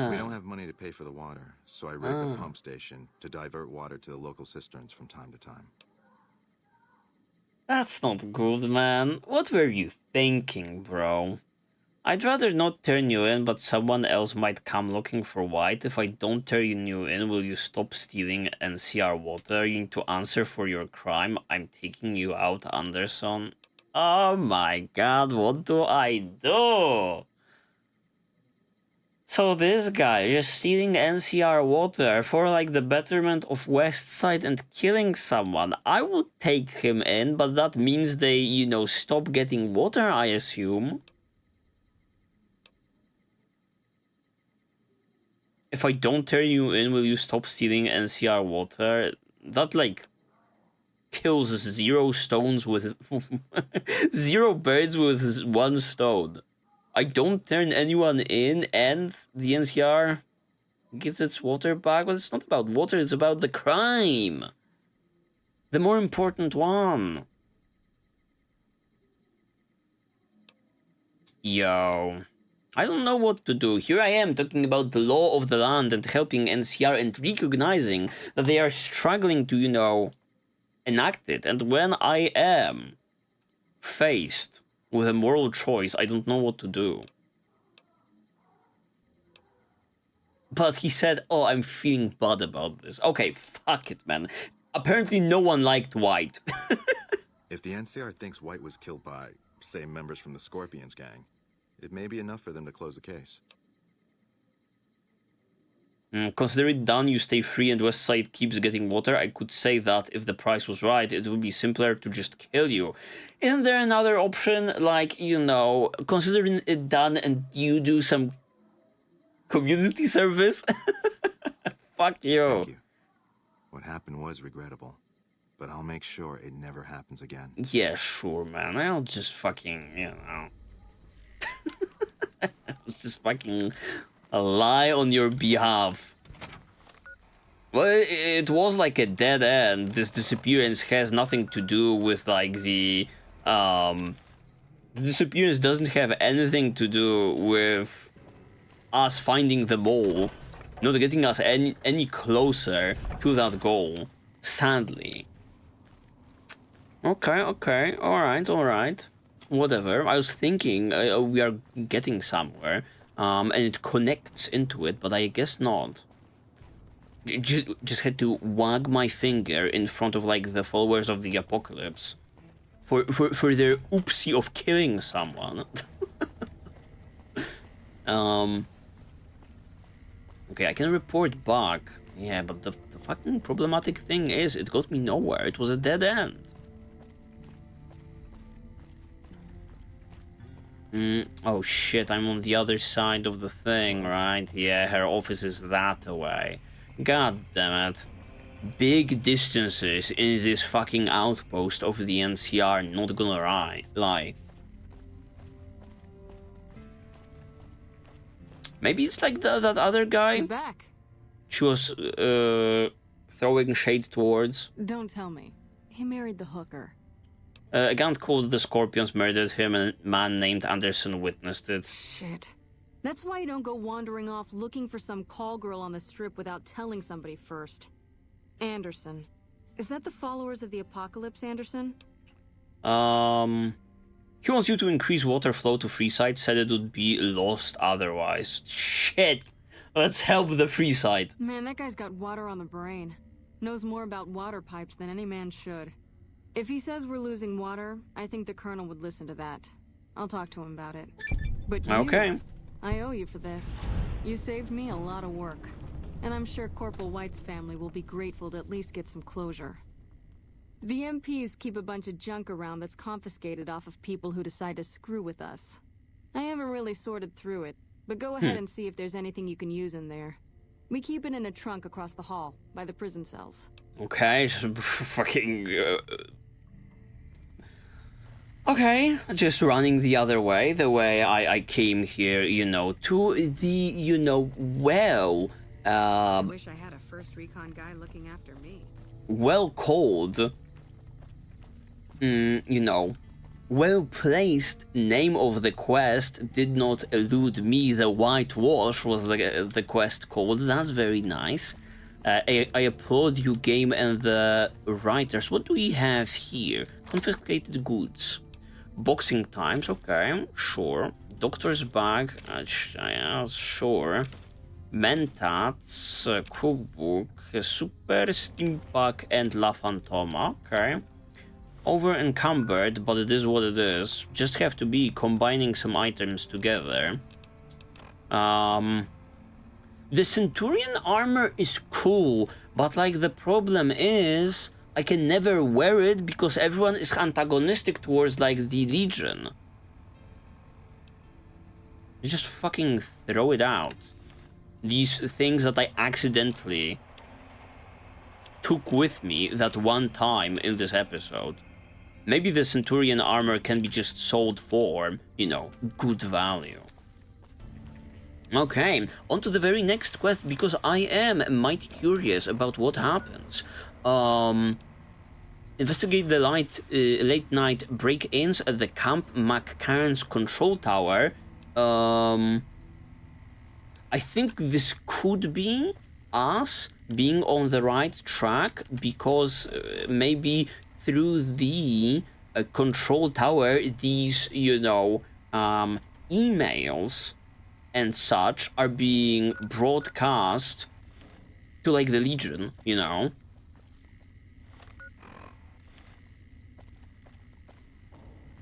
We don't have money to pay for the water, so I rigged the pump station to divert water to the local cisterns from time to time. That's not good, man. What were you thinking, bro? I'd rather not turn you in, but someone else might come looking for White. If I don't turn you in, will you stop stealing NCR water? You need to answer for your crime. I'm taking you out, Anderson. Oh my god, what do I do? So this guy is stealing NCR water for like the betterment of Westside and killing someone. I would take him in, but that means they, you know, stop getting water, I assume. If I don't turn you in, will you stop stealing NCR water? That, like, kills 0 stones with... 0 birds with 1 stone. I don't turn anyone in, and the NCR gets its water back. But it's not about water, it's about the crime. The more important one. Yo... I don't know what to do. Here I am talking about the law of the land and helping NCR and recognizing that they are struggling to, you know, enact it. And when I am faced with a moral choice, I don't know what to do. But he said, oh, I'm feeling bad about this. Okay, fuck it, man. Apparently no one liked White. If the NCR thinks White was killed by, say, members from the Scorpions gang, it may be enough for them to close the case. Consider it done, you stay free and Westside keeps getting water. I could say that if the price was right, it would be simpler to just kill you. Isn't there another option? Like, you know, considering it done and you do some community service? Fuck you. Thank you. What happened was regrettable, but I'll make sure it never happens again. Yeah, sure, man. I'll just fucking, you know... just fucking lie on your behalf. Well, it was like a dead end. This disappearance has nothing to do with like the disappearance doesn't have anything to do with us finding the mole, not getting us any closer to that goal, sadly. Okay, alright. Whatever. I was thinking we are getting somewhere, and it connects into it, but I guess not. Just had to wag my finger in front of like the followers of the apocalypse for their oopsie of killing someone. Okay, I can report back. Yeah, but the fucking problematic thing is it got me nowhere. It was a dead end. Oh shit, I'm on the other side of the thing, right? Yeah, her office is that away. God damn it. Big distances in this fucking outpost of the NCR, not gonna lie. Maybe it's like that other guy You're back. She was throwing shade towards. Don't tell me. He married the hooker. A gang called the Scorpions murdered him and a man named Anderson witnessed it. Shit. That's why you don't go wandering off looking for some call girl on the strip without telling somebody first. Anderson. Is that the followers of the apocalypse, Anderson? He wants you to increase water flow to free side, said it would be lost otherwise. Shit! Let's help the free side. Man, that guy's got water on the brain. Knows more about water pipes than any man should. If he says we're losing water, I think the Colonel would listen to that. I'll talk to him about it. But you, okay. I owe you for this. You saved me a lot of work. And I'm sure Corporal White's family will be grateful to at least get some closure. The MPs keep a bunch of junk around that's confiscated off of people who decide to screw with us. I haven't really sorted through it, but go ahead and see if there's anything you can use in there. We keep it in a trunk across the hall, by the prison cells. Okay, just fucking... Okay, just running the other way, the way I came here, you know, to the, you know, well... I wish I had a first recon guy looking after me. Well called... you know, well-placed name of the quest did not elude me. The Whitewash was the quest called. That's very nice. I applaud you, game, and the writers. What do we have here? Confiscated goods. Boxing times, okay, sure. Doctor's bag, yeah, sure. Mentats, cookbook, Super Steampack, and La Fantoma, okay. Over encumbered, but it is what it is. Just have to be combining some items together. The Centurion armor is cool, but like the problem is I can never wear it because everyone is antagonistic towards like the Legion. You just fucking throw it out. These things that I accidentally took with me that one time in this episode. Maybe the Centurion armor can be just sold for, you know, good value. Okay, on to the very next quest, because I am mighty curious about what happens. Investigate the late night break-ins at the Camp McCarran's control tower. I think this could be us being on the right track, because maybe through the control tower, these, you know, emails and such are being broadcast to, like, the Legion, you know.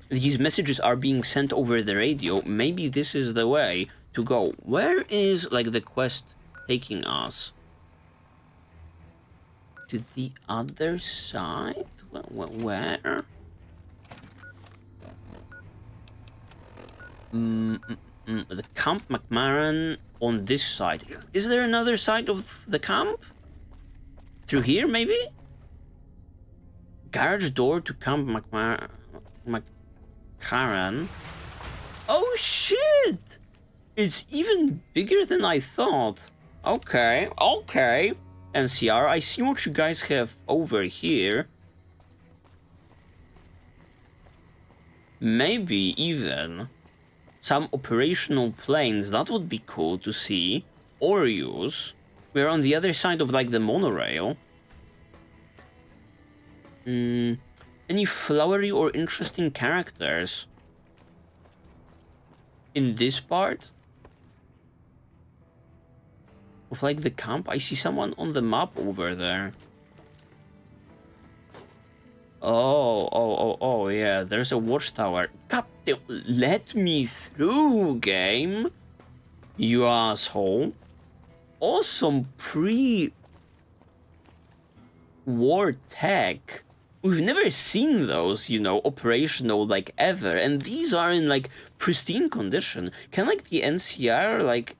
These messages are being sent over the radio. Maybe this is the way to go. Where is, like, the quest taking us? To the other side? Where? The Camp McMahon on this side. Is there another side of the camp? Through here, maybe? Garage door to Camp McCarran. Oh shit! It's even bigger than I thought. Okay, okay. NCR, I see what you guys have over here. Maybe even some operational planes. That would be cool to see or use. We're on the other side of, like, the monorail. Any flowery or interesting characters in this part of, like, the camp? I see someone on the map over there. Oh, yeah, there's a watchtower. God damn, let me through, game. You asshole. Awesome pre-war tech. We've never seen those, you know, operational, like, ever. And these are in, like, pristine condition. Can, like, the NCR, like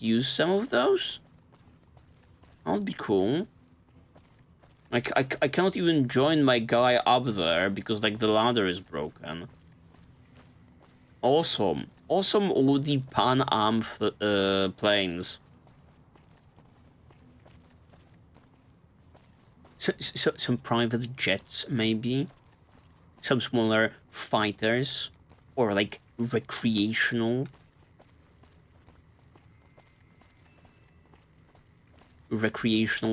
use some of those? That would be cool. Like, I cannot even join my guy up there because, like, the ladder is broken. Awesome. Awesome all the Pan Am planes. Some private jets, maybe. Some smaller fighters. Or, like, recreational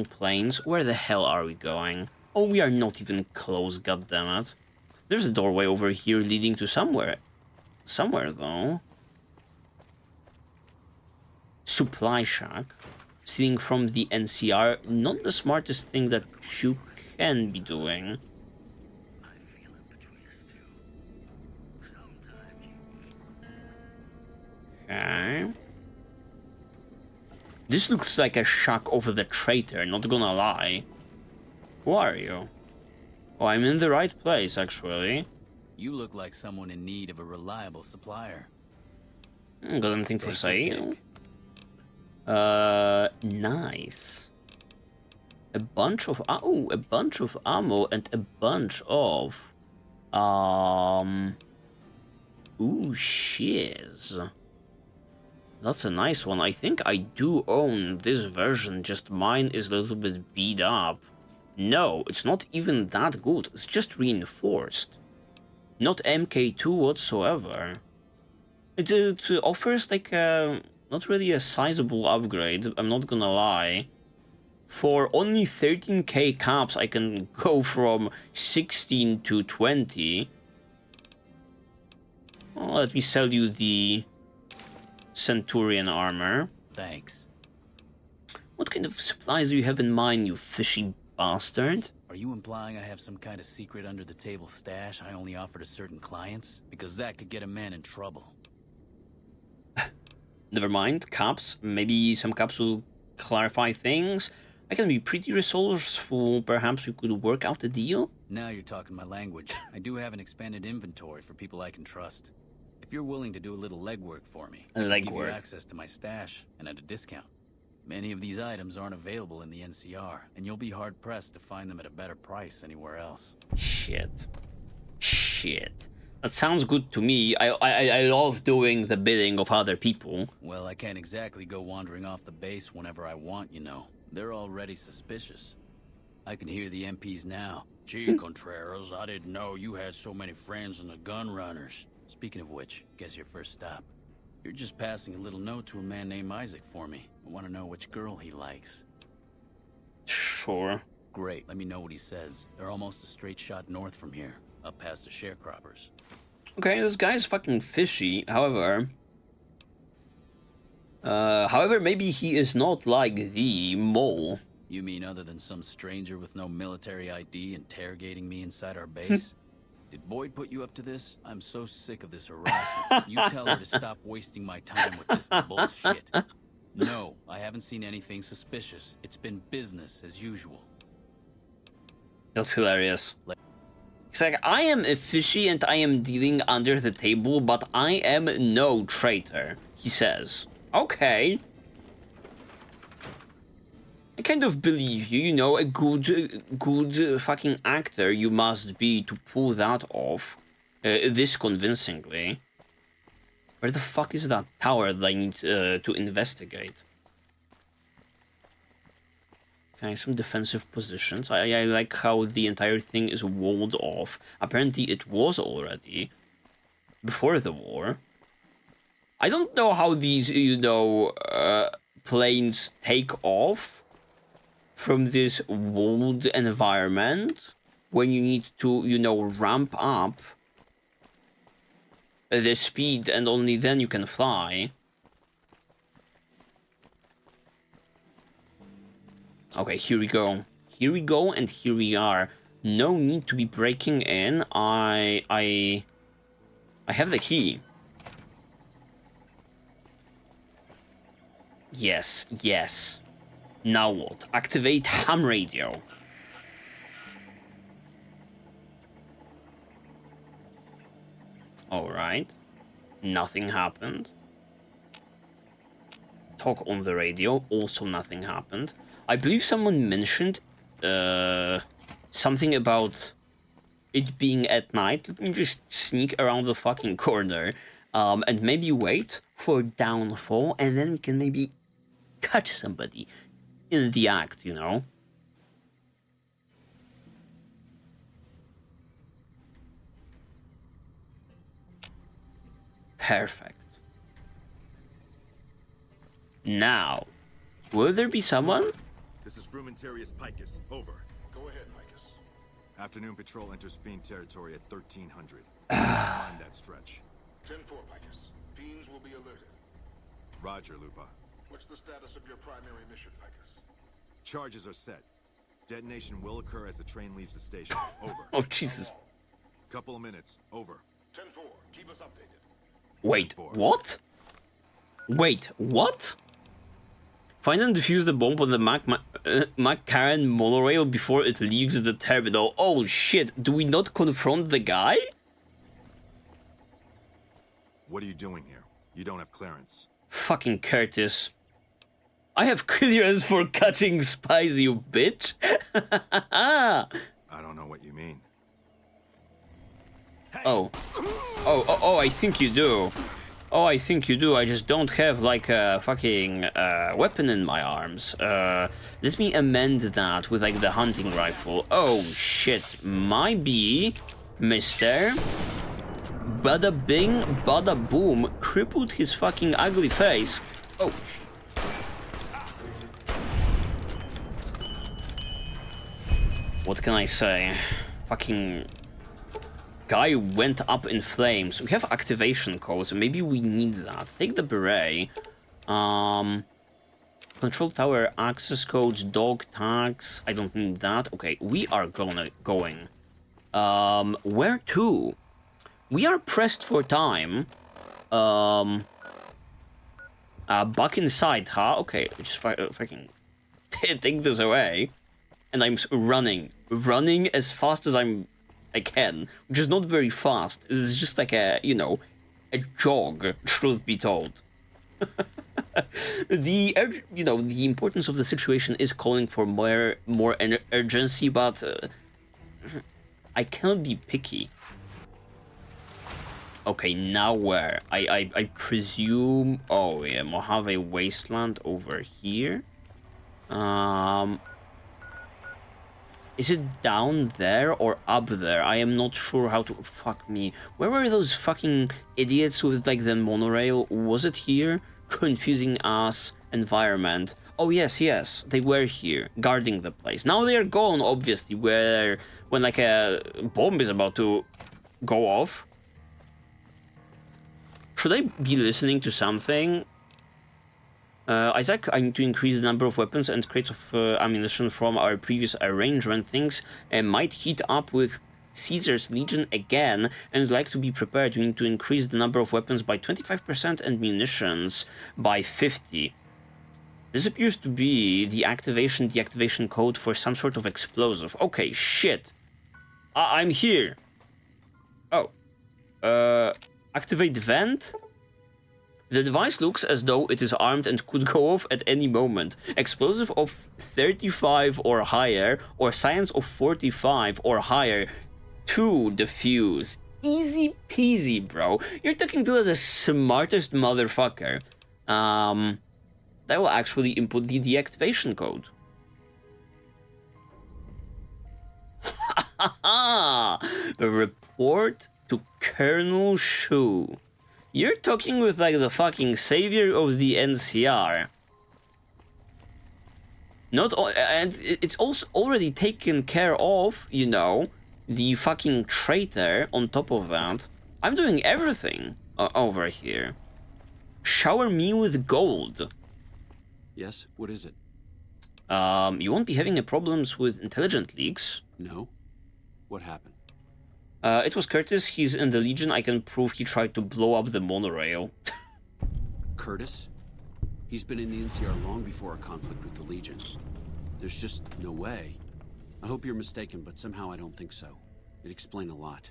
planes. Where the hell are we going? Oh, we are not even close, goddammit. There's a doorway over here leading to somewhere. somewhere, though. Supply shack. Stealing from the NCR. Not the smartest thing that you can be doing. Okay. This looks like a shack over the traitor, not gonna lie. Who are you? Oh, I'm in the right place, actually. You look like someone in need of a reliable supplier. Got anything for sale? Nice. A bunch of ammo and a bunch of ooh, shiz. That's a nice one. I think I do own this version, just mine is a little bit beat up. No, it's not even that good. It's just reinforced. Not MK2 whatsoever. It offers like a, not really a sizable upgrade, I'm not gonna lie. For only 13k caps, I can go from 16 to 20. Well, let me sell you the Centurion armor. Thanks. What kind of supplies do you have in mind, you fishy bastard? Are you implying I have some kind of secret under the table stash I only offer to certain clients? Because that could get a man in trouble. Never mind, caps. Maybe some caps will clarify things. I can be pretty resourceful. Perhaps we could work out a deal? Now you're talking my language. I do have an expanded inventory for people I can trust. If you're willing to do a little legwork for me, I can give you access to my stash and at a discount. Many of these items aren't available in the NCR, and you'll be hard-pressed to find them at a better price anywhere else. Shit. That sounds good to me. I love doing the bidding of other people. Well, I can't exactly go wandering off the base whenever I want, you know. They're already suspicious. I can hear the MPs now. Gee, Contreras, I didn't know you had so many friends in the gun runners. Speaking of which, guess your first stop. You're just passing a little note to a man named Isaac for me. I want to know which girl he likes. Sure. Great, let me know what he says. They're almost a straight shot north from here, up past the sharecroppers. Okay, this guy's fucking fishy. However, maybe he is not like the mole. You mean other than some stranger with no military ID interrogating me inside our base? Did Boyd put you up to this? I'm so sick of this harassment. You tell her to stop wasting my time with this bullshit. No, I haven't seen anything suspicious. It's been business as usual. That's hilarious. It's like, I am a fishy and I am dealing under the table, but I am no traitor, he says. Okay. I kind of believe you, you know, a good fucking actor you must be to pull that off this convincingly. Where the fuck is that tower that I need to investigate? Okay, some defensive positions. I like how the entire thing is walled off. Apparently it was already before the war. I don't know how these, you know, planes take off from this walled environment when you need to, you know, ramp up the speed and only then you can fly. Okay, here we go. Here we go and here we are. No need to be breaking in. I have the key. Yes, yes. Now what? Activate ham radio. Alright. Nothing happened. Talk on the radio. Also nothing happened. I believe someone mentioned something about it being at night. Let me just sneak around the fucking corner and maybe wait for downfall, and then we can maybe catch somebody in the act, you know? Perfect. Now, will there be someone? This is Frumentarius Picus. Over. Go ahead, Picus. Afternoon patrol enters Fiend territory at 1300. Mind that stretch. 10-4, Picus. Fiends will be alerted. Roger, Lupa. What's the status of your primary mission, Picus? Charges are set. Detonation will occur as the train leaves the station. Over. Oh, Jesus. Couple of minutes. Over. 10-4, keep us updated. Wait, what? Wait, what? Find and defuse the bomb on the McCarran monorail before it leaves the terminal. Oh shit, do we not confront the guy? What are you doing here? You don't have clearance. Fucking Curtis. I have clearance for catching spies, you bitch. I don't know what you mean. Oh, I think you do. Oh, I think you do. I just don't have, like, a fucking weapon in my arms. Let me amend that with, like, the hunting rifle. Oh, shit. Might be, mister. Bada bing, bada boom. Crippled his fucking ugly face. Oh. What can I say? Fucking... guy went up in flames. We have activation codes. Maybe we need that. Take the beret. Control tower access codes, dog tags. I don't need that. Okay, we are going. Where to? We are pressed for time. Back inside, huh? Okay, just fucking take this away. And I'm running as fast as I can, which is not very fast. It's just like a, you know, a jog, truth be told. The importance of the situation is calling for more urgency, but I cannot be picky. Okay, now where? I presume, oh yeah, Mojave Wasteland over here. Is it down there or up there? I am not sure how to... Fuck me. Where were those fucking idiots with, like, the monorail? Was it here? Confusing ass environment. Oh, yes. They were here, guarding the place. Now they are gone, obviously, when, like, a bomb is about to go off. Should I be listening to something? Isaac, I need to increase the number of weapons and crates of ammunition from our previous arrangement. Things might heat up with Caesar's Legion again, and would like to be prepared. We need to increase the number of weapons by 25% and munitions by 50%. This appears to be the deactivation code for some sort of explosive. Okay, shit. I'm here. Oh. Activate vent? The device looks as though it is armed and could go off at any moment. Explosive of 35 or higher, or science of 45 or higher. To defuse. Easy peasy, bro. You're talking to the smartest motherfucker. That will actually input the deactivation code. Report to Colonel Shu. You're talking with, like, the fucking savior of the NCR. And it's also already taken care of, you know, the fucking traitor on top of that. I'm doing everything over here. Shower me with gold. Yes, what is it? You won't be having any problems with intelligent leaks. No? What happened? It was Curtis. He's in the Legion. I can prove he tried to blow up the monorail. Curtis? He's been in the NCR long before our conflict with the Legion. There's just no way. I hope you're mistaken, but somehow I don't think so. It'd explain a lot.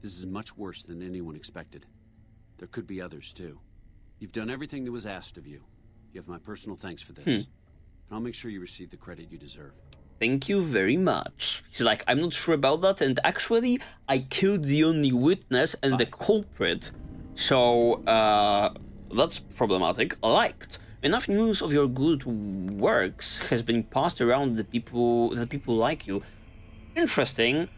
This is much worse than anyone expected. There could be others, too. You've done everything that was asked of you. You have my personal thanks for this. And I'll make sure you receive the credit you deserve. Thank you very much. He's like, I'm not sure about that, and actually, I killed the only witness and the culprit. So, that's problematic. Liked. Enough news of your good works has been passed around the people like you. Interesting.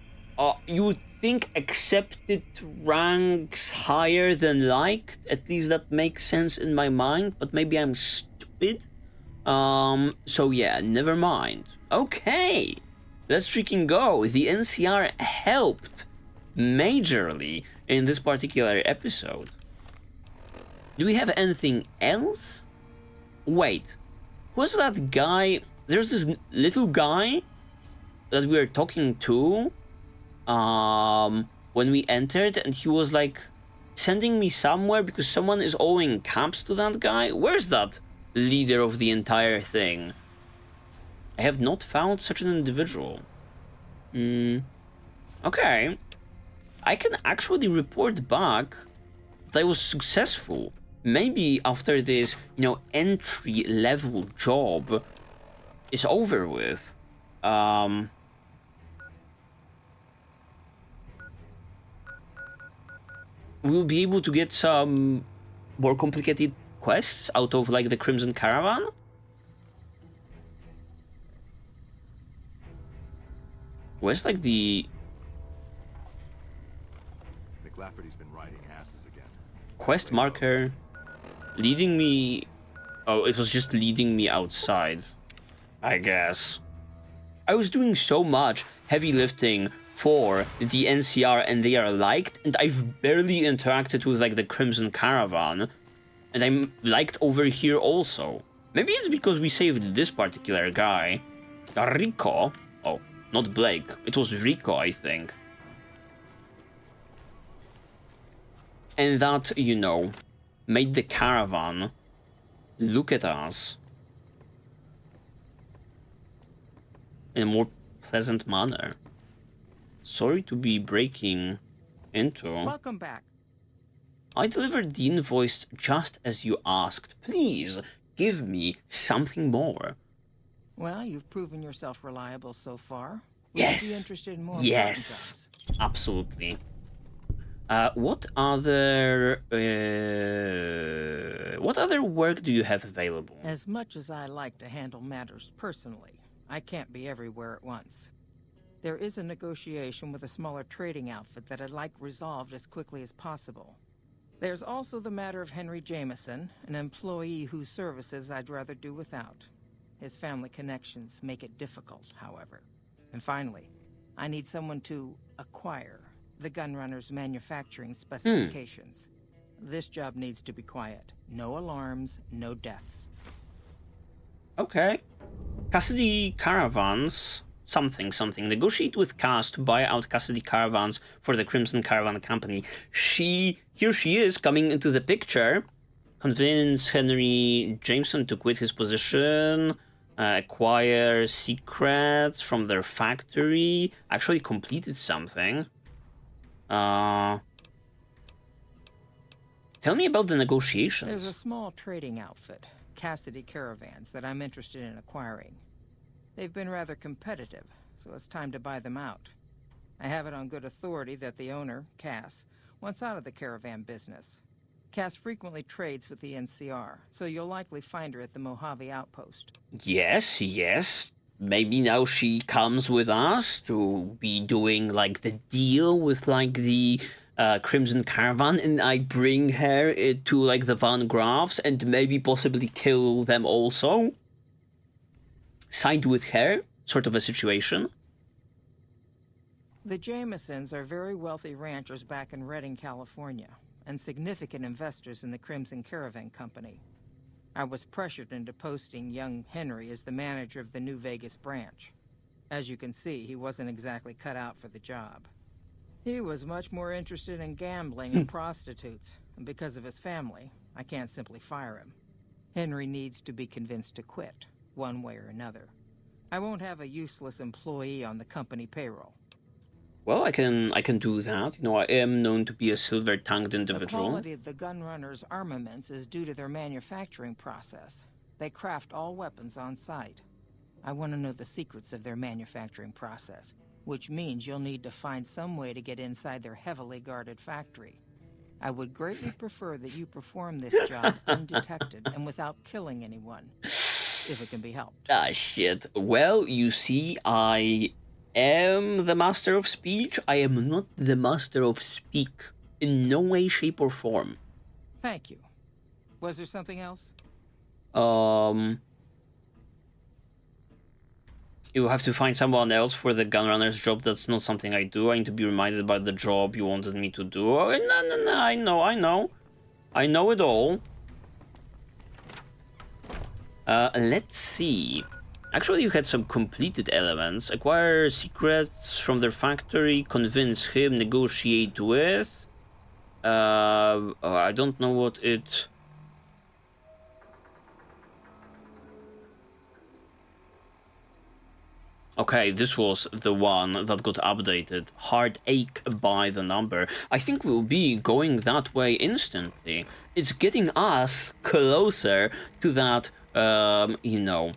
You would think accepted ranks higher than liked. At least that makes sense in my mind, but maybe I'm stupid. So yeah, never mind. Okay, let's freaking go. The NCR helped majorly in this particular episode. Do we have anything else? Wait, who's that guy? There's this little guy that we were talking to when we entered, and he was like sending me somewhere because someone is owing caps to that guy. Where's that leader of the entire thing? I have not found such an individual. Okay. I can actually report back that I was successful. Maybe after this, you know, entry-level job is over with, we'll be able to get some more complicated quests out of, like, the Crimson Caravan. Where's, like, the... McLafferty's been riding asses again. Quest marker leading me... Oh, it was just leading me outside, I guess. I was doing so much heavy lifting for the NCR and they are liked, and I've barely interacted with, like, the Crimson Caravan, and I'm liked over here also. Maybe it's because we saved this particular guy. Rico. Oh, not Blake. It was Rico, I think. And that, you know, made the caravan look at us in a more pleasant manner. Sorry to be breaking into. Welcome back. I delivered the invoice just as you asked. Please, give me something more. Well, you've proven yourself reliable so far. Would Yes. you be interested in more Yes. Absolutely. What other work do you have available? As much as I like to handle matters personally, I can't be everywhere at once. There is a negotiation with a smaller trading outfit that I'd like resolved as quickly as possible. There's also the matter of Henry Jameson, an employee whose services I'd rather do without. His family connections make it difficult, however. And finally, I need someone to acquire the Gunrunner's manufacturing specifications. This job needs to be quiet. No alarms, no deaths. Okay. Cassidy Caravans, something. Negotiate with Cass to buy out Cassidy Caravans for the Crimson Caravan Company. Here she is coming into the picture. Convince Henry Jameson to quit his position. Acquire secrets from their factory. Actually completed something. Tell me about the negotiations. There's a small trading outfit, Cassidy Caravans, that I'm interested in acquiring. They've been rather competitive, so it's time to buy them out. I have it on good authority that the owner, Cass, wants out of the caravan business. Cass frequently trades with the NCR, so you'll likely find her at the Mojave outpost. Yes. Maybe now she comes with us to be doing, like, the deal with, like, the Crimson Caravan, and I bring her to, like, the Van Graafs and maybe possibly kill them also. Side with her, sort of a situation. The Jamesons are very wealthy ranchers back in Redding, California, and significant investors in the Crimson Caravan Company. I was pressured into posting young Henry as the manager of the New Vegas branch. As you can see, he wasn't exactly cut out for the job. He was much more interested in gambling and prostitutes, and because of his family, I can't simply fire him. Henry needs to be convinced to quit, one way or another. I won't have a useless employee on the company payroll. Well, I can do that. You know, I am known to be a silver-tongued The individual. quality of the Gunrunner's armaments is due to their manufacturing process. They craft all weapons on site. I want to know the secrets of their manufacturing process, which means you'll need to find some way to get inside their heavily guarded factory. I would greatly prefer that you perform this job undetected and without killing anyone, if it can be helped. Ah, shit. Well, you see, I am the master of speech. I am not the master of speak. In no way, shape, or form. Thank you. Was there something else? You have to find someone else for the gunrunner's job. That's not something I do. I need to be reminded about the job you wanted me to do. Oh, no, I know. I know it all. Let's see. Actually, you had some completed elements. Acquire secrets from their factory, convince him, negotiate with. I don't know what it... Okay, this was the one that got updated. Heartache by the number. I think we'll be going that way instantly. It's getting us closer to that, you know...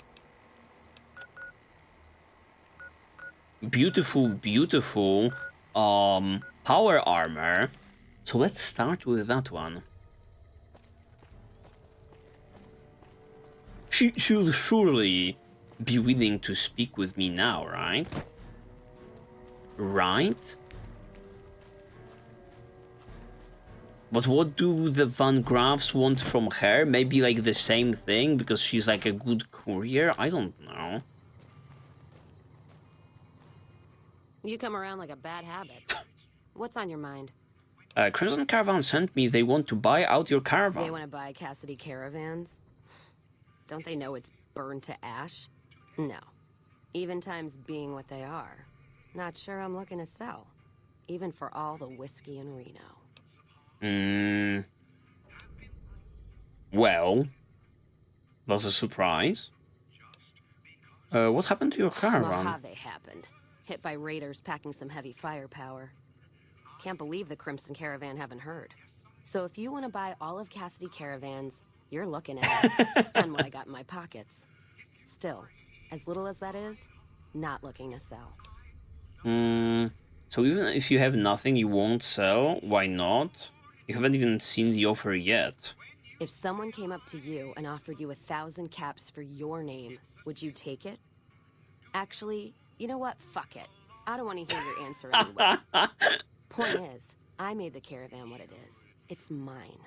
beautiful, power armor. So let's start with that one. She'll surely be willing to speak with me now, right? Right? But what do the Van Graafs want from her? Maybe like the same thing because she's like a good courier? I don't know. You come around like a bad habit. What's on your mind? Crimson Caravan sent me. They want to buy out your caravan. They want to buy Cassidy caravans? Don't they know it's burned to ash? No. Even times being what they are. Not sure I'm looking to sell. Even for all the whiskey in Reno. Well, that's a surprise. What happened to your caravan? Mojave happened. Hit by raiders packing some heavy firepower. Can't believe the Crimson Caravan haven't heard. So if you want to buy all of Cassidy caravans, you're looking at it. And what I got in my pockets. Still, as little as that is, not looking to sell. So even if you have nothing you won't sell, why not? You haven't even seen the offer yet. If someone came up to you and offered you 1,000 caps for your name, would you take it? Actually, you know what? Fuck it. I don't want to hear your answer anyway. Point is, I made the caravan what it is. It's mine.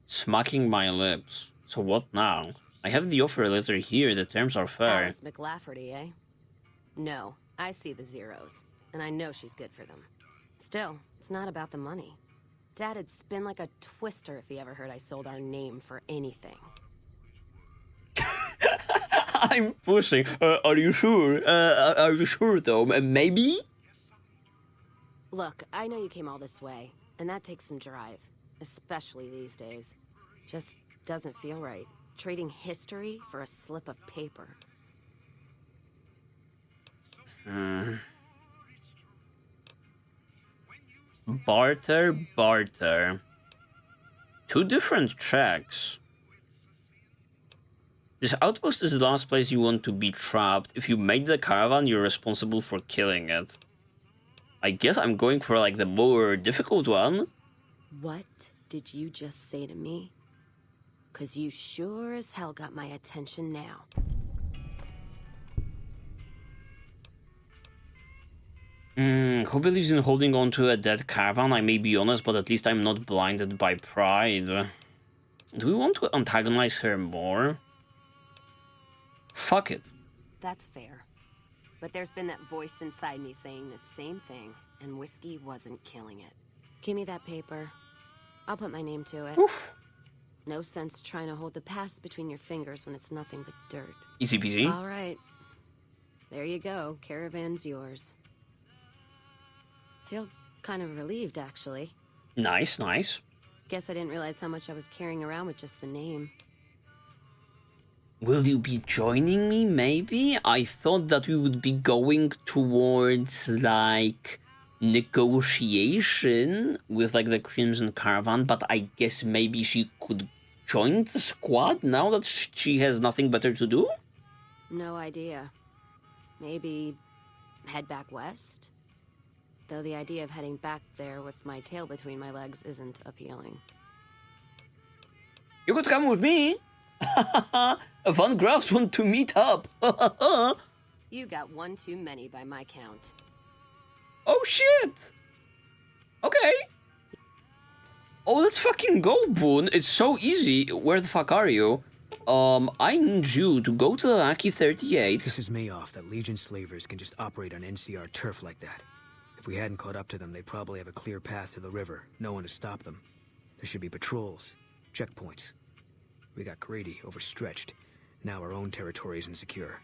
Smacking my lips. So what now? I have the offer letter here. The terms are fair. Alice McLafferty, eh? No, I see the zeros. And I know she's good for them. Still, it's not about the money. Dad'd spin like a twister if he ever heard I sold our name for anything. I'm pushing. Are you sure? Are you sure, though? Maybe? Look, I know you came all this way, and that takes some drive. Especially these days. Just doesn't feel right. Trading history for a slip of paper. Barter. Two different checks. This outpost is the last place you want to be trapped. If you make the caravan, you're responsible for killing it. I guess I'm going for like the more difficult one. What did you just say to me? 'Cause you sure as hell got my attention now. Who believes in holding on to a dead caravan? I may be honest, but at least I'm not blinded by pride. Do we want to antagonize her more? Fuck it. That's fair. But there's been that voice inside me saying the same thing, and whiskey wasn't killing it. Give me that paper. I'll put my name to it. Oof. No sense trying to hold the past between your fingers when it's nothing but dirt. Easy peasy. All right. There you go. Caravan's yours. Feel kind of relieved, actually. Nice. Guess I didn't realize how much I was carrying around with just the name. Will you be joining me, maybe? I thought that we would be going towards, like, negotiation with, like, the Crimson Caravan, but I guess maybe she could join the squad now that she has nothing better to do? No idea. Maybe head back west? Though the idea of heading back there with my tail between my legs isn't appealing. You could come with me! Van Graafs want to meet up! You got one too many by my count. Oh shit! Okay. Oh, let's fucking go, Boone. It's so easy. Where the fuck are you? I need you to go to the Lucky 38. Pisses me off that Legion slavers can just operate on NCR turf like that. If we hadn't caught up to them, they'd probably have a clear path to the river. No one to stop them. There should be patrols, checkpoints. We got greedy, overstretched. Now our own territory is insecure.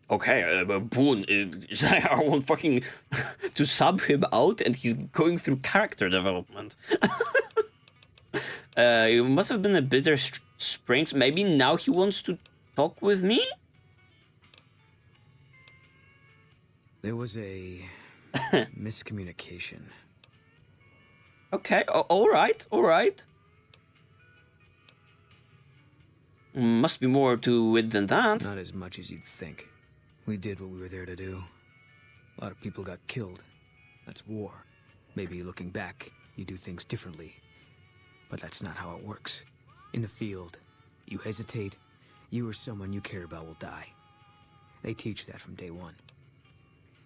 Okay, Boone, I want fucking to sub him out, and he's going through character development. It must have been a bitter spring. Maybe now he wants to talk with me? There was a miscommunication. Okay, alright. Must be more to it than that. Not as much as you'd think. We did what we were there to do. A lot of people got killed. That's war. Maybe looking back, you do things differently. But that's not how it works. In the field, you hesitate, you or someone you care about will die. They teach that from day one.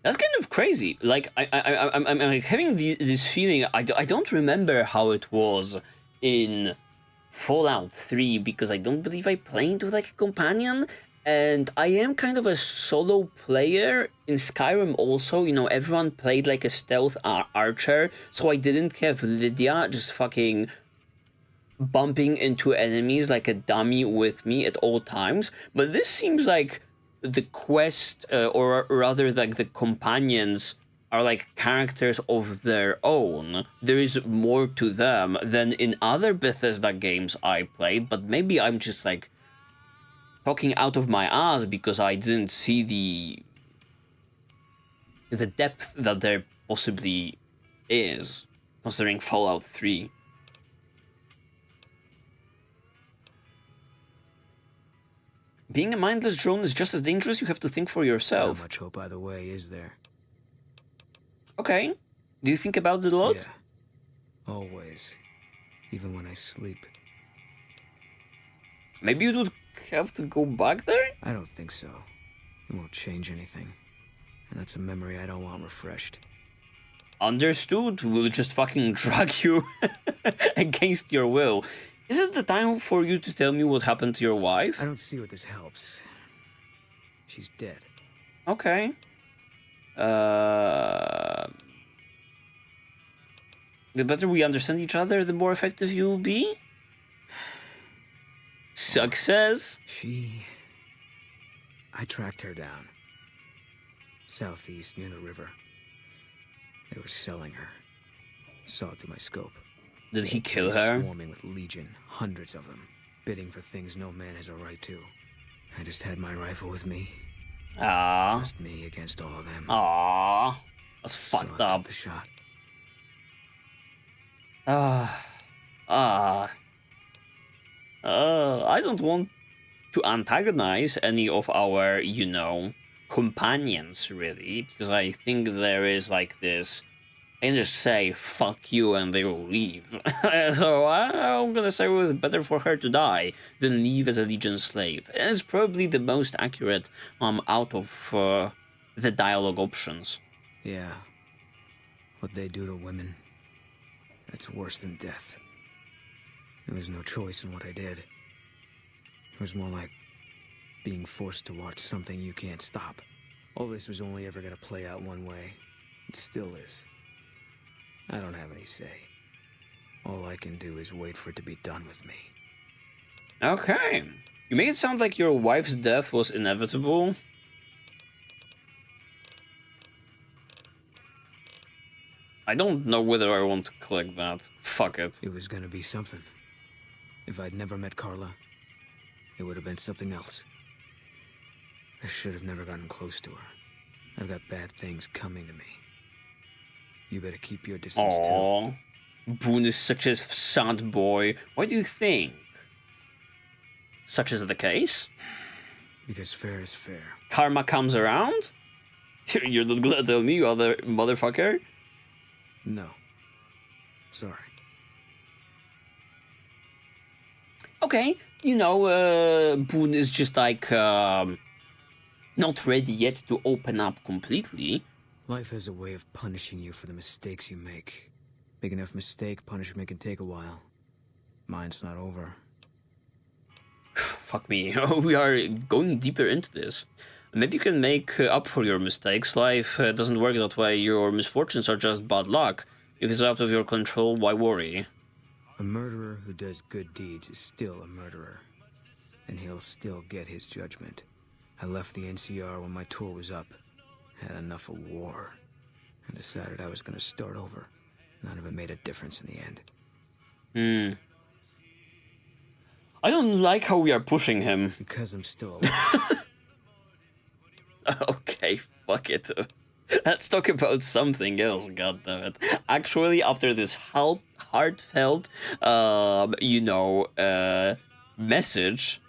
That's kind of crazy. Like, I'm like having this feeling, I don't remember how it was in Fallout 3, because I don't believe I played with, like, a companion, and I am kind of a solo player in Skyrim also. You know, everyone played like a stealth archer, so I didn't have Lydia just fucking bumping into enemies like a dummy with me at all times. But this seems like the quest, or rather like the companions, are like characters of their own. There is more to them than in other Bethesda games I played, but maybe I'm just like talking out of my ass because I didn't see the depth that there possibly is, considering Fallout 3. Being a mindless drone is just as dangerous. You have to think for yourself. Not much hope either way, is there? Okay. Do you think about it a lot? Yeah. Always. Even when I sleep. Maybe you would have to go back there? I don't think so. It won't change anything. And that's a memory I don't want refreshed. Understood. We'll just fucking drag you against your will. Is it the time for you to tell me what happened to your wife? I don't see what this helps. She's dead. Okay. The better we understand each other, the more effective you will be? Success? I tracked her down. Southeast, near the river. They were selling her. Saw it through my scope. Did he kill her? Swarming with Legion, hundreds of them, bidding for things no man has a right to. I just had my rifle with me. Just me against all of them. That's fucked up. The shot. I don't want to antagonize any of our, companions, really, because I think there is, like, this... I can just say, fuck you, and they will leave. So I'm gonna say it was better for her to die than leave as a Legion slave. And it's probably the most accurate out of the dialogue options. Yeah. What they do to women, that's worse than death. There was no choice in what I did. It was more like being forced to watch something you can't stop. All this was only ever gonna play out one way. It still is. I don't have any say. All I can do is wait for it to be done with me. Okay. You make it sound like your wife's death was inevitable. I don't know whether I want to click that. Fuck it. It was gonna be something. If I'd never met Carla, it would have been something else. I should have never gotten close to her. I've got bad things coming to me. You better keep your distance too. Boone is such a sad boy. Why do you think? Such is the case? Because fair is fair. Karma comes around? You're not gonna tell me, you other motherfucker? No. Sorry. Okay, Boone is just like, not ready yet to open up completely. Life has a way of punishing you for the mistakes you make. Big enough mistake, punishment can take a while. Mine's not over. Fuck me, we are going deeper into this. Maybe you can make up for your mistakes. Life doesn't work that way. Your misfortunes are just bad luck. If it's out of your control, why worry? A murderer who does good deeds is still a murderer. And he'll still get his judgment. I left the NCR when my tour was up. Had enough of war. And decided I was gonna start over. None of it made a difference in the end. I don't like how we are pushing him. Because I'm still alive. Okay, fuck it. Let's talk about something else, goddammit. Actually, after this heartfelt, message,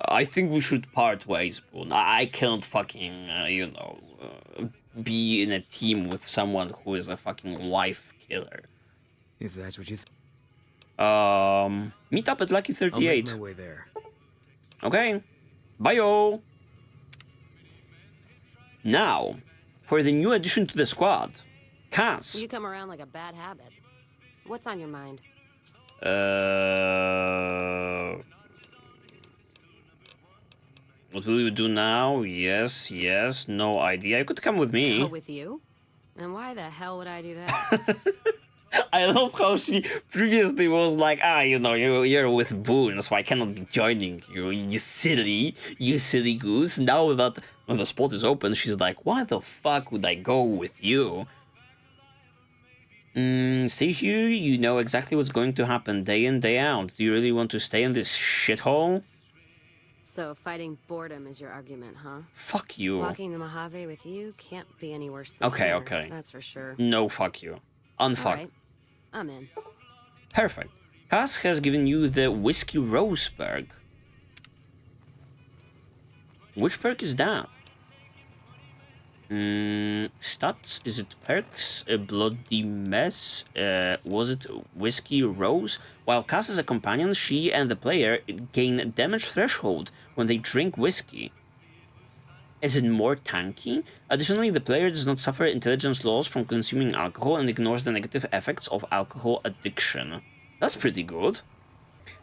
I think we should part ways, Boone. I can't fucking, be in a team with someone who is a fucking wife killer. If that's what you meet up at Lucky 38. I'll make my way there. Okay. Bye-o. Now, for the new addition to the squad, Cass. You come around like a bad habit. What's on your mind? What will you do now? Yes, no idea. You could come with me. Go with you? And why the hell would I do that? I love how she previously was like, you're with Boone, so I cannot be joining you, you silly goose. Now that when the spot is open, she's like, why the fuck would I go with you? Stay here, you know exactly what's going to happen day in, day out. Do you really want to stay in this shithole? So fighting boredom is your argument, huh? Fuck you. Walking the Mojave with you can't be any worse than Okay. That's for sure. No, fuck you. Unfuck. Right. I'm in. Perfect. Cass has given you the Whiskey Rose perk. Which perk is that? Stats? Is it perks? A bloody mess? Was it Whiskey Rose? While Cass is a companion, she and the player gain damage threshold when they drink whiskey. Is it more tanky? Additionally, the player does not suffer intelligence loss from consuming alcohol and ignores the negative effects of alcohol addiction. That's pretty good.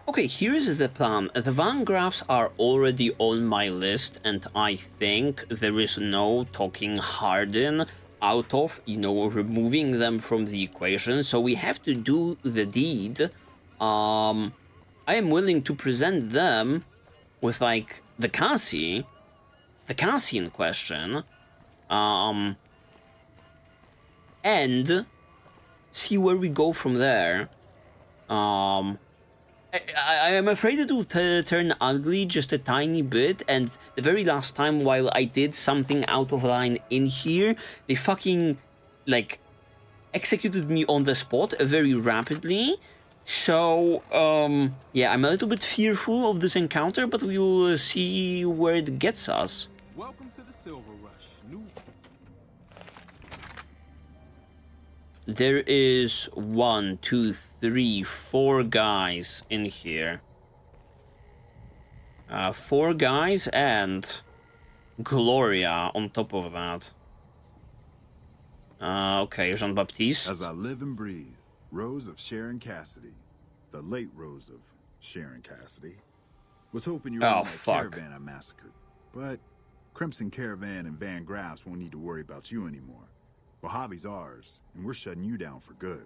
Okay, here's the plan. The van graphs are already on my list, and I think there is no talking Harden out of, removing them from the equation, so we have to do the deed. I am willing to present them with, like, the Cassian question, and see where we go from there. I am afraid it will turn ugly just a tiny bit, and the very last time while I did something out of line in here, they fucking, like, executed me on the spot very rapidly. So, yeah, I'm a little bit fearful of this encounter, but we will see where it gets us. Welcome to the Silver Rush. There is 1, 2, 3, 4 guys in here. 4 guys and Gloria on top of that. Okay, Jean-Baptiste. As I live and breathe, Rose of Sharon Cassidy, the late Rose of Sharon Cassidy, was hoping you were in that caravan I massacred. But Crimson Caravan and Van Graffs won't need to worry about you anymore. Mojave's ours, and we're shutting you down for good.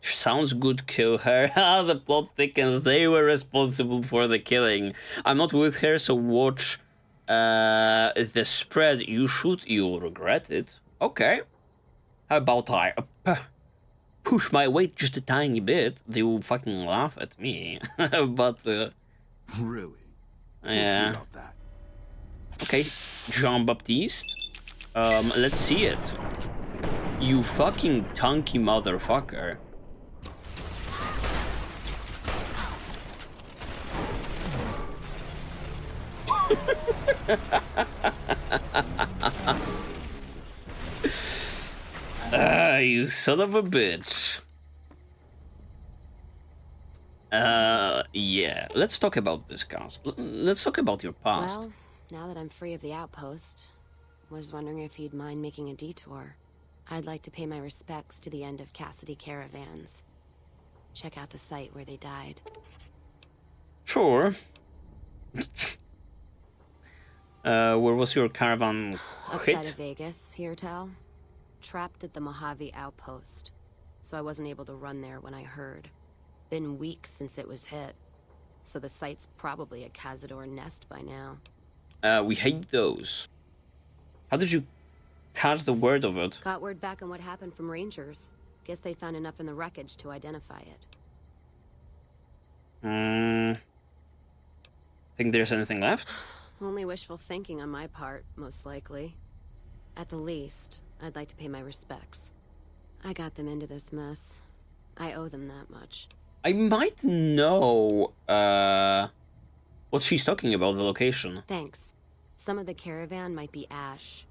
Sounds good, kill her. The plot thickens. They were responsible for the killing. I'm not with her, so watch the spread. You'll regret it. Okay. How about I push my weight just a tiny bit? They will fucking laugh at me. But really? Yeah. We'll see about that. Okay, Jean-Baptiste. Let's see it. You fucking tunky motherfucker. You son of a bitch. Yeah. Let's talk about this, guys. Let's talk about your past. Well, now that I'm free of the outpost, was wondering if you'd mind making a detour. I'd like to pay my respects to the end of Cassidy Caravans. Check out the site where they died. Sure. Where was your caravan hit? Outside of Vegas, here, Tal. Trapped at the Mojave outpost. So I wasn't able to run there when I heard. Been weeks since it was hit. So the site's probably a Cazador nest by now. We hate those. How did you catch the word of it? Got word back on what happened from Rangers. Guess they found enough in the wreckage to identify it. Think there's anything left? Only wishful thinking on my part, most likely. At the least, I'd like to pay my respects. I got them into this mess. I owe them that much. I might know what she's talking about, the location. Thanks. Some of the caravan might be ash,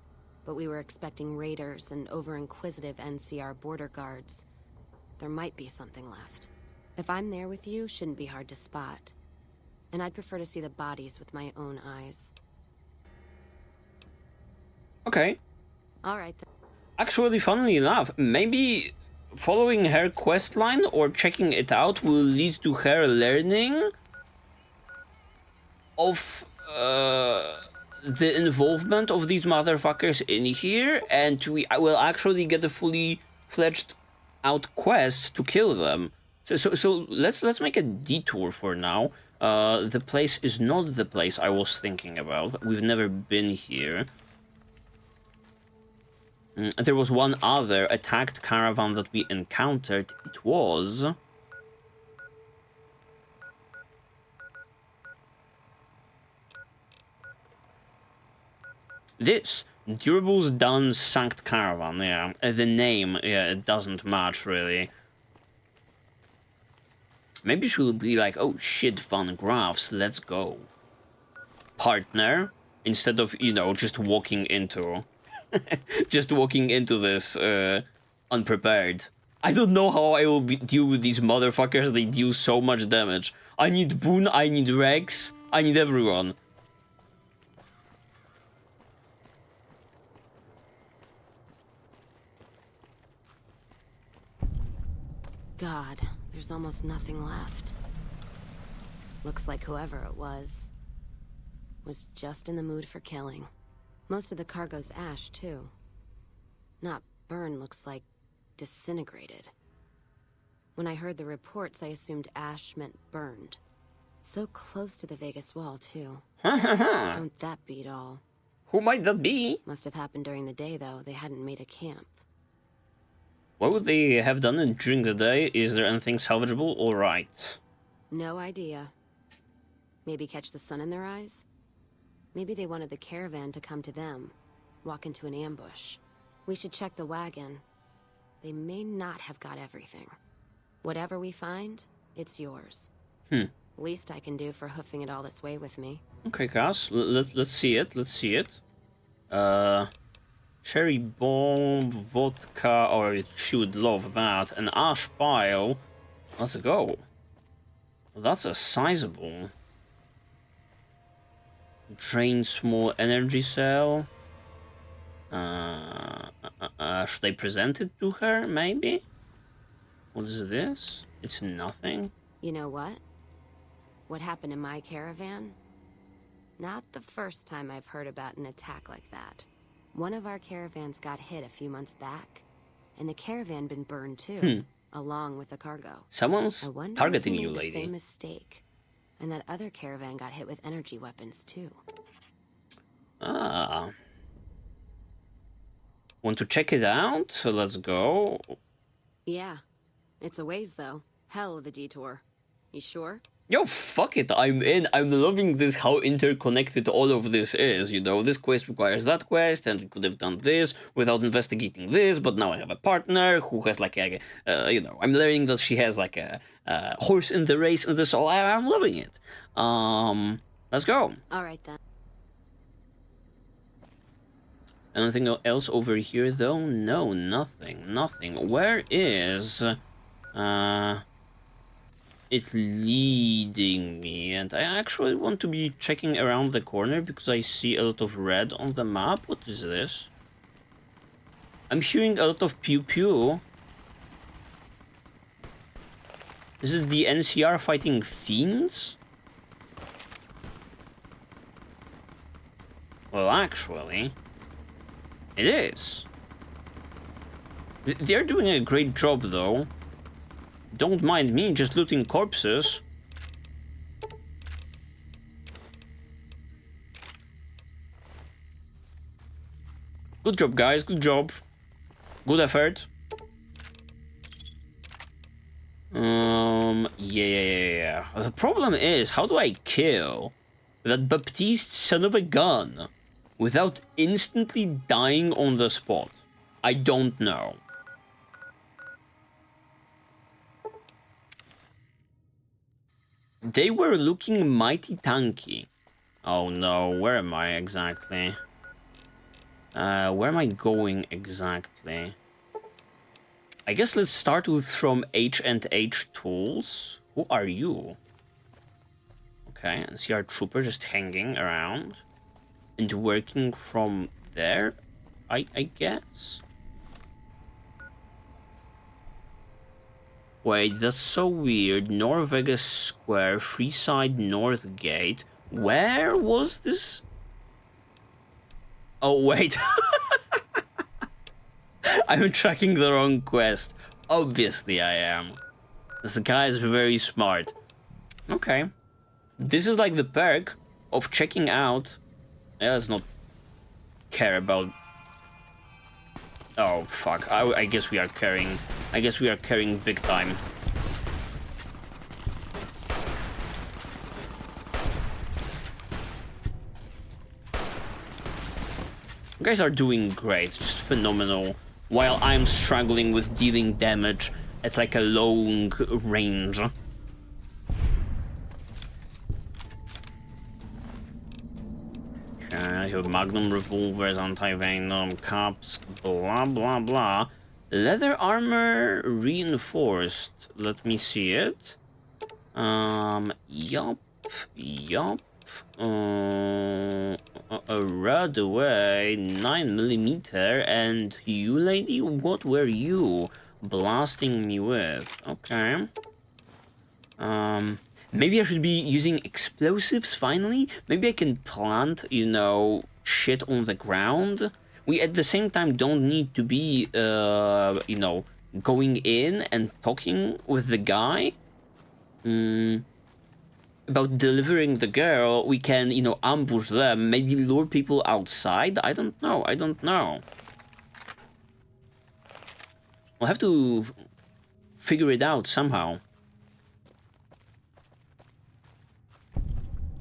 but we were expecting raiders and over-inquisitive NCR border guards. There might be something left. If I'm there with you, shouldn't be hard to spot. And I'd prefer to see the bodies with my own eyes. Okay. Alright then. Actually, funnily enough, maybe following her questline or checking it out will lead to her learning of the involvement of these motherfuckers in here, and I will actually get a fully fledged out quest to kill them. So let's make a detour for now. The place is not the place I was thinking about. We've never been here. There was one other attacked caravan that we encountered. It was... this. Durables Done Sanct Caravan, yeah. The name, yeah, it doesn't match, really. Maybe she will be like, oh shit, fun graphs, let's go. Partner, instead of, you know, just walking into... just walking into this unprepared. I don't know how I will deal with these motherfuckers. They deal so much damage. I need Boone, I need Rex, I need everyone. God, there's almost nothing left. Looks like whoever it was just in the mood for killing. Most of the cargo's ash, too. Not burned, looks like disintegrated. When I heard the reports, I assumed ash meant burned. So close to the Vegas wall, too. Don't that beat all? Who might that be? Must have happened during the day, though. They hadn't made a camp. What would they have done during the day? Is there anything salvageable? Alright. No idea. Maybe catch the sun in their eyes? Maybe they wanted the caravan to come to them, walk into an ambush. We should check the wagon. They may not have got everything. Whatever we find, it's yours. Least I can do for hoofing it all this way with me. Okay, Cass, let's see it. Let's see it. Cherry bomb, vodka. Oh, she would love that. An ash pile. Let's go. That's a sizable. Drain small energy cell. Should I present it to her, maybe? What is this? It's nothing. You know what? What happened in my caravan? Not the first time I've heard about an attack like that. One of our caravans got hit a few months back, and the caravan been burned too, along with the cargo. Someone's targeting you, lady. The lady. same mistake. And that other caravan got hit with energy weapons, too. Ah. Want to check it out? So let's go. Yeah. It's a ways, though. Hell of a detour. You sure? Yo, fuck it, I'm in. I'm loving this, how interconnected all of this is, you know. This quest requires that quest, and we could have done this without investigating this, but now I have a partner who has like a, you know, I'm learning that she has like a horse in the race, and this all, I'm loving it. Let's go. Alright then. Anything else over here, though? No, nothing. Where is, it's leading me, and I actually want to be checking around the corner because I see a lot of red on the map. What is this? I'm hearing a lot of pew pew. Is it the NCR fighting fiends? Well, actually, it is. They're doing a great job, though. Don't mind me just looting corpses. Good job, guys. Good job. Good effort. Yeah. The problem is, how do I kill that Baptiste son of a gun without instantly dying on the spot? I don't know. They were looking mighty tanky. Oh no, where am I exactly? Where am I going exactly? I guess let's start with from H&H Tools. Who are you? Okay, and see our trooper just hanging around and working from there, I guess. Wait, that's so weird. North Vegas Square, Freeside North Gate. Where was this? Oh, wait. I'm tracking the wrong quest. Obviously I am. This guy is very smart. Okay. This is like the perk of checking out. Yeah, let's not care about... Oh, fuck. I guess we are carrying... I guess we are carrying big time. You guys are doing great. Just phenomenal. While I'm struggling with dealing damage at like a long range. Okay, I have magnum revolvers, anti-venom, cups, blah blah blah. Leather armor reinforced. Let me see it. Yup. Right away, 9mm, and you, lady, what were you blasting me with? Okay. Maybe I should be using explosives finally. Maybe I can plant, you know, shit on the ground. We at the same time don't need to be, you know, going in and talking with the guy. About delivering the girl, we can, you know, ambush them, maybe lure people outside. I don't know. We'll have to figure it out somehow.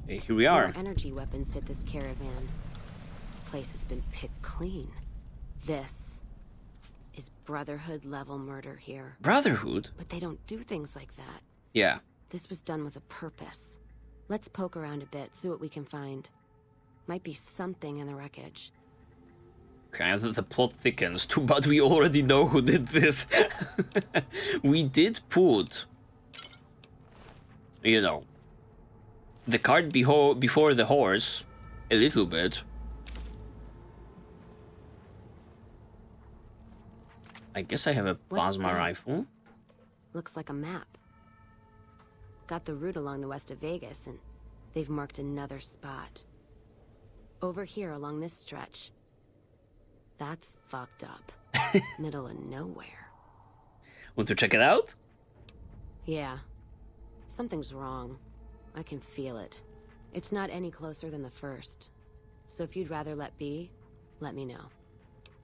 Okay, here we are. More energy weapons hit this caravan. The place has been picked clean. This is Brotherhood level murder here. Brotherhood? But they don't do things like that. Yeah. This was done with a purpose. Let's poke around a bit, see what we can find. Might be something in the wreckage. Okay, the plot thickens. Too bad we already know who did this. We did put, you know, the cart before the horse a little bit. I guess I have a plasma rifle. Looks like a map. Got the route along the west of Vegas, and they've marked another spot. Over here along this stretch. That's fucked up. Middle of nowhere. Want to check it out? Yeah. Something's wrong. I can feel it. It's not any closer than the first. So if you'd rather let be, let me know.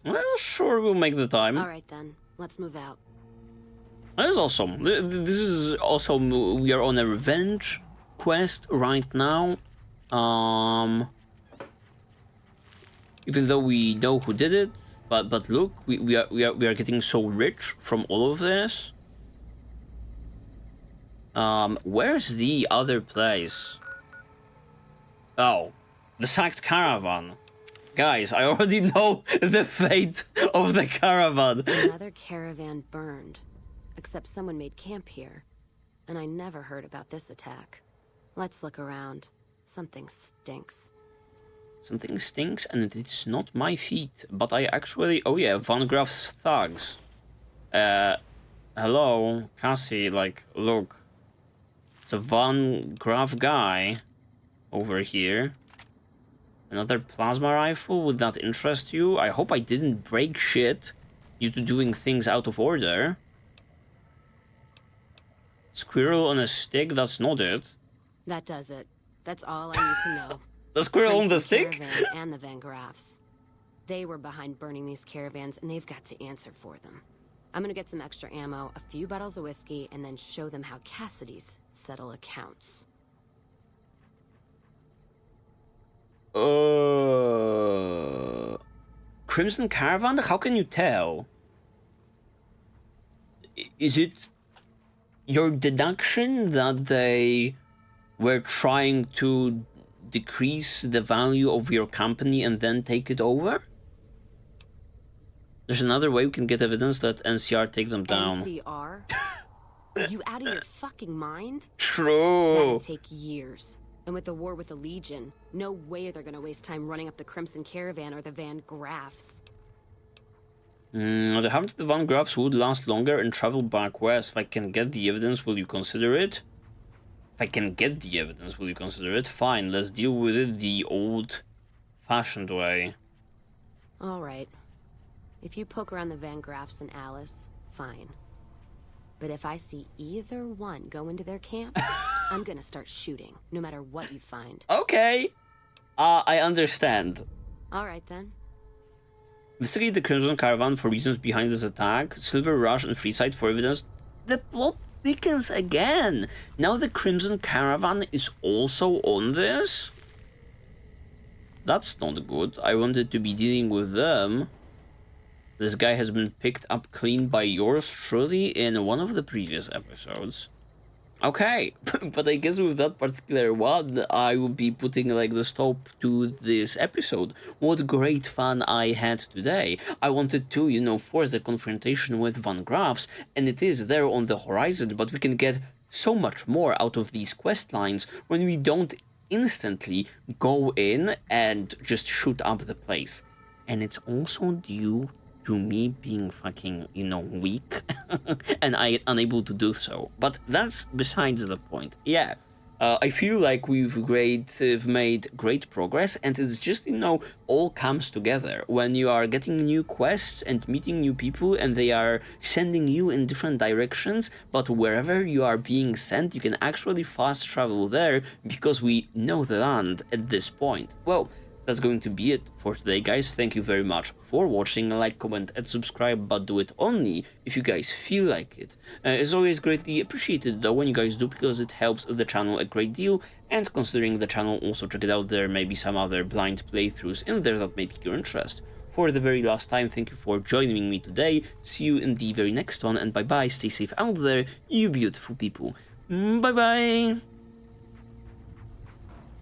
Well, sure, we'll make the time. Alright then, let's move out. That is awesome. This is awesome. We are on a revenge quest right now. Even though we know who did it, but look, we are getting so rich from all of this. Where's the other place? Oh, the sacked caravan. Guys, I already know the fate of the caravan. Another caravan burned. Except someone made camp here. And I never heard about this attack. Let's look around. Something stinks. Something stinks and it's not my feet, but I actually... Oh yeah, Van Graff's thugs. Hello, Cassie, like, look. It's a Van Graff guy over here. Another plasma rifle, would that interest you? I hope I didn't break shit due to doing things out of order. Squirrel on a stick, that's not it. That does it. That's all I need to know. The squirrel on the stick? Caravan and the Van Graffs. They were behind burning these caravans, and they've got to answer for them. I'm gonna get some extra ammo, a few bottles of whiskey, and then show them how Cassidy's settle accounts. Crimson Caravan? How can you tell? Is it your deduction that they were trying to decrease the value of your company and then take it over? There's another way we can get evidence that NCR take them down. NCR? Are you out of your fucking mind? True. That'd take years. And with the war with the Legion, no way they're gonna waste time running up the Crimson Caravan or the Van Graffs. The harm to the Van Graffs would last longer and travel back west. If I can get the evidence, will you consider it? If I can get the evidence, will you consider it? Fine, let's deal with it the old-fashioned way. Alright. If you poke around the Van Graffs and Alice, fine. But if I see either one go into their camp, I'm gonna start shooting, no matter what you find. Okay. I understand. Alright then. Investigate the Crimson Caravan for reasons behind this attack. Silver Rush and Freeside for evidence. The plot thickens again. Now the Crimson Caravan is also on this? That's not good. I wanted to be dealing with them. This guy has been picked up clean by yours truly in one of the previous episodes. Okay, but I guess with that particular one, I will be putting like the stop to this episode. What great fun I had today. I wanted to, you know, force the confrontation with Van Graffs, and it is there on the horizon, but we can get so much more out of these quest lines when we don't instantly go in and just shoot up the place. And it's also due to me being fucking, you know, weak and I unable to do so. But that's besides the point. Yeah, I feel like we've made great progress, and it's just, you know, all comes together when you are getting new quests and meeting new people and they are sending you in different directions, but wherever you are being sent, you can actually fast travel there because we know the land at this point. Well, that's going to be it for today, guys. Thank you very much for watching. Like, comment, and subscribe, but do it only if you guys feel like it. It's always greatly appreciated, though, when you guys do, because it helps the channel a great deal. And considering the channel, also check it out. There may be some other blind playthroughs in there that may pique your interest. For the very last time, thank you for joining me today. See you in the very next one, and bye-bye. Stay safe out there, you beautiful people. Bye-bye.